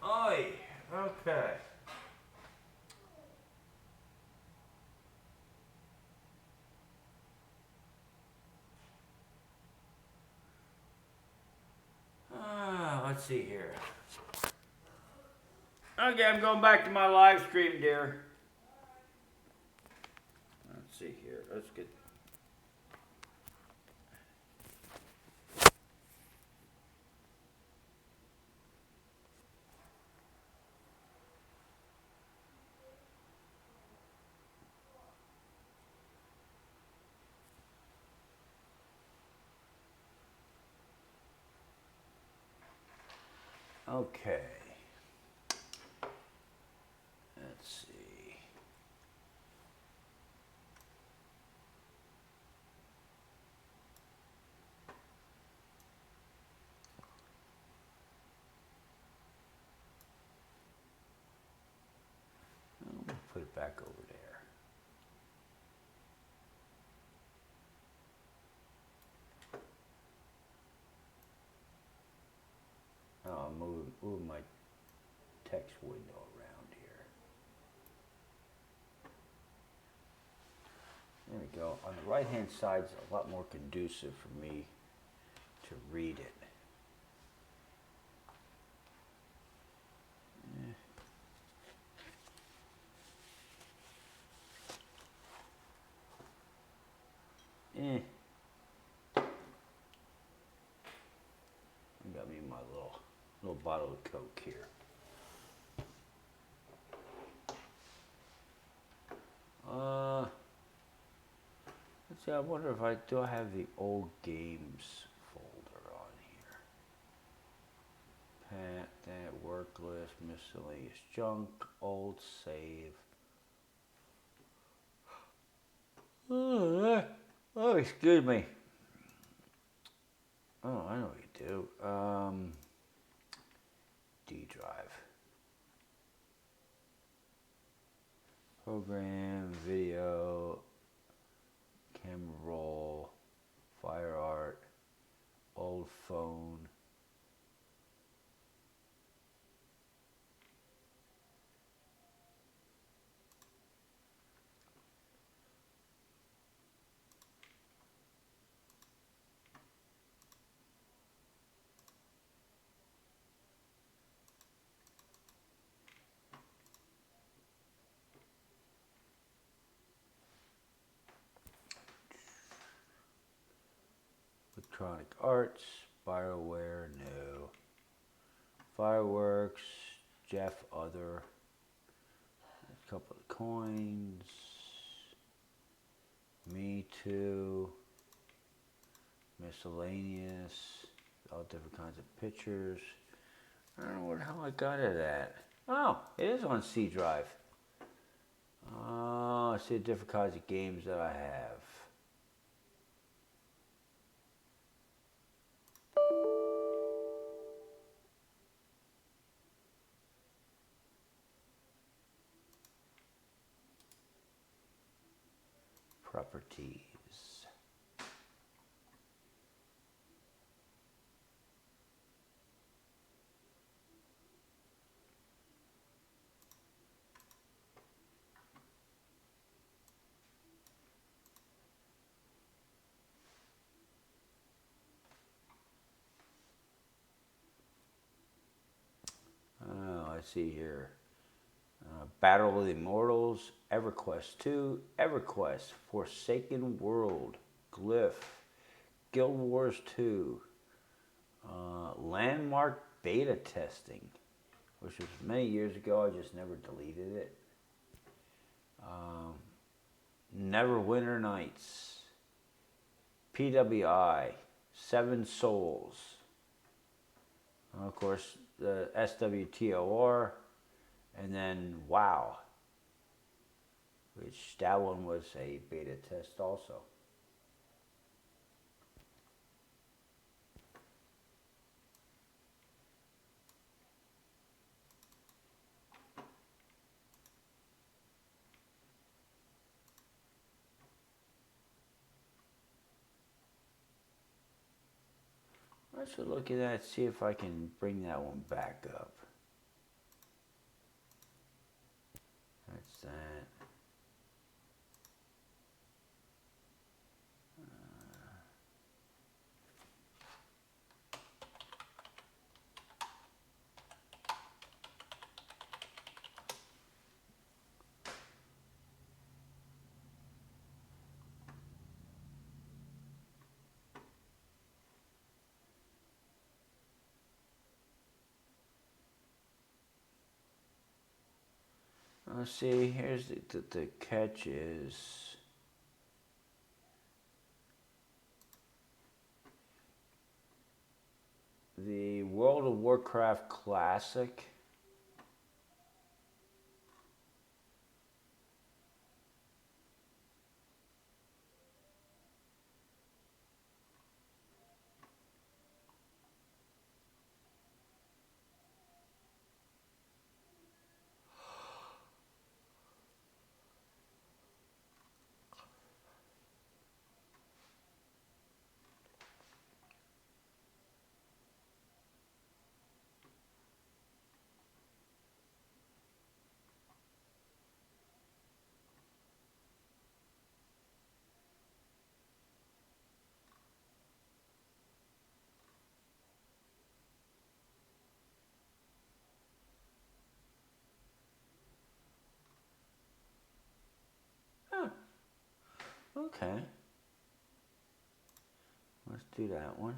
Oi, okay. Let's see here. Okay, I'm going back to my live stream, dear. Let's see here. Let's get. Okay. Let's see. Put it back over there. Oh, move my text window around here. There we go. On the right hand side is a lot more conducive for me to read it. I got me my little bottle of Coke here. Let's see. I wonder if I have the old games folder on here. Pat that work list, miscellaneous junk, old save. Oh, excuse me. Oh, I know what you do. D drive. Program, video, camera roll, fire art, old phone. Electronic Arts, Bioware, no. Fireworks, Jeff Other, a couple of coins, Me Too, miscellaneous, all different kinds of pictures. I don't know where the hell I got it at. Oh, it is on C drive. Oh, I see the different kinds of games that I have. Properties. Oh, I see here. Battle of the Immortals, EverQuest 2, EverQuest, Forsaken World, Glyph, Guild Wars 2, Landmark beta testing, which was many years ago. I just never deleted it. Neverwinter Nights, PWI, Seven Souls, of course the SWTOR, and then WoW, which that one was a beta test also. I should look at that, see if I can bring that one back up. That's that. Let's see. Here's the catch is the World of Warcraft Classic. Huh. Okay. Let's do that one.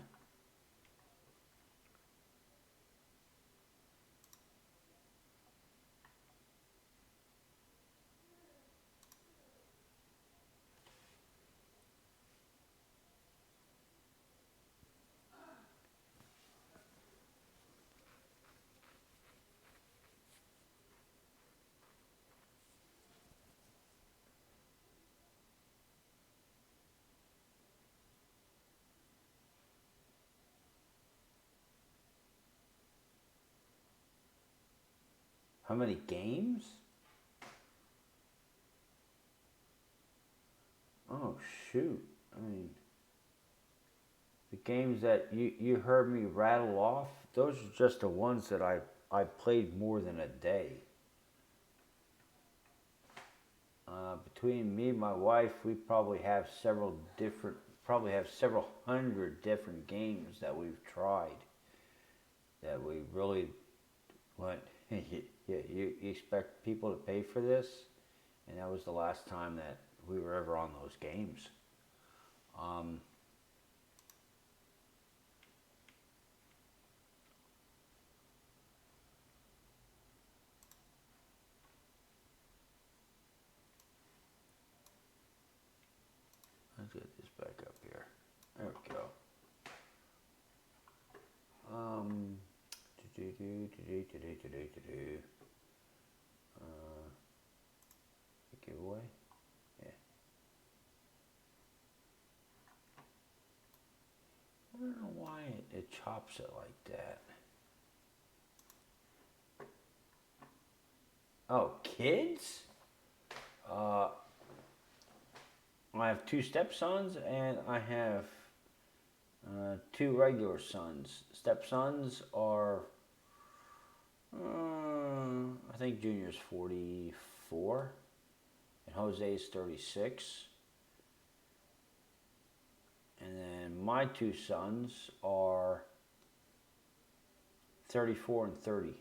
How many games? Oh shoot. I mean, the games that you heard me rattle off, those are just the ones that I played more than a day. Between me and my wife, we probably have several hundred different games that we've tried. That we really went, you expect people to pay for this? And that was the last time that we were ever on those games. Let's get this back up here. There we go. Giveaway? Yeah. I don't know why it chops it like that. Oh, kids? I have two stepsons and I have two regular sons. Stepsons are, I think Junior's 44 and Jose's 36. And then my two sons are 34 and 30.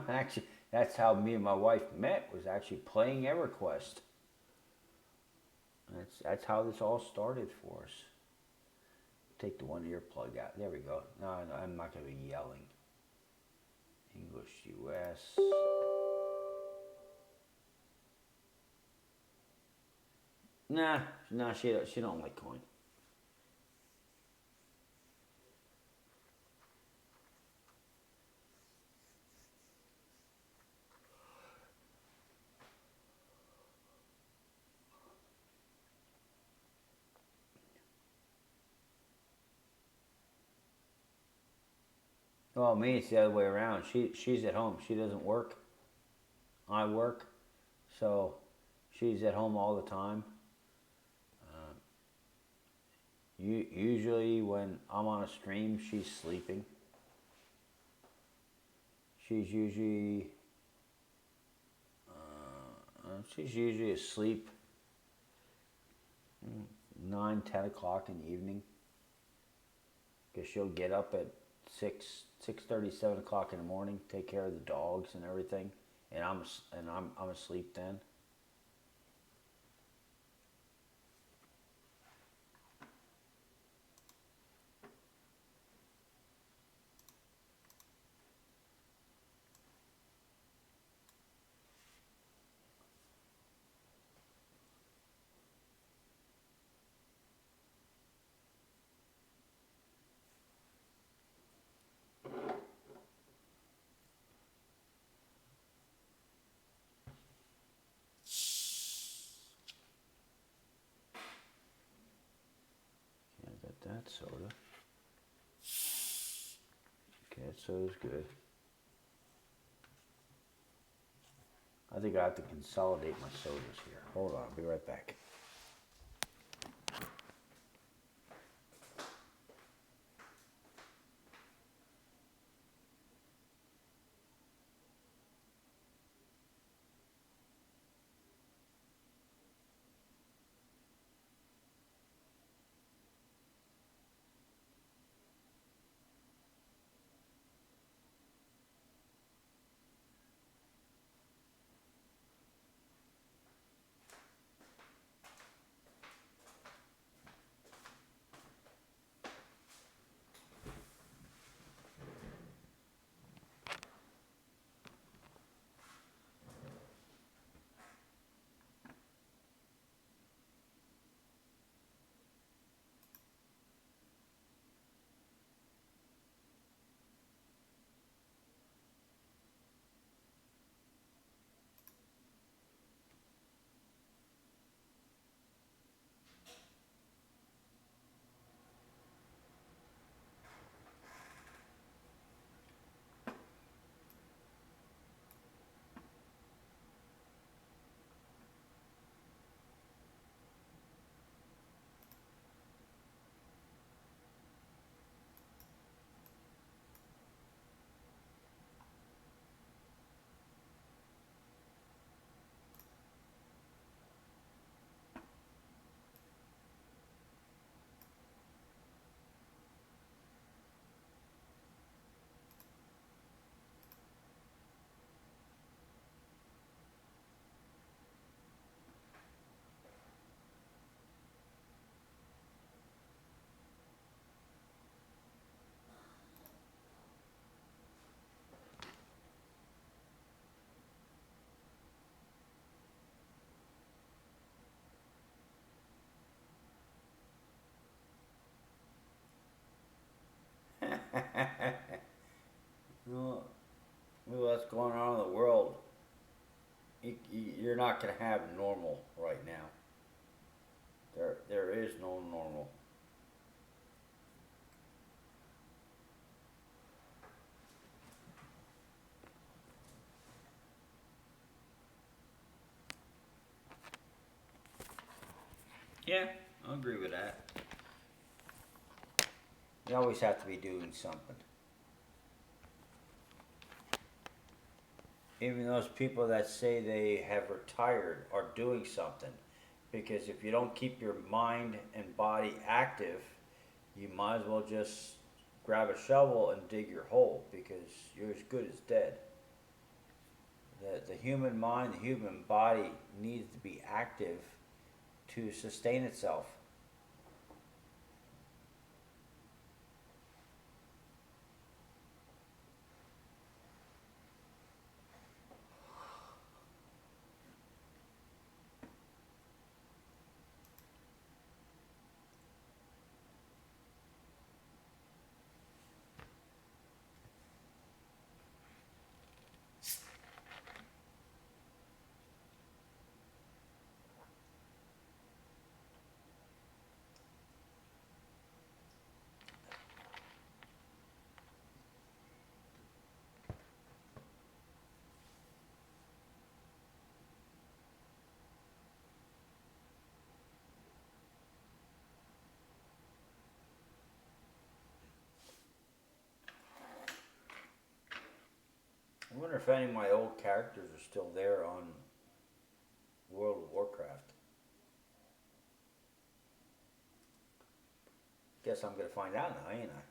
Actually, that's how me and my wife met, was actually playing EverQuest. That's how this all started for us. Take the one earplug out. There we go. No, I'm not going to be yelling. English US. Nah, she don't like coin. Well, me, it's the other way around. She's at home. She doesn't work. I work, so she's at home all the time. Usually when I'm on a stream, she's sleeping. She's usually asleep 9, 10 o'clock in the evening. Because she'll get up at 6:30, 7 o'clock in the morning, take care of the dogs and everything, and I'm asleep then. get that soda. Okay, that soda's good. I think I have to consolidate my sodas here. Hold on, I'll be right back. Well, with what's going on in the world, you're not going to have normal right now. There is no normal. Yeah, I agree with that. You always have to be doing something. Even those people that say they have retired are doing something. Because if you don't keep your mind and body active, you might as well just grab a shovel and dig your hole because you're as good as dead. The human mind, the human body needs to be active to sustain itself. I wonder if any of my old characters are still there on World of Warcraft. Guess I'm gonna find out now, ain't I?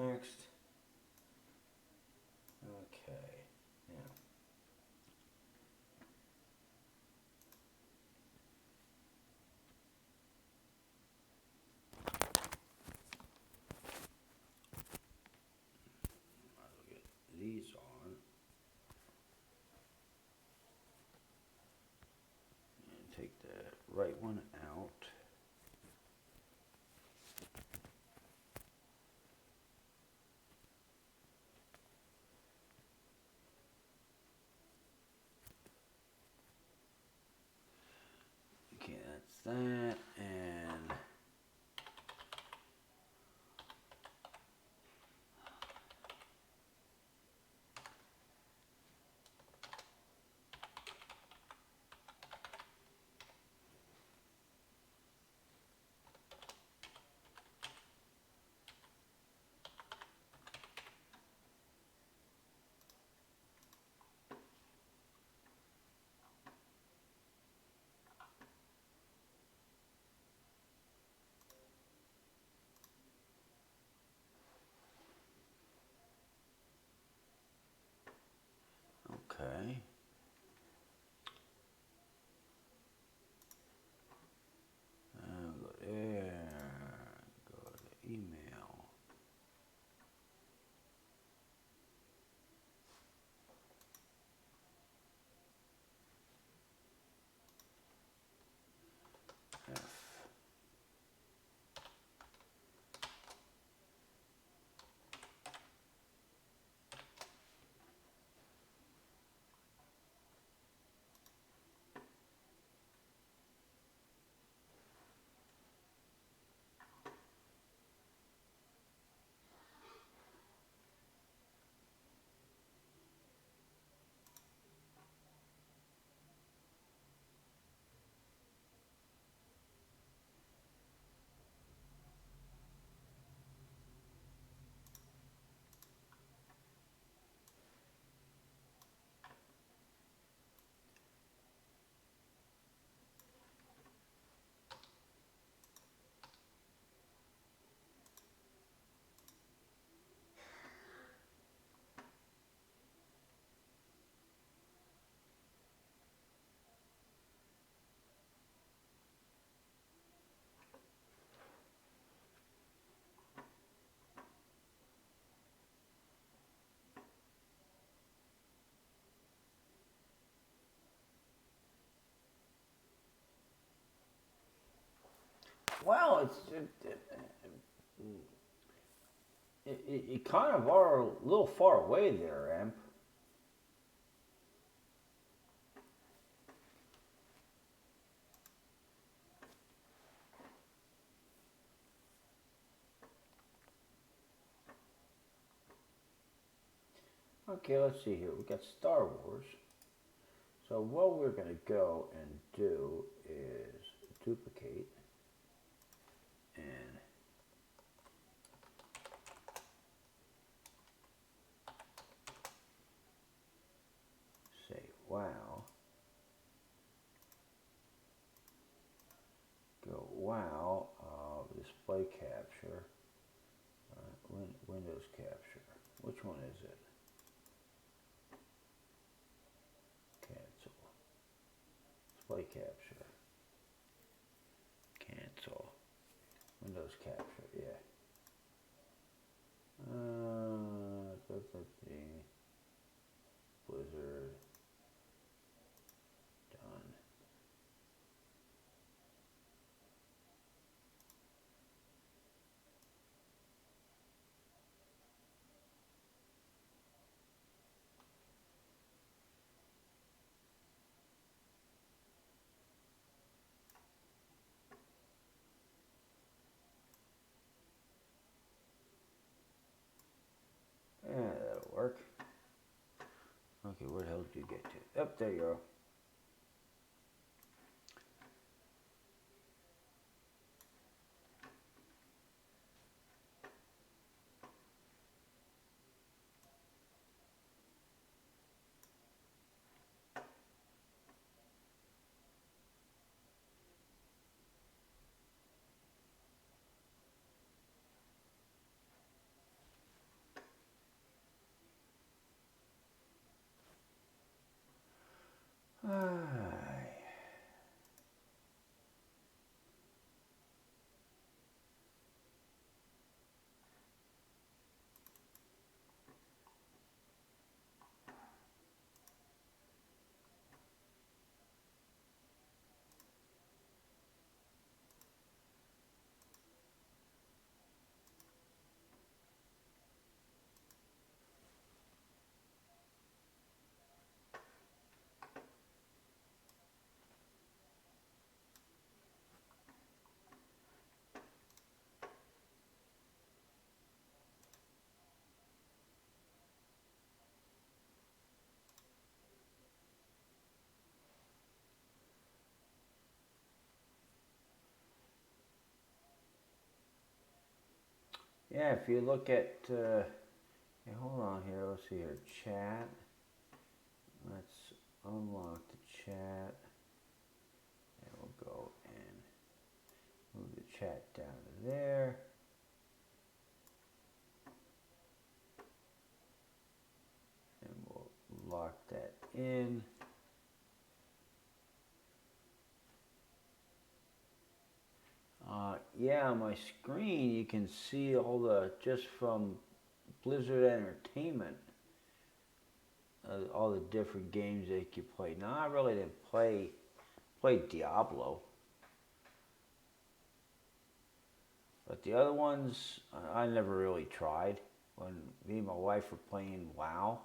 Next. Okay. Now. I'll get these on. And take the right one out. Okay, that's that, and okay. Go there. Go to email. F. Well, you kind of are a little far away there, Em. Okay, let's see here. We got Star Wars. So what we're going to go and do is duplicate and say wow. Go wow. Display capture. Windows capture. Which one is it? Cancel. Display capture. Cancel. Windows capture. Yeah. Blizzard. Done. Yeah, that'll work. Okay, where the hell did you get to? Up there you are. Yeah, if you look at, hey, hold on here, let's see here, chat. Let's unlock the chat. And we'll go and move the chat down to there. And we'll lock that in. Yeah, on my screen you can see all the, just from Blizzard Entertainment, all the different games that you play. Now I really didn't play Diablo, but the other ones I never really tried. When me and my wife were playing WoW,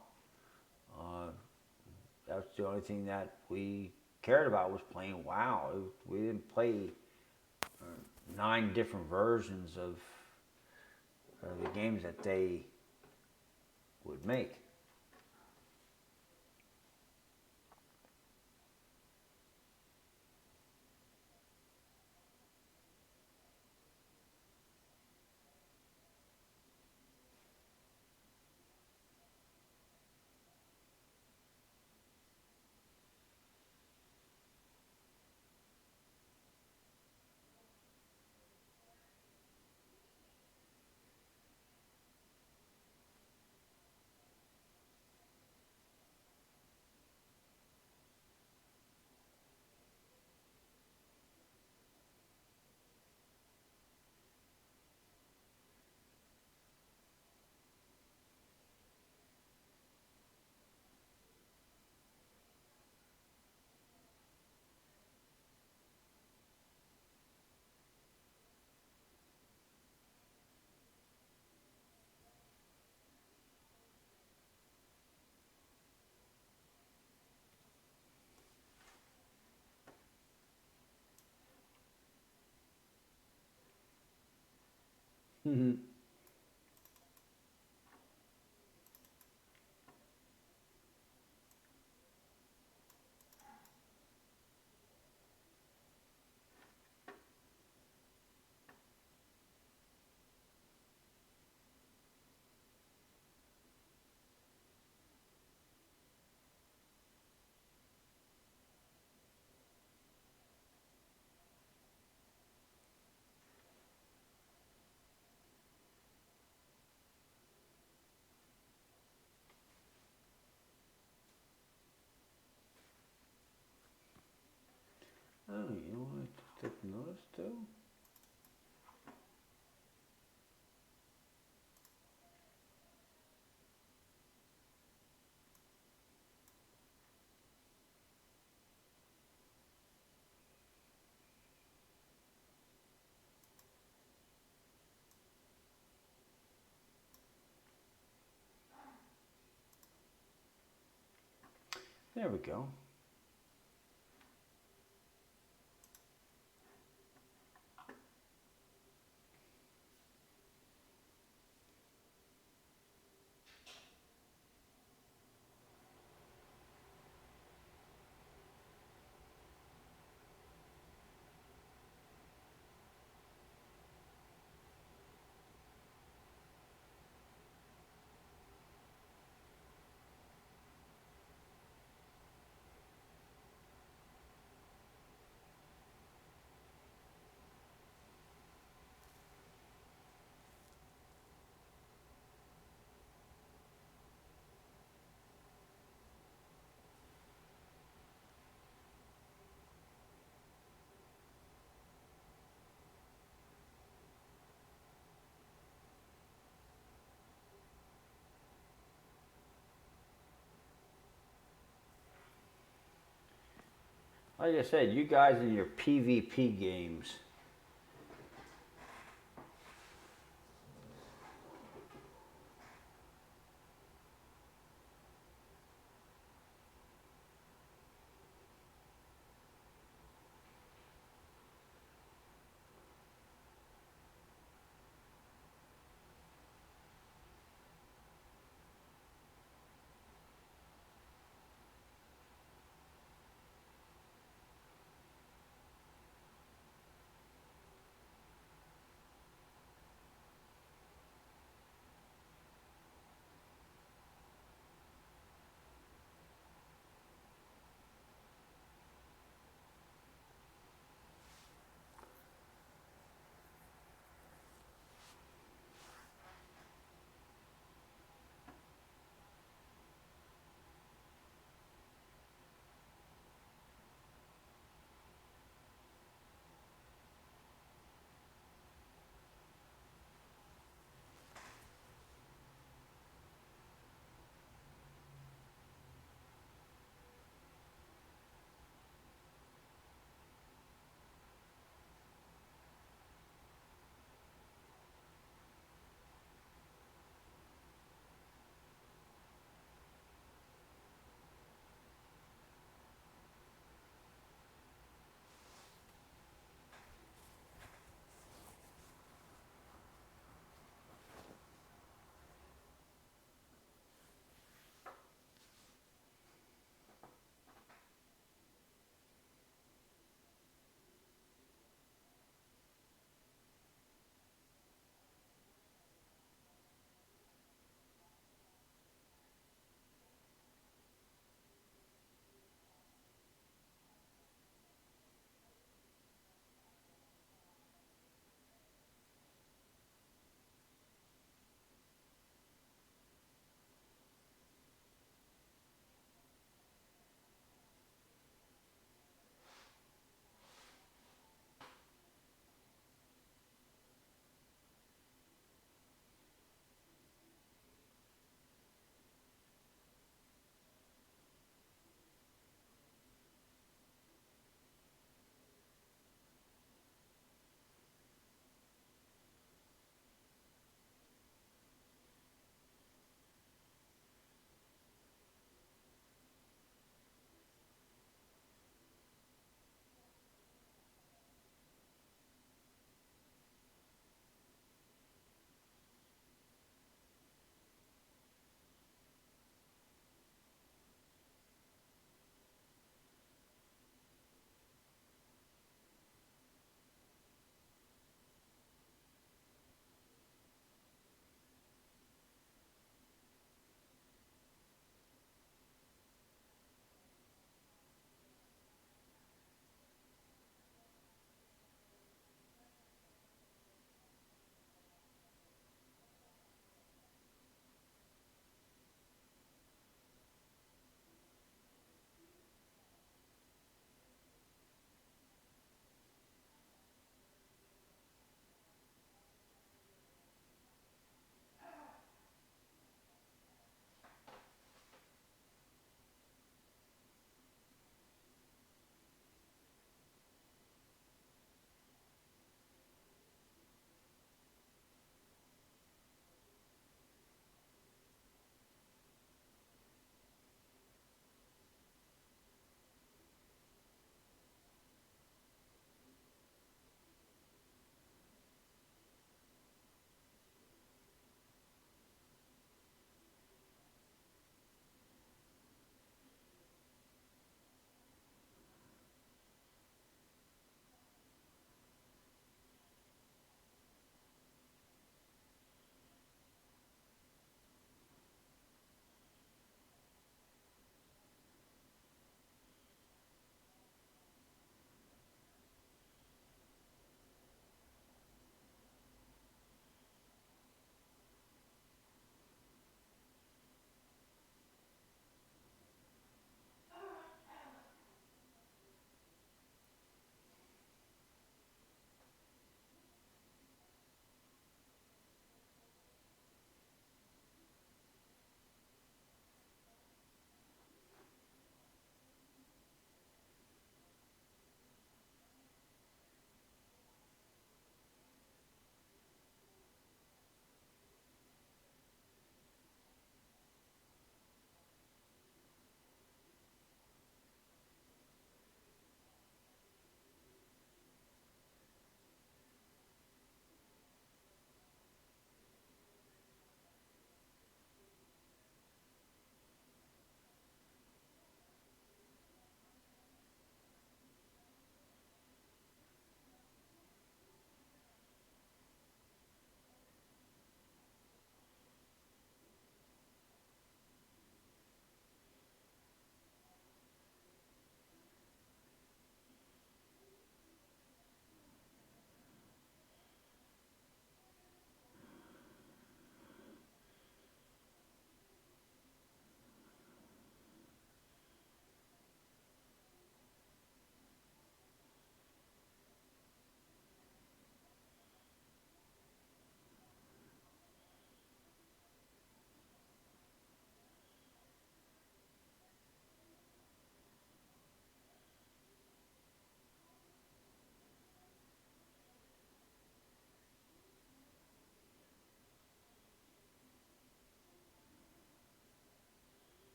uh, that's the only thing that we cared about was playing WoW. We didn't play 9 different versions of the games that they would make. Oh, you know what I took notice too? There we go. Like I said, you guys in your PvP games.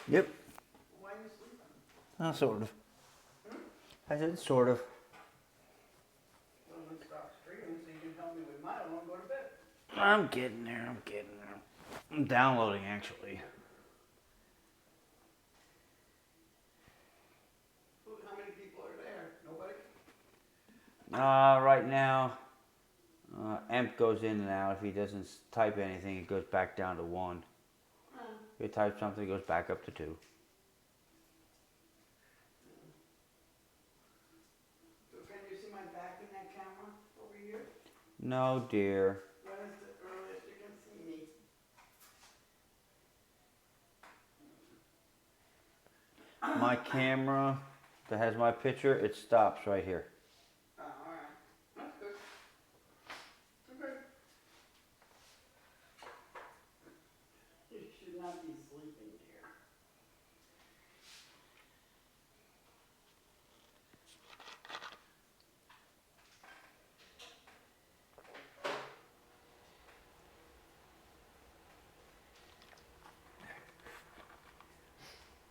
Yep. Why are you sleeping? Sort of. I said sort of. Well, we stopped streaming so you can tell me we might as well go to bed. I'm getting there. I'm getting there. I'm downloading actually. How many people are there? Nobody? Right now, emp goes in and out. If he doesn't type anything, it goes back down to 1. If he types something, it goes back up to 2. So can you see my back in that camera over here? No, dear. When is the earliest you can see me? My camera that has my picture, it stops right here. Oh, alright. That's good. Okay. You should not be sleeping, dear.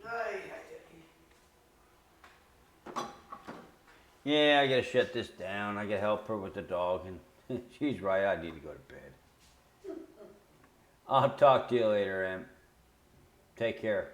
Ay, ay, ay. Yeah, I gotta shut this down. I gotta help her with the dog, and she's right. I need to go to bed. I'll talk to you later, Em. Take care.